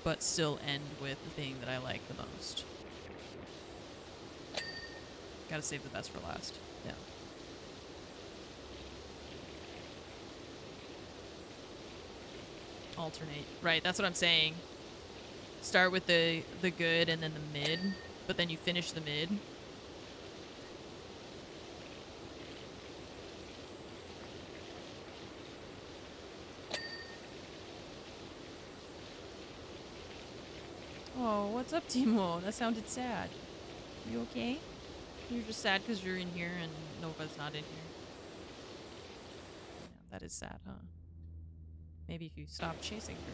but still end with the thing that I like the most. Gotta save the best for last. Yeah. Alternate. Right, that's what I'm saying. Start with the good and then the mid, but then you finish the mid. Oh, what's up, Timo? That sounded sad. You okay? You're just sad because you're in here and Nova's not in here. Yeah, that is sad, huh? Maybe if you stop chasing her.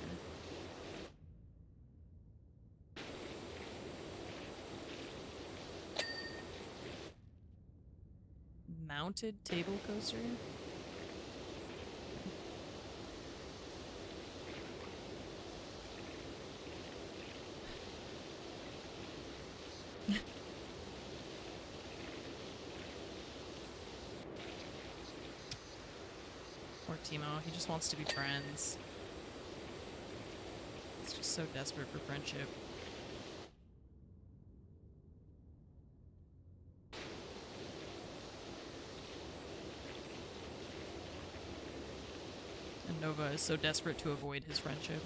Mounted table coaster? Poor Timo, he just wants to be friends. He's just so desperate for friendship. And Nova is so desperate to avoid his friendship.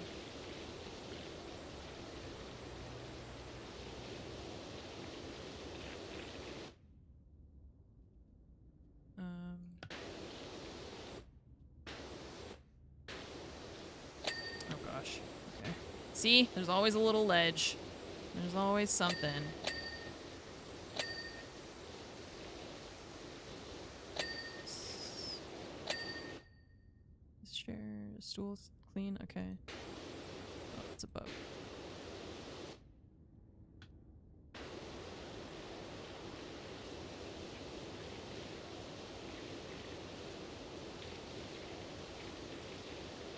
Oh gosh. Okay. See? There's always a little ledge. There's always something. This chair, stool's clean? Okay. Oh, it's above.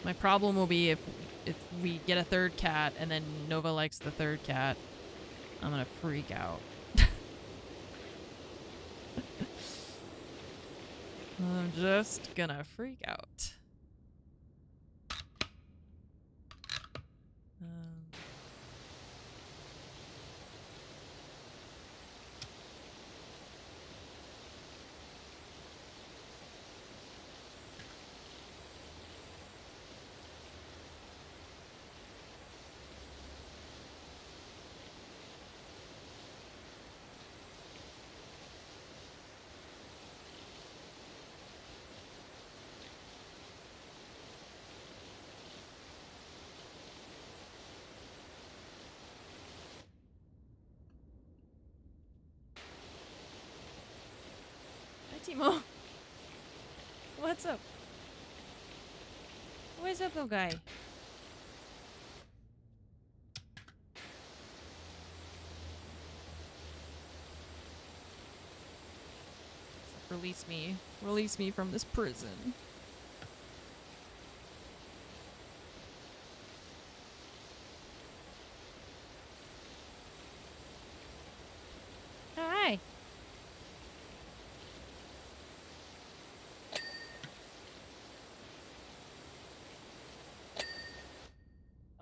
My problem will be if we get a third cat and then Nova likes the third cat, I'm gonna freak out. I'm just gonna freak out. Timo. What's up? What's up, little guy? Release me. Release me from this prison. Hi.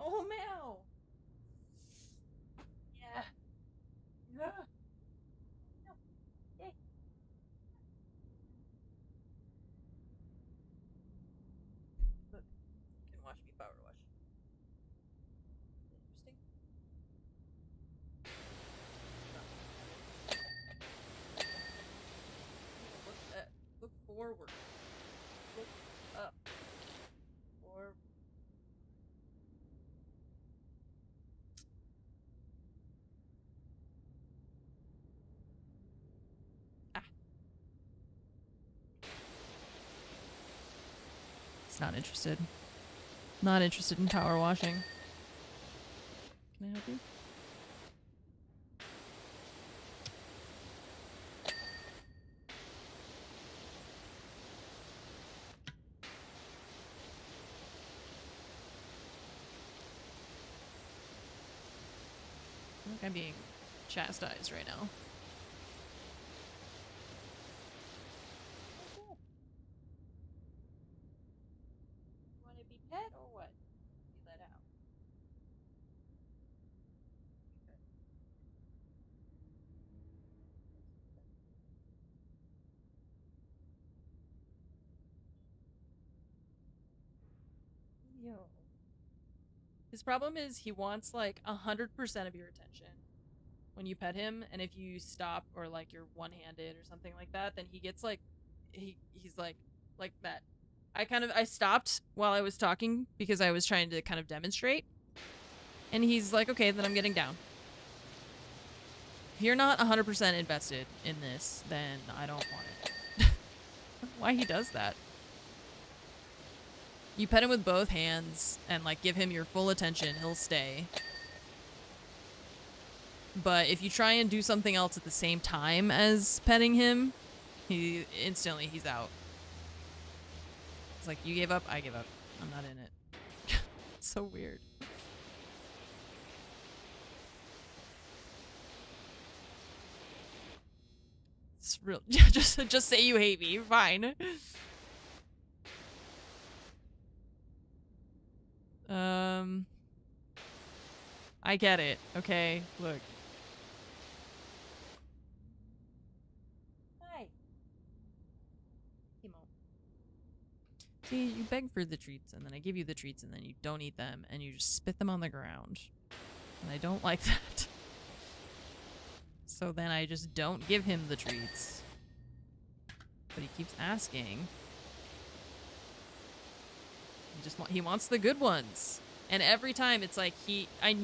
Oh, Mel. Yeah. Yeah. Hey. Look, you can watch me power wash. Interesting. Look forward. Look up. Or It's not interested. Not interested in power washing. Can I help you? I think I'm being chastised right now. You want to be pet or what? Be let out. Yo. His problem is he wants like 100% of your attention when you pet him, and if you stop or like you're one-handed or something like that, then he gets like he's like that. I stopped while I was talking because I was trying to kind of demonstrate. And he's like, okay, then I'm getting down. If you're not 100% invested in this, then I don't want it. Why he does that? You pet him with both hands and like give him your full attention, he'll stay. But if you try and do something else at the same time as petting him, he's out. It's like, you gave up, I give up. I'm not in it. It's so weird. It's real. just say you hate me. Fine. I get it. Okay, look. Hi. See, you beg for the treats, and then I give you the treats, and then you don't eat them, and you just spit them on the ground. And I don't like that. So then I just don't give him the treats. But he keeps asking. He wants the good ones. And every time it's like I've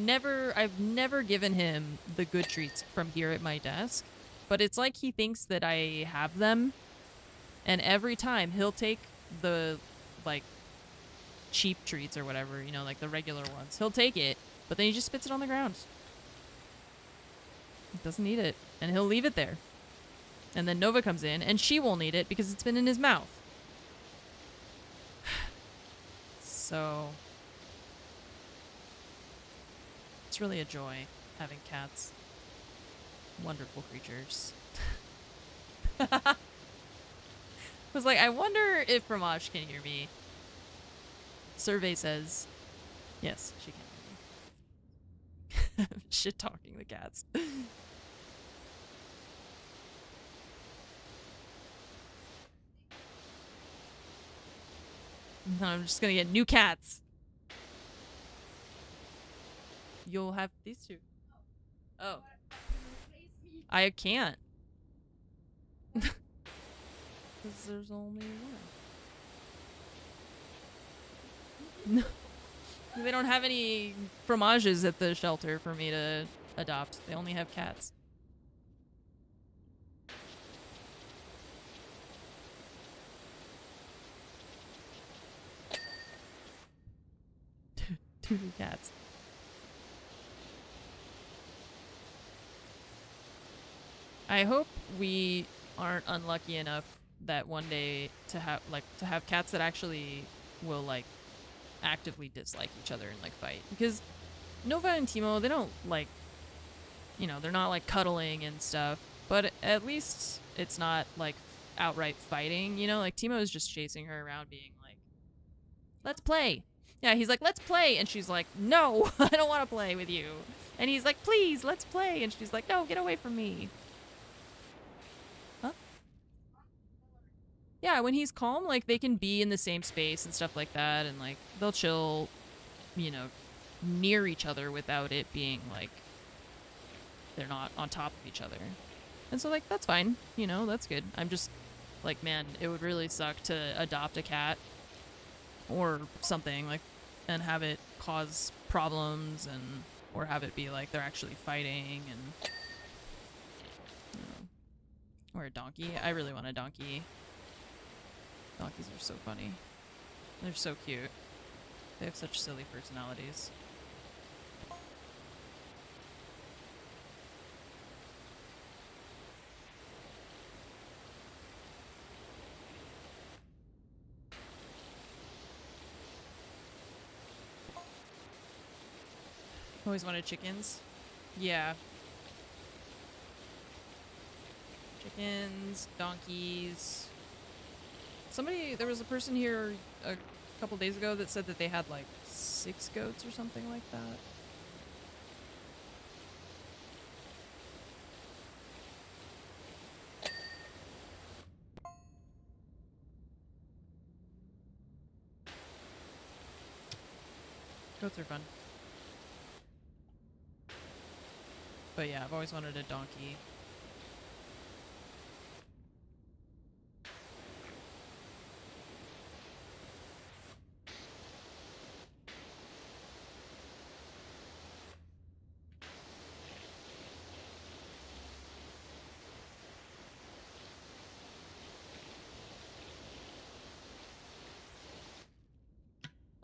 never given him the good treats from here at my desk. But it's like he thinks that I have them. And every time he'll take the, like, cheap treats or whatever, you know, like the regular ones. He'll take it, but then he just spits it on the ground. He doesn't eat it. And he'll leave it there. And then Nova comes in, and she won't eat it because it's been in his mouth. So... it's really a joy having cats. Wonderful creatures. I was like, I wonder if Fromage can hear me. Survey says, yes, she can hear me. Shit talking the cats. I'm just gonna get new cats. You'll have these two. Oh. I can't. Because there's only one. No. They don't have any fromages at the shelter for me to adopt. They only have cats. Two new cats. I hope we aren't unlucky enough that one day to have cats that actually will like actively dislike each other and like fight, because Nova and Timo, they don't like, you know, they're not like cuddling and stuff, but at least it's not like outright fighting, you know, like Timo is just chasing her around being like, let's play. Yeah, he's like, let's play, and she's like, no, I don't want to play with you. And he's like, please, let's play, and she's like, no, get away from me. Yeah, when he's calm, like, they can be in the same space and stuff like that, and, like, they'll chill, you know, near each other without it being, like, they're not on top of each other. And so, like, that's fine, you know, that's good. I'm just, like, man, it would really suck to adopt a cat or something, like, and have it cause problems, and, or have it be, like, they're actually fighting, and, you know, or a donkey. I really want a donkey. Donkeys are so funny. They're so cute. They have such silly personalities. Always wanted chickens. Yeah. Chickens, donkeys. There was a person here a couple days ago that said that they had like 6 goats or something like that. Goats are fun. But yeah, I've always wanted a donkey.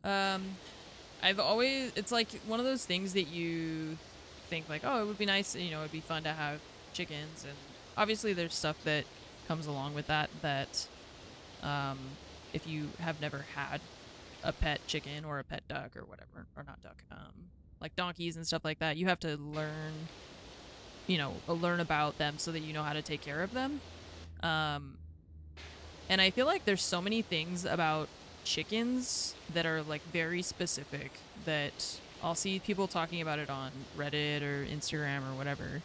I've always, it's like one of those things that you think like, oh, it would be nice, you know, it'd be fun to have chickens, and obviously there's stuff that comes along with that if you have never had a pet chicken or a pet duck or whatever, or not duck, like donkeys and stuff like that, you have to learn, you know, learn about them so that you know how to take care of them. And I feel like there's so many things about chickens that are like very specific that I'll see people talking about it on Reddit or Instagram or whatever.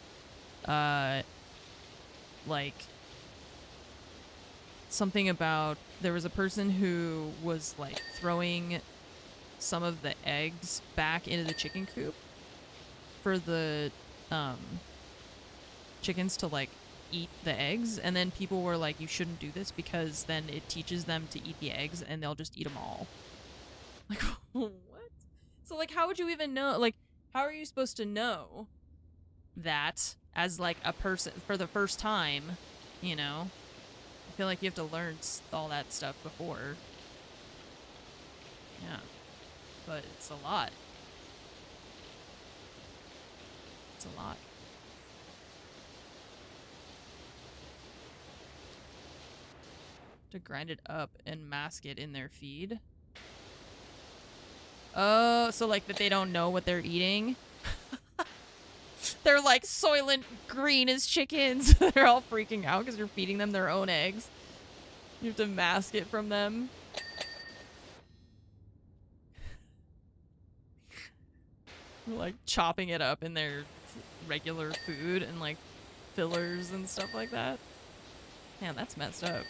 Like something about, there was a person who was like throwing some of the eggs back into the chicken coop for the chickens to like eat the eggs, and then people were like, you shouldn't do this because then it teaches them to eat the eggs and they'll just eat them all. Like, what? So like, how would you even know, like, how are you supposed to know that as like a person for the first time, you know? I feel like you have to learn all that stuff before. Yeah. But it's a lot. It's a lot. To grind it up and mask it in their feed. Oh, so like that they don't know what they're eating? They're like Soylent Green as chickens. They're all freaking out because you're feeding them their own eggs. You have to mask it from them. You're like chopping it up in their regular food and like fillers and stuff like that. Man, that's messed up.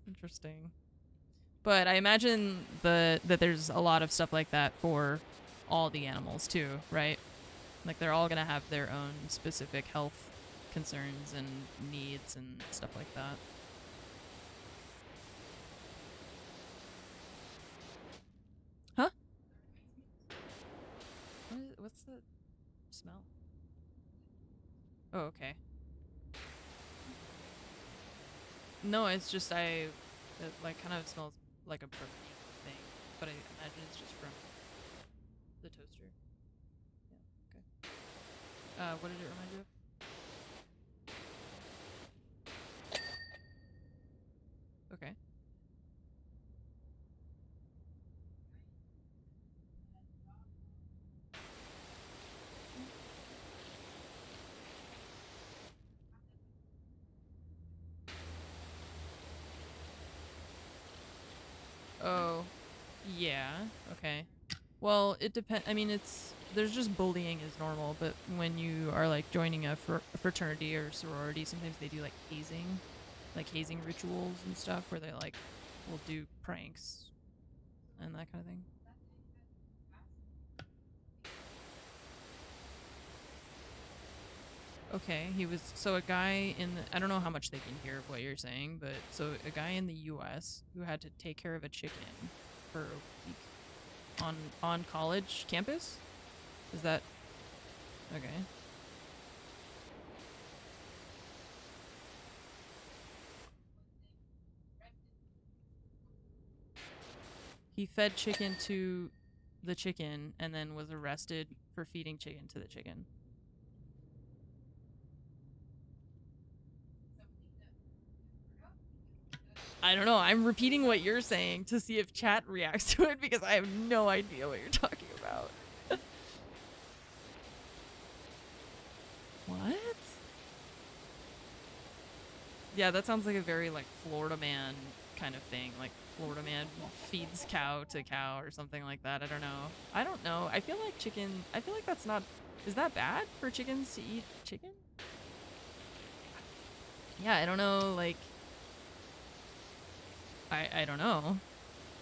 Interesting. But I imagine that there's a lot of stuff like that for all the animals too, right? Like they're all gonna have their own specific health concerns and needs and stuff like that. Huh? What's the smell? Oh, okay. No, it's just it like kind of smells like a burning thing, but I imagine it's just from the toaster. Yeah, okay. What did it remind you of? Okay. Oh, yeah. Okay. Well, it depends. I mean, there's just bullying is normal, but when you are like joining a fraternity or sorority, sometimes they do like hazing rituals and stuff where they like will do pranks and that kind of thing. Okay, so a guy I don't know how much they can hear of what you're saying, but so a guy in the US who had to take care of a chicken for a week on college campus? Is that okay? He fed chicken to the chicken and then was arrested for feeding chicken to the chicken. I don't know. I'm repeating what you're saying to see if chat reacts to it because I have no idea what you're talking about. What? Yeah, that sounds like a very like Florida man kind of thing. Like Florida man feeds cow to cow or something like that. I don't know. I feel like that's not, is that bad for chickens to eat chicken? Yeah, I don't know, like I don't know.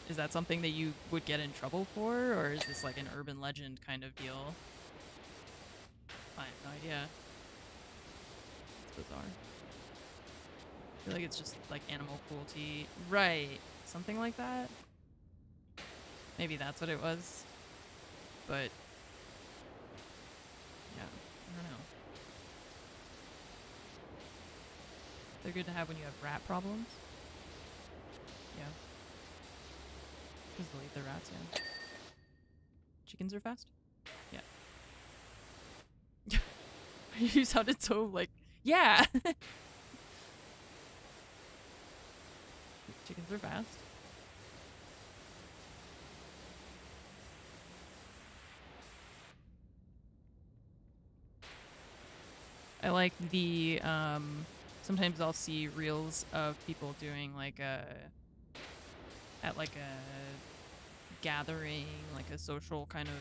Is that something that you would get in trouble for, or is this like an urban legend kind of deal? I have no idea. It's bizarre. I feel like it's just like animal cruelty. Right. Something like that? Maybe that's what it was. But yeah, I don't know. They're good to have when you have rat problems. Yeah. Just delete the rats, yeah. Chickens are fast? Yeah. You sounded so like, yeah! Chickens are fast. I like the, sometimes I'll see reels of people doing like at like a gathering, like a social kind of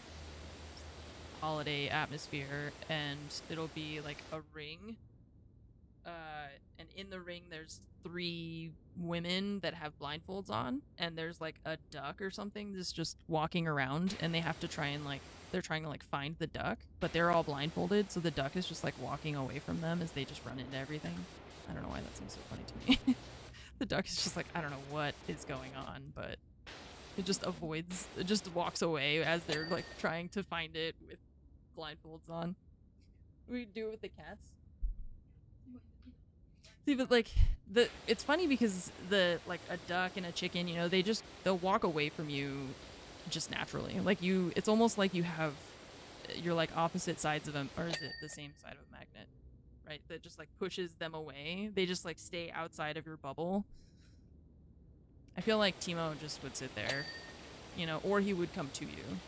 holiday atmosphere, and it'll be like a ring, and in the ring there's 3 women that have blindfolds on, and there's like a duck or something that's just walking around, and they have to try and like, they're trying to like find the duck, but they're all blindfolded, so the duck is just like walking away from them as they just run into everything. I don't know why that seems so funny to me. The duck is just like, I don't know what is going on, but it just avoids, it just walks away as they're like trying to find it with blindfolds on. We do it with the cats. See, but like it's funny because the like a duck and a chicken, you know, they'll walk away from you just naturally. Like it's almost like you're like opposite sides of them, or is it the same side of a magnet? Right? That just like pushes them away. They just like stay outside of your bubble. I feel like Timo just would sit there, you know, or he would come to you.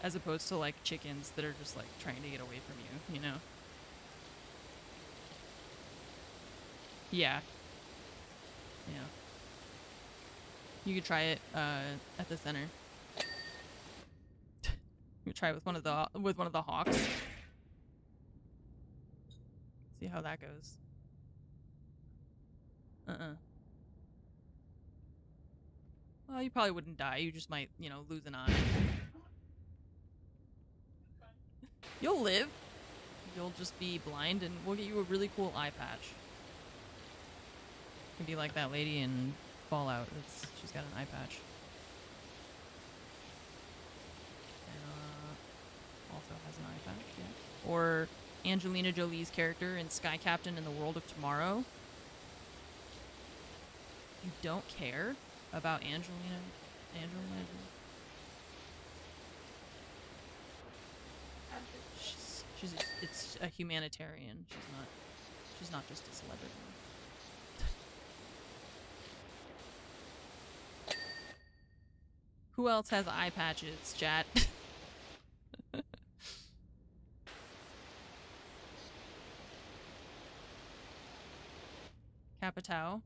As opposed to like chickens that are just like trying to get away from you, you know? Yeah. Yeah. You could try it at the center. You could try it with one of the hawks. See how that goes. Well, you probably wouldn't die. You just might, you know, lose an eye. You'll live. You'll just be blind, and we'll get you a really cool eye patch. You can be like that lady in Fallout. She's got an eye patch. Also has an eye patch, yeah. Or Angelina Jolie's character in Sky Captain in the World of Tomorrow. You don't care about Angelina Jolie? It's a humanitarian. She's not just a celebrity. Who else has eye patches, chat? Capitao.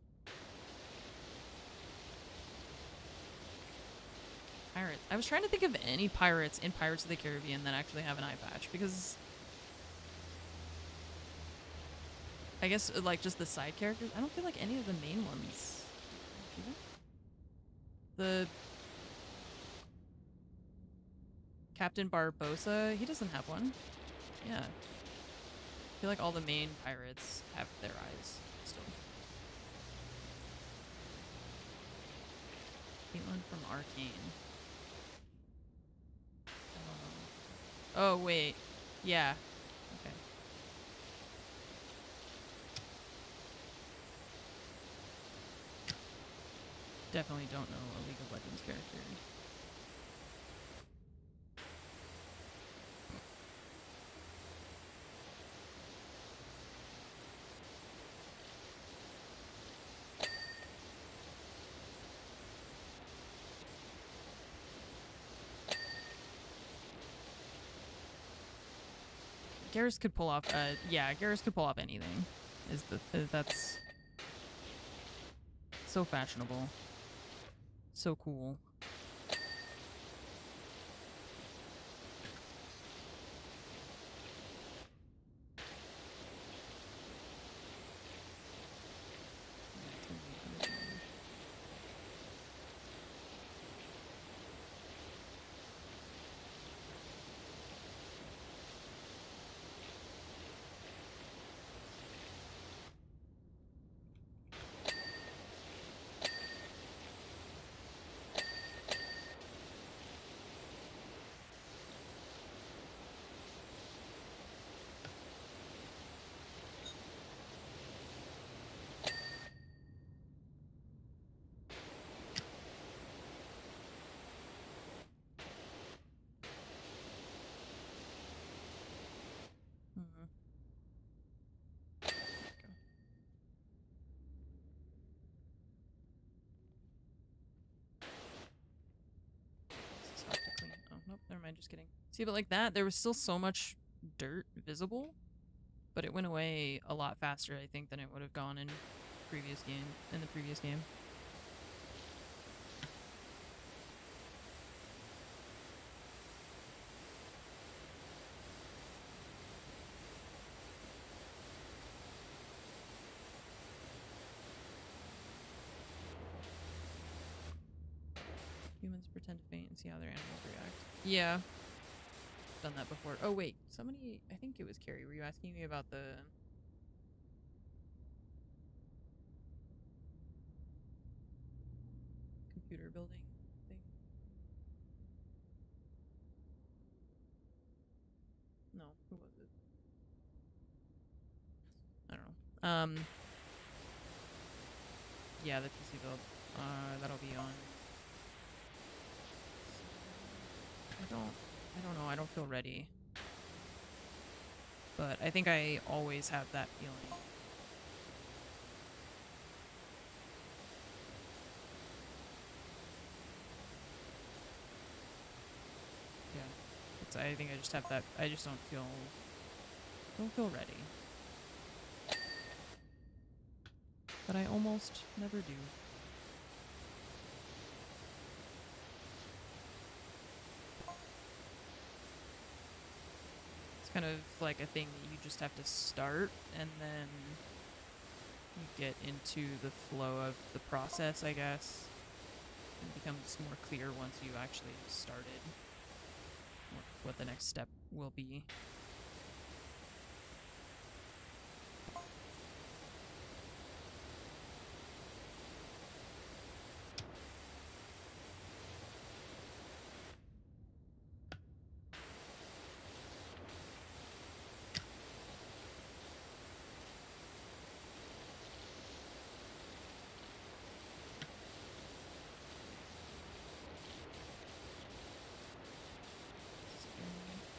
Pirates. I was trying to think of any pirates in Pirates of the Caribbean that actually have an eye patch, because I guess like just the side characters. I don't feel like any of the main ones. The Captain Barbossa, he doesn't have one. Yeah. I feel like all the main pirates have their eyes still. Caitlin from Arcane. Oh, wait. Yeah. Okay. Definitely don't know a League of Legends character. Garrus could pull off, yeah, Garrus could pull off anything. That's so fashionable. So cool. Nope, never mind, just kidding. See, but like that, there was still so much dirt visible, but it went away a lot faster, I think, than it would have gone in the previous game. Humans pretend to faint and see how their animals react. Yeah. Done that before. Oh wait, somebody, I think it was Carrie, were you asking me about the computer building thing? No, who was it? I don't know. Yeah, the PC build. That'll be on. I don't know, I don't feel ready. But I think I always have that feeling. Yeah. I think I just have that, I just don't feel ready. But I almost never do. It's kind of like a thing that you just have to start, and then you get into the flow of the process, I guess. It becomes more clear once you actually started what the next step will be.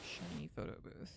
Shiny photo booth.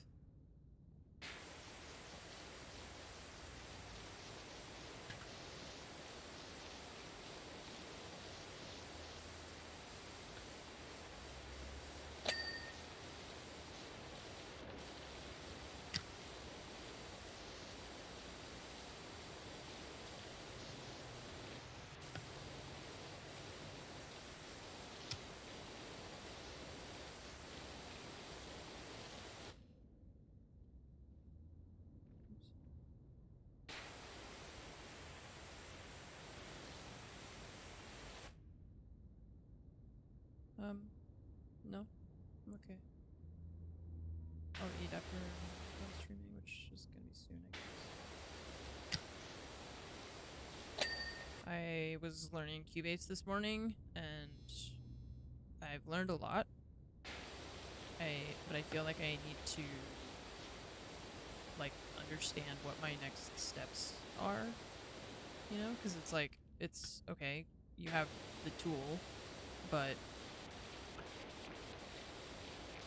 No, I'm okay. I'll eat after I'm streaming, which is gonna be soon, I guess. I was learning Cubase this morning, and I've learned a lot. But I feel like I need to, like, understand what my next steps are, you know? Because it's like, it's, okay, you have the tool, but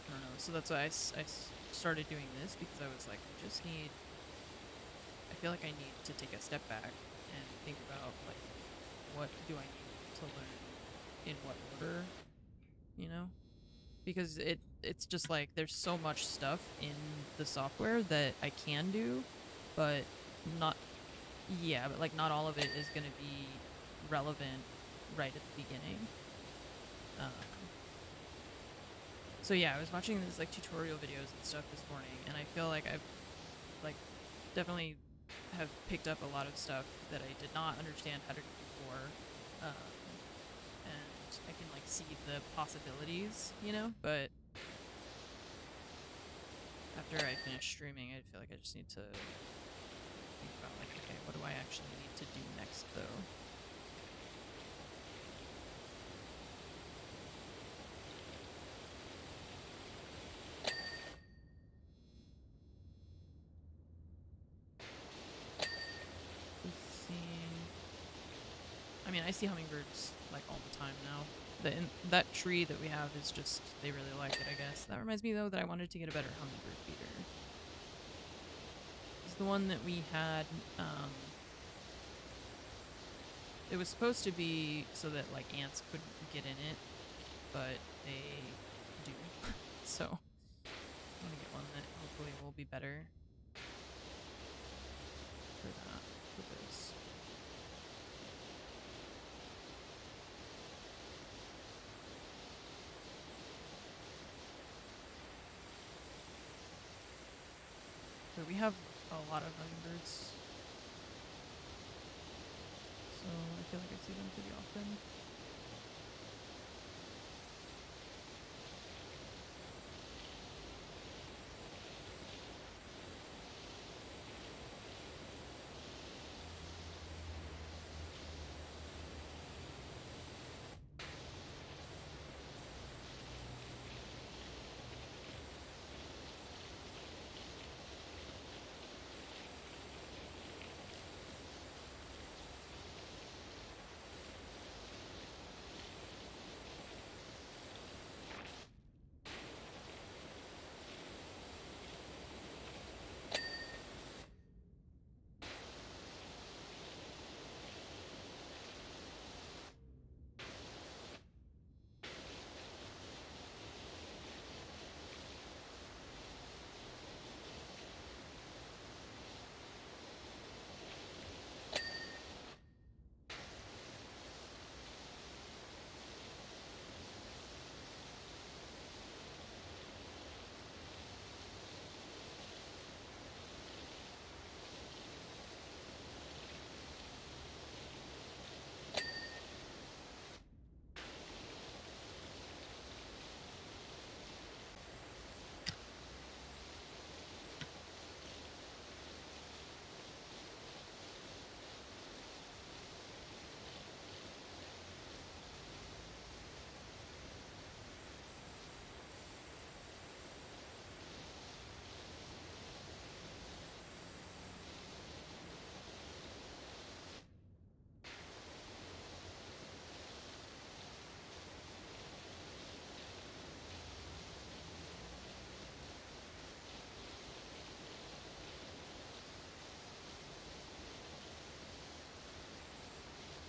I don't know. So that's why I started doing this, because I was like, I feel like I need to take a step back and think about, like, what do I need to learn in what order, you know? Because it's just like, there's so much stuff in the software that I can do, but not, yeah, but like not all of it is going to be relevant right at the beginning. So yeah, I was watching these like tutorial videos and stuff this morning, and I feel like I've like definitely have picked up a lot of stuff that I did not understand how to do before, and I can like see the possibilities, you know. But after I finish streaming, I feel like I just need to think about like, okay, what do I actually need to do next though? I mean, I see hummingbirds like all the time now. That tree that we have is just, they really like it, I guess. That reminds me though that I wanted to get a better hummingbird feeder. It's the one that we had, it was supposed to be so that like ants couldn't get in it, but they do. So I want to get one that hopefully will be better for that purpose. But we have a lot of hummingbirds, so I feel like I see them pretty often.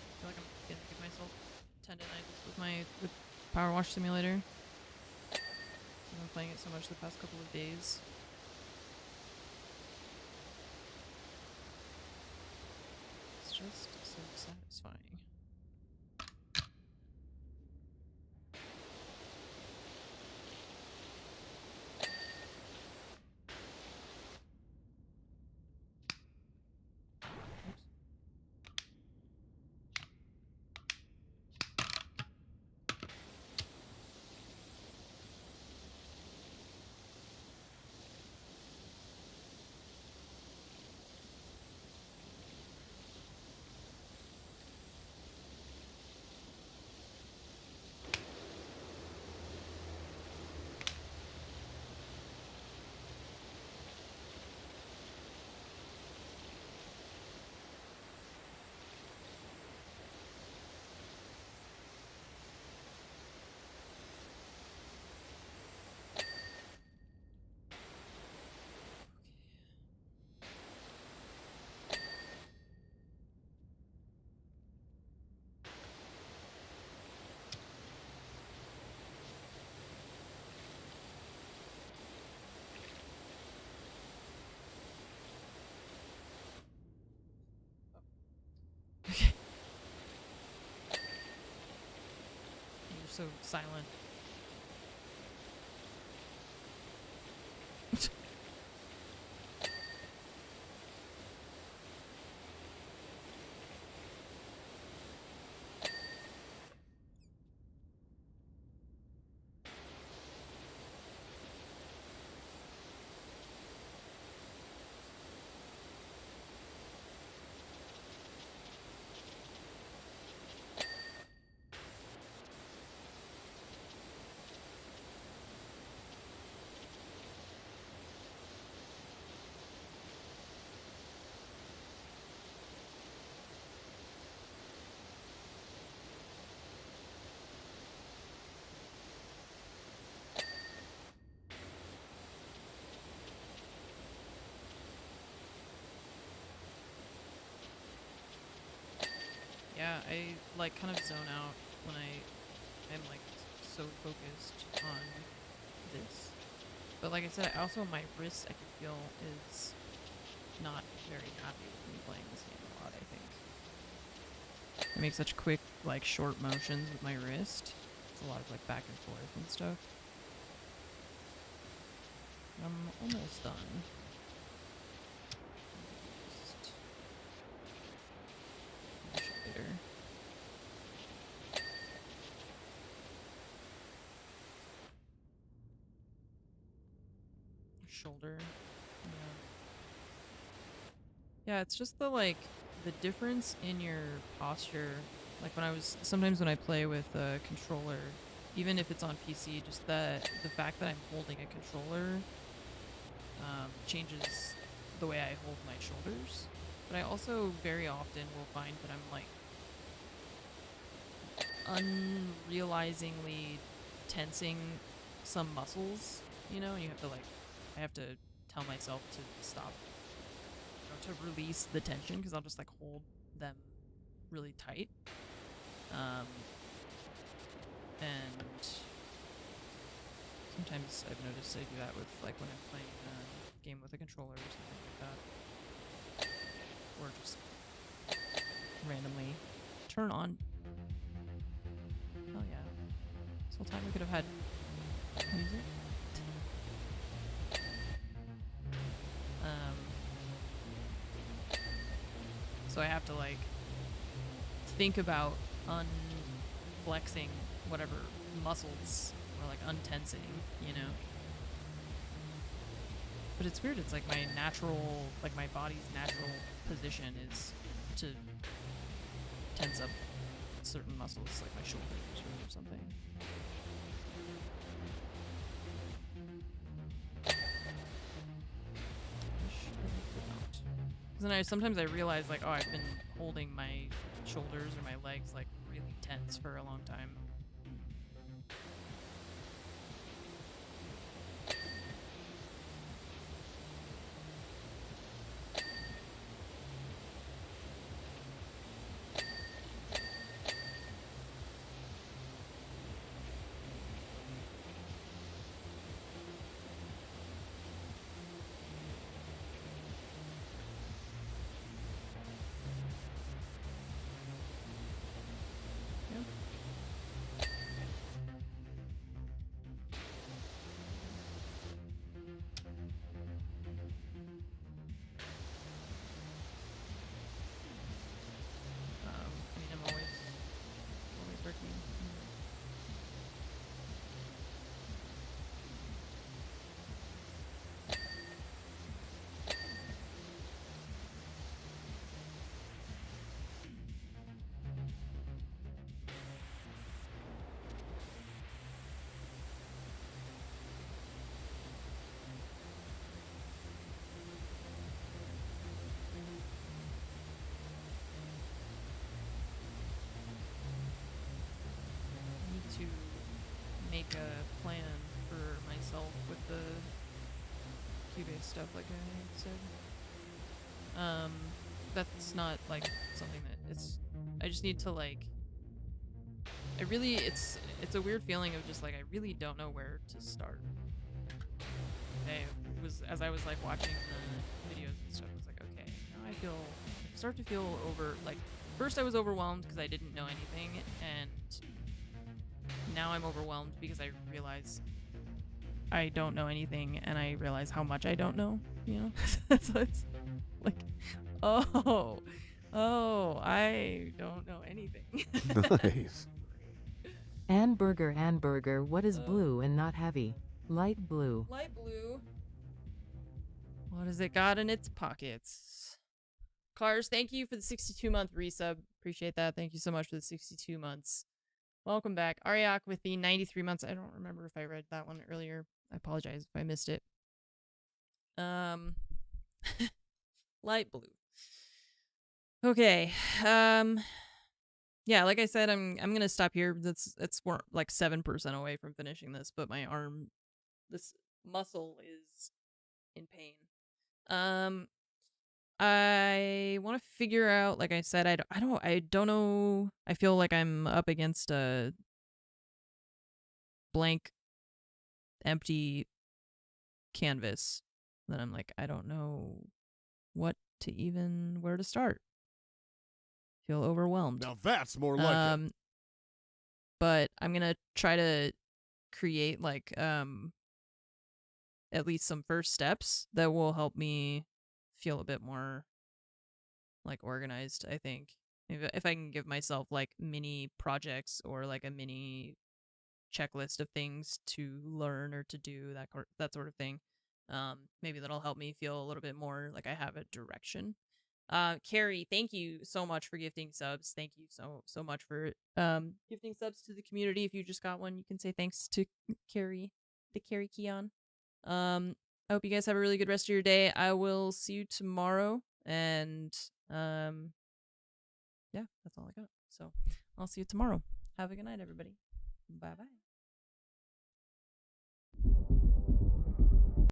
I feel like I'm gonna give myself tendonitis with Power Wash Simulator. I've been playing it so much the past couple of days. It's just so satisfying. Okay. You're so silent. Yeah, I like kind of zone out when I am like so focused on this. But like I said, also my wrist, I can feel, is not very happy with me playing this game a lot, I think. I make such quick, like, short motions with my wrist. It's a lot of, like, back and forth and stuff. I'm almost done. Just finish it later. Shoulder. Yeah, it's just the, like, the difference in your posture. Like, sometimes when I play with a controller, even if it's on PC, just the fact that I'm holding a controller changes the way I hold my shoulders. But I also very often will find that I'm, like, unrealizingly tensing some muscles, you know, and you have to, like, I have to tell myself to stop, you know, to release the tension, because I'll just, like, hold them really tight. And sometimes I've noticed I do that with, like, when I'm playing a game with a controller or something like that. Or just randomly turn on. Oh yeah. This whole time we could have had music. So I have to, like, think about unflexing whatever muscles, or, like, untensing, you know? But it's weird, it's like my natural, like, my body's natural position is to tense up certain muscles, like my shoulders or something. Then sometimes I realize, like, oh, I've been holding my shoulders or my legs, like, really tense for a long time. To make a plan for myself with the Cubase stuff, like I said. That's not, like, something that I just need to, like, it's a weird feeling of just, like, I really don't know where to start. As I was, like, watching the videos and stuff, I was like, okay, now I start to feel first I was overwhelmed because I didn't know anything, and now I'm overwhelmed because I realize I don't know anything, and I realize how much I don't know, you know? So it's like, oh, I don't know anything. Nice. Ann Burger, what is blue and not heavy? Light blue. Light blue. What has it got in its pockets? Cars, thank you for the 62-month resub. Appreciate that. Thank you so much for the 62 months. Welcome back. Ariak with the 93 months. I don't remember if I read that one earlier. I apologize if I missed it. Light blue. Okay. Yeah, like I said, I'm gonna stop here. We're like 7% away from finishing this, but my arm, this muscle is in pain. I want to figure out, like I said, I don't know. I feel like I'm up against a blank empty canvas, then I'm like, I don't know where to start. Feel overwhelmed. Now that's more like it. But I'm gonna try to create like at least some first steps that will help me feel a bit more like organized, I think. If I can give myself like mini projects or like a mini checklist of things to learn or to do, that sort of thing, maybe that'll help me feel a little bit more like I have a direction. Carrie, thank you so much for gifting subs. Thank you so much for gifting subs to the community. If you just got one, you can say thanks to Carrie, the Carrie Keon. I hope you guys have a really good rest of your day. I will see you tomorrow, and yeah, that's all I got. So I'll see you tomorrow. Have a good night, everybody. Bye bye.